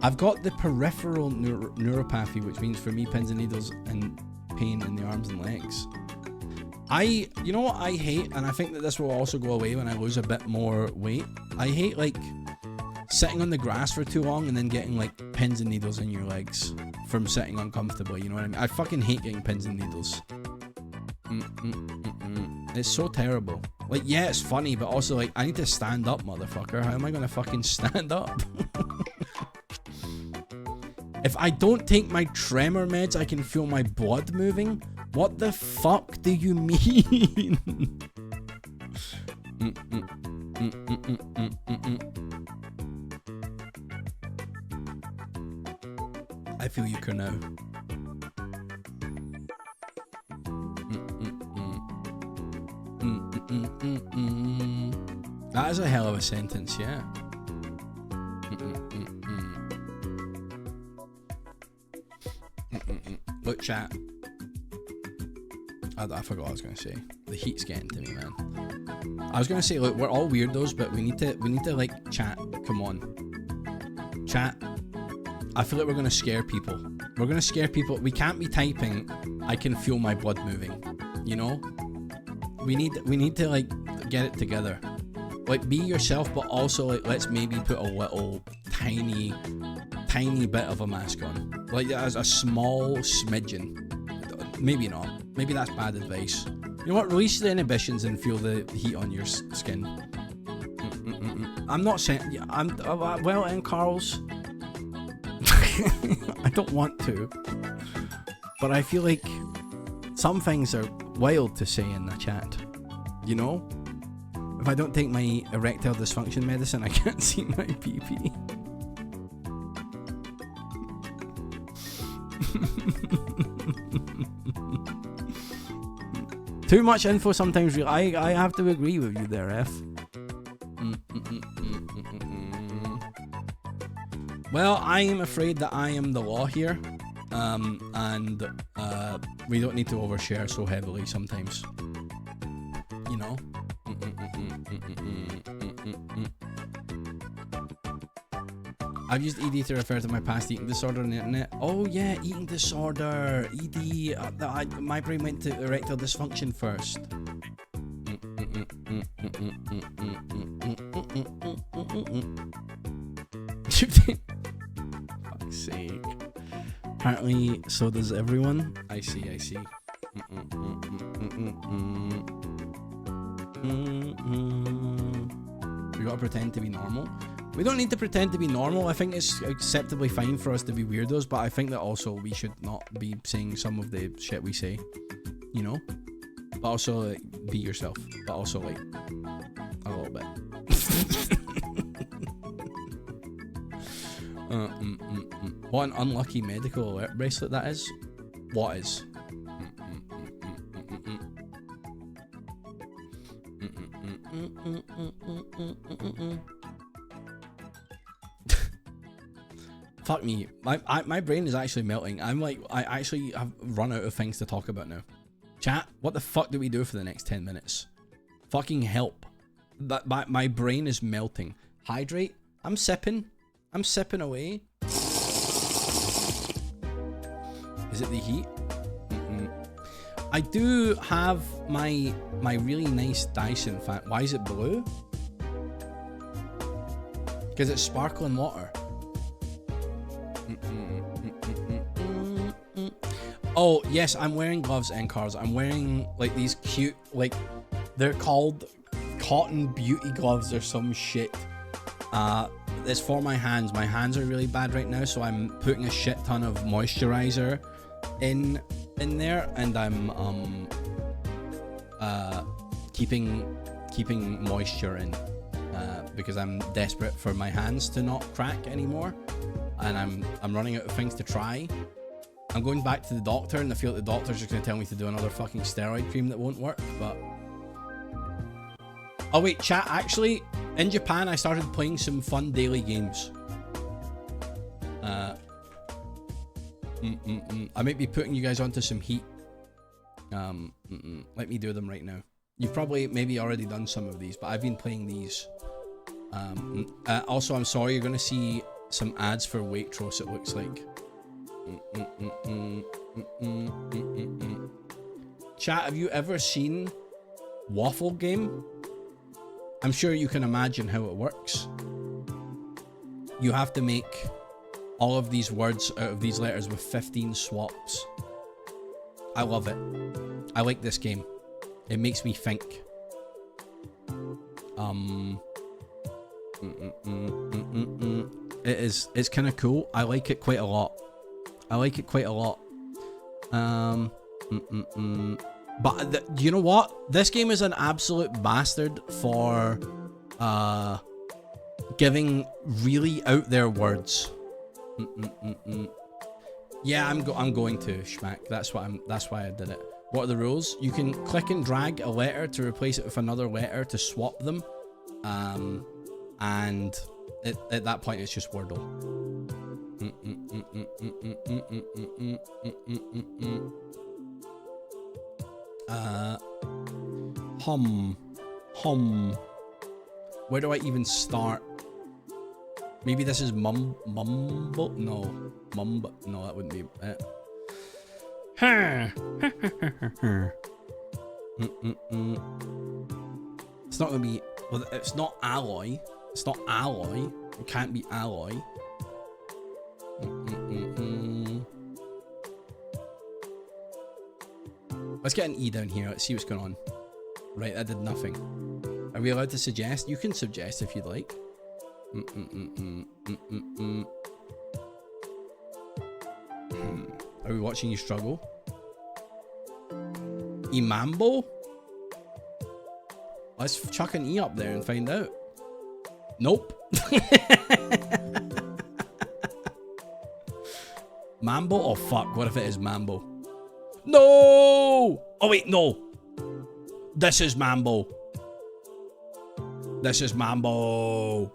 I've got the peripheral neuropathy, which means for me pins and needles and pain in the arms and legs. You know what I hate, and I think that this will also go away when I lose a bit more weight. I hate like sitting on the grass for too long and then getting like pins and needles in your legs from sitting uncomfortably, you know what I mean? I fucking hate getting pins and needles. It's so terrible. Like, yeah, it's funny, but also like, I need to stand up, motherfucker. How am I gonna fucking stand up? If I don't take my tremor meds, I can feel my blood moving? What the fuck do you mean? I feel you, Kurnow. That is a hell of a sentence, yeah. Look, chat. I forgot what I was gonna say. The heat's getting to me, man. I was gonna say, look, we're all weirdos, but we need to like chat. Come on, chat. I feel like we're gonna scare people. We're gonna scare people. We can't be typing, I can feel my blood moving. You know? We need to like get it together. Like, be yourself, but also like, let's maybe put a little tiny bit of a mask on. Like, as a small smidgen. Maybe not. Maybe that's bad advice. You know what? Release the inhibitions and feel the heat on your skin. I'm not saying... I'm... well, and Carl's... I don't want to. But I feel like some things are wild to say in the chat. You know? If I don't take my erectile dysfunction medicine, I can't see my PP. Too much info sometimes. I have to agree with you there, F. Well, I am afraid that I am the law here, and we don't need to overshare so heavily sometimes. You know. I've used ED to refer to my past eating disorder on the internet. Oh yeah, eating disorder, ED. My brain went to erectile dysfunction first. Fuck's sake. Apparently, so does everyone. I see. We gotta pretend to be normal. We don't need to pretend to be normal. I think it's acceptably fine for us to be weirdos, but I think that also we should not be saying some of the shit we say, you know? But also, like, be yourself, but also, like, a little bit. What an unlucky medical alert bracelet that is. What is? Fuck me. My brain is actually melting. I'm like, I actually have run out of things to talk about now. Chat, what the fuck do we do for the next 10 minutes? Fucking help. My brain is melting. Hydrate. I'm sipping away. Is it the heat? I do have my really nice Dyson fan. Why is it blue? Because it's sparkling water. Oh yes, I'm wearing gloves and cars. I'm wearing like these cute, like, they're called cotton beauty gloves or some shit. It's for my hands. My hands are really bad right now, so I'm putting a shit ton of moisturizer in there, and I'm keeping moisture in because I'm desperate for my hands to not crack anymore, and I'm running out of things to try. I'm going back to the doctor, and I feel like the doctor's just gonna tell me to do another fucking steroid cream that won't work, but... Oh wait, chat, actually, in Japan I started playing some fun daily games. I might be putting you guys onto some heat. Let me do them right now. You've probably maybe already done some of these, but I've been playing these. Also, I'm sorry, you're going to see some ads for Waitrose, it looks like. Chat, have you ever seen Waffle Game? I'm sure you can imagine how it works. You have to make all of these words out of these letters with 15 swaps. I love it. I like this game. It makes me think. It's kind of cool. I like it quite a lot. But you know what? This game is an absolute bastard for giving really out there words. Yeah, I'm going to Schmack. That's why I did it. What are the rules? You can click and drag a letter to replace it with another letter to swap them. And at that point it's just Wordle. Hum. Where do I even start? Maybe this is mumble? No. Mumble? No, that wouldn't be it. It's not gonna be... Well, it's not alloy. It's not alloy. It can't be alloy. Let's get an E down here. Let's see what's going on. Right, that did nothing. Are we allowed to suggest? You can suggest if you'd like. Are we watching you struggle? Imambo? Let's chuck an E up there and find out. Nope. Mambo? Oh fuck, what if it is Mambo? No! Oh wait, no. This is Mambo. This is Mambo.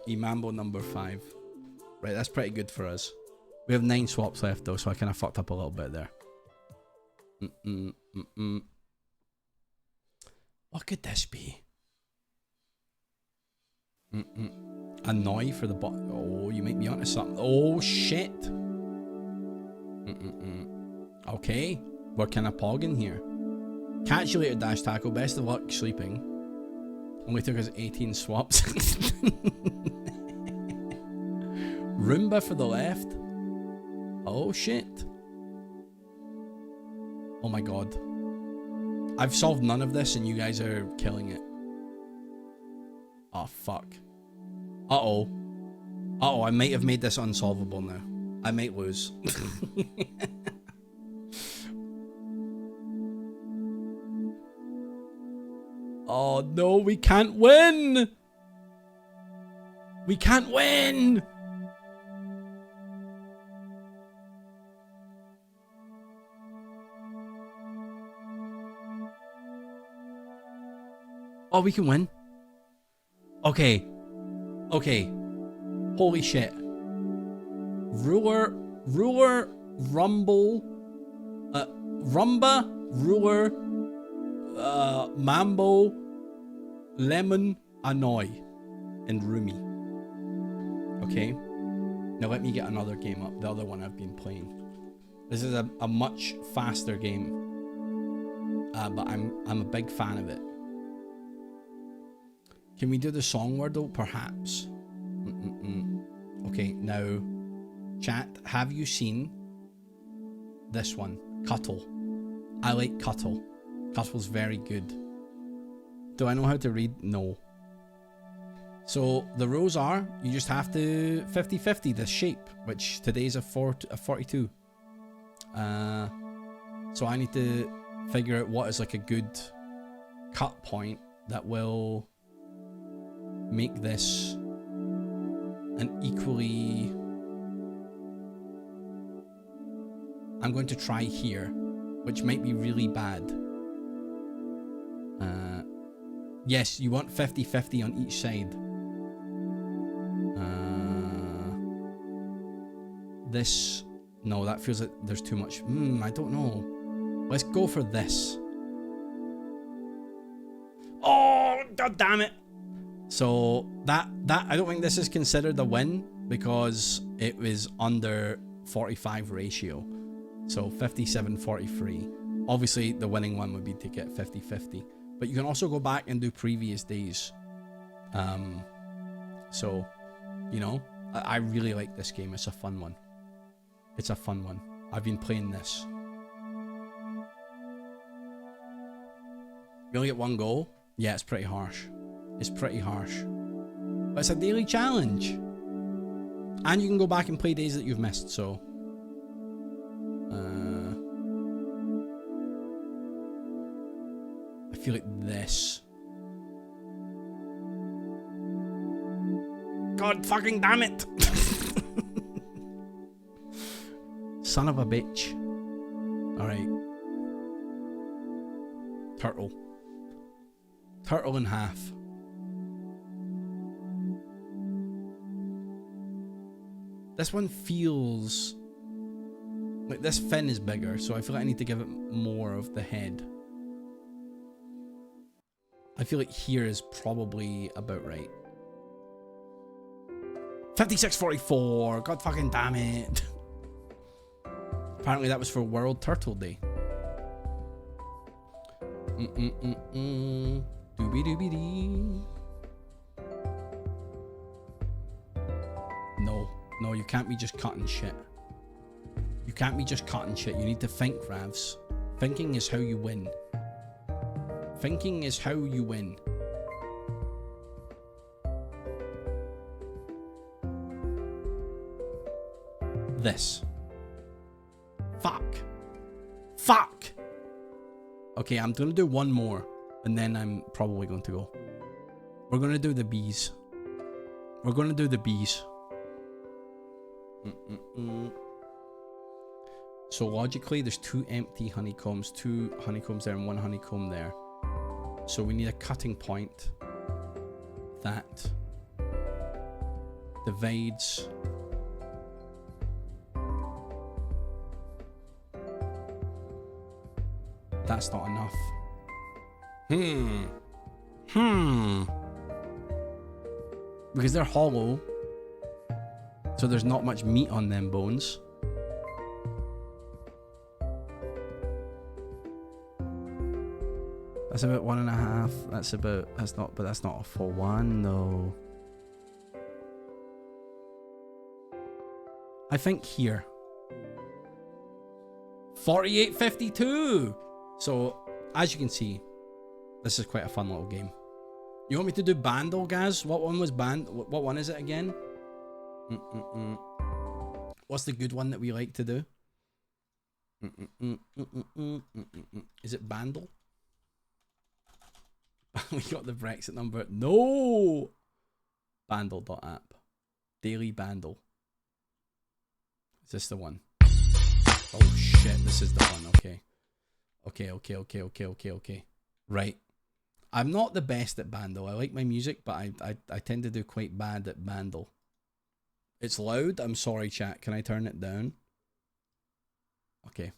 Mambo number 5. Right, that's pretty good for us. We have 9 swaps left though, so I kind of fucked up a little bit there. What could this be? Annoy for the bot. Oh, you make me onto something. Oh shit. Okay, we're kind of pogging here. Catch you later, Dash Taco. Best of luck sleeping. Only took us 18 swaps. Roomba for the left. Oh shit. Oh my god. I've solved none of this and you guys are killing it. Oh fuck. Uh-oh. Uh-oh, I might have made this unsolvable now. I might lose. Oh no, we can't win! We can't win! Oh, we can win. Okay. Okay. Holy shit. Ruler, rumble, rumba, ruler, mambo, lemon, annoy, and roomy. Okay. Now let me get another game up. The other one I've been playing. This is a much faster game. But I'm a big fan of it. Can we do the song Wordle? Perhaps. Okay, now, chat, have you seen this one? Cuttle. I like Cuttle. Cuttle's very good. Do I know how to read? No. So, the rules are, you just have to 50-50 the shape, which today's a 42. So I need to figure out what is like a good cut point that will make this an equally... I'm going to try here, which might be really bad. Yes, you want 50-50 on each side. This... No, that feels like there's too much. I don't know. Let's go for this. God damn it. So that I don't think this is considered a win because it was under 45 ratio. So 57-43. Obviously the winning one would be to get 50-50. But you can also go back and do previous days. So, you know, I really like this game. It's a fun one. It's a fun one. I've been playing this. You only get one goal? Yeah, it's pretty harsh. It's pretty harsh. But it's a daily challenge. And you can go back and play days that you've missed, so... I feel like this. God fucking damn it! Son of a bitch. Alright. Turtle. Turtle in half. This one feels like this fin is bigger, so I feel like I need to give it more of the head. I feel like here is probably about right. 56-44. God fucking damn it. Apparently that was for World Turtle Day. Doobie doobie dee. No, you can't be just cutting shit. You can't be just cutting shit. You need to think, Ravs. Thinking is how you win. Thinking is how you win. This. Fuck. Fuck! Okay, I'm gonna do one more, and then I'm probably going to go. We're gonna do the bees. We're gonna do the bees. So logically, there's 2 empty honeycombs, 2 honeycombs there and 1 honeycomb there. So we need a cutting point that divides that's not enough. Because they're hollow, so there's not much meat on them bones. That's about 1.5. That's not a full one though. I think here. 48-52. So as you can see, this is quite a fun little game. You want me to do Bandle, guys? What one was what one is it again? What's the good one that we like to do? Is it Bandle? We got the Brexit number. No! Bandle.app. Daily Bandle. Is this the one? Oh shit, this is the one. Okay. Okay. Right. I'm not the best at Bandle. I like my music, but I tend to do quite bad at Bandle. It's loud. I'm sorry, chat. Can I turn it down? Okay.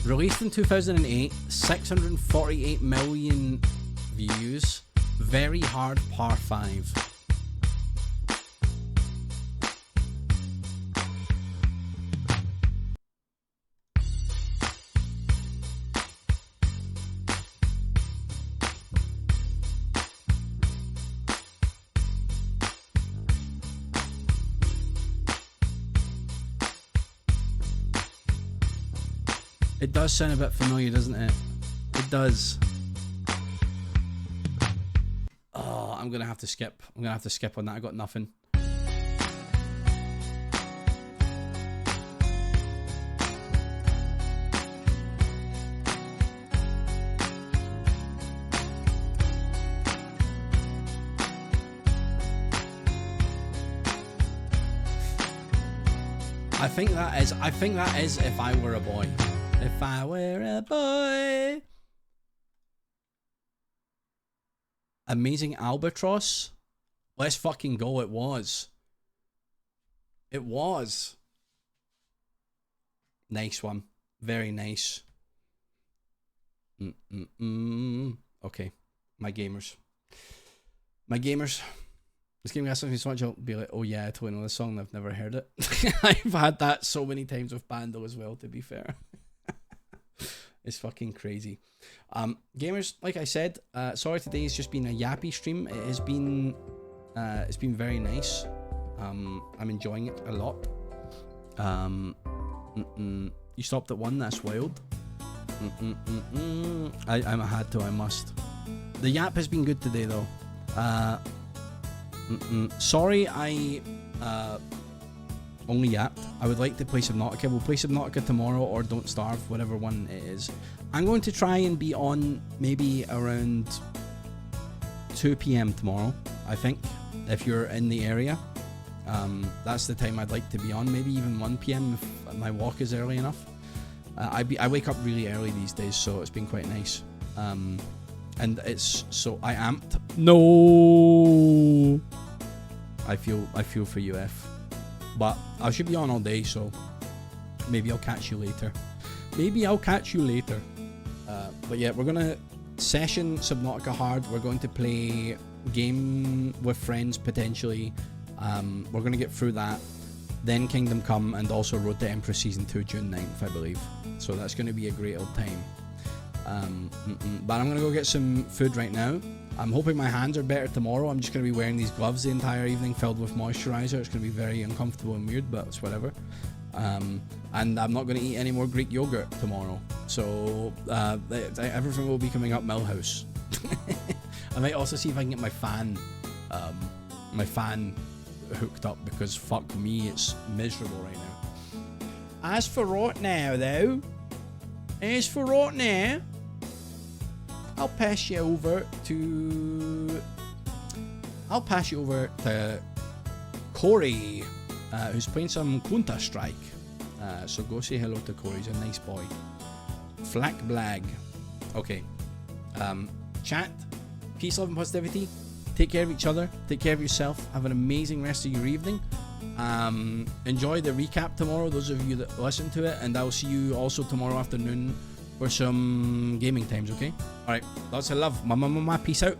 Released in 2008, 648 million views. Very hard par 5. It does sound a bit familiar, doesn't it? It does. Oh, I'm gonna have to skip. I'm gonna have to skip on that. I got nothing. I think that is If I Were a Boy. If I were a boy. Amazing Albatross. Let's fucking go. It was. Nice one. Very nice. Okay. My gamers. This game has something so much, I'll be like, oh yeah, I totally know this song and I've never heard it. I've had that so many times with Bando as well, to be fair. It's fucking crazy. Gamers, like I said, sorry today has just been a yappy stream. It has been it's been very nice. I'm enjoying it a lot. You stopped at 1, that's wild. I had to, I must. The yap has been good today though. Sorry I only yapped. I would like to play Subnautica. We'll play Subnautica tomorrow or Don't Starve, whatever one it is. I'm going to try and be on maybe around 2 PM tomorrow, I think, if you're in the area. That's the time I'd like to be on, maybe even 1 PM if my walk is early enough. I wake up really early these days, so it's been quite nice. And it's so I amped. No, I feel for you, F. But I should be on all day, so maybe I'll catch you later. But yeah, we're gonna session Subnautica hard. We're going to play game with friends potentially. We're gonna get through that. Then Kingdom Come and also Road to Empress Season 2 June 9th, I believe. So that's going to be a great old time. But I'm going to go get some food right now. I'm hoping my hands are better tomorrow. I'm just going to be wearing these gloves the entire evening filled with moisturizer. It's going to be very uncomfortable and weird, but it's whatever. And I'm not going to eat any more Greek yogurt tomorrow. So everything will be coming up Millhouse. I might also see if I can get my fan hooked up, because fuck me, it's miserable right now. As for right now though, I'll pass you over to Corey, who's playing some Counter-Strike. So go say hello to Corey. He's a nice boy. Flack Blag. Okay. Chat. Peace, love, and positivity. Take care of each other. Take care of yourself. Have an amazing rest of your evening. Enjoy the recap tomorrow, those of you that listen to it, and I'll see you also tomorrow afternoon for some gaming times, okay? Alright, lots of love. Peace out.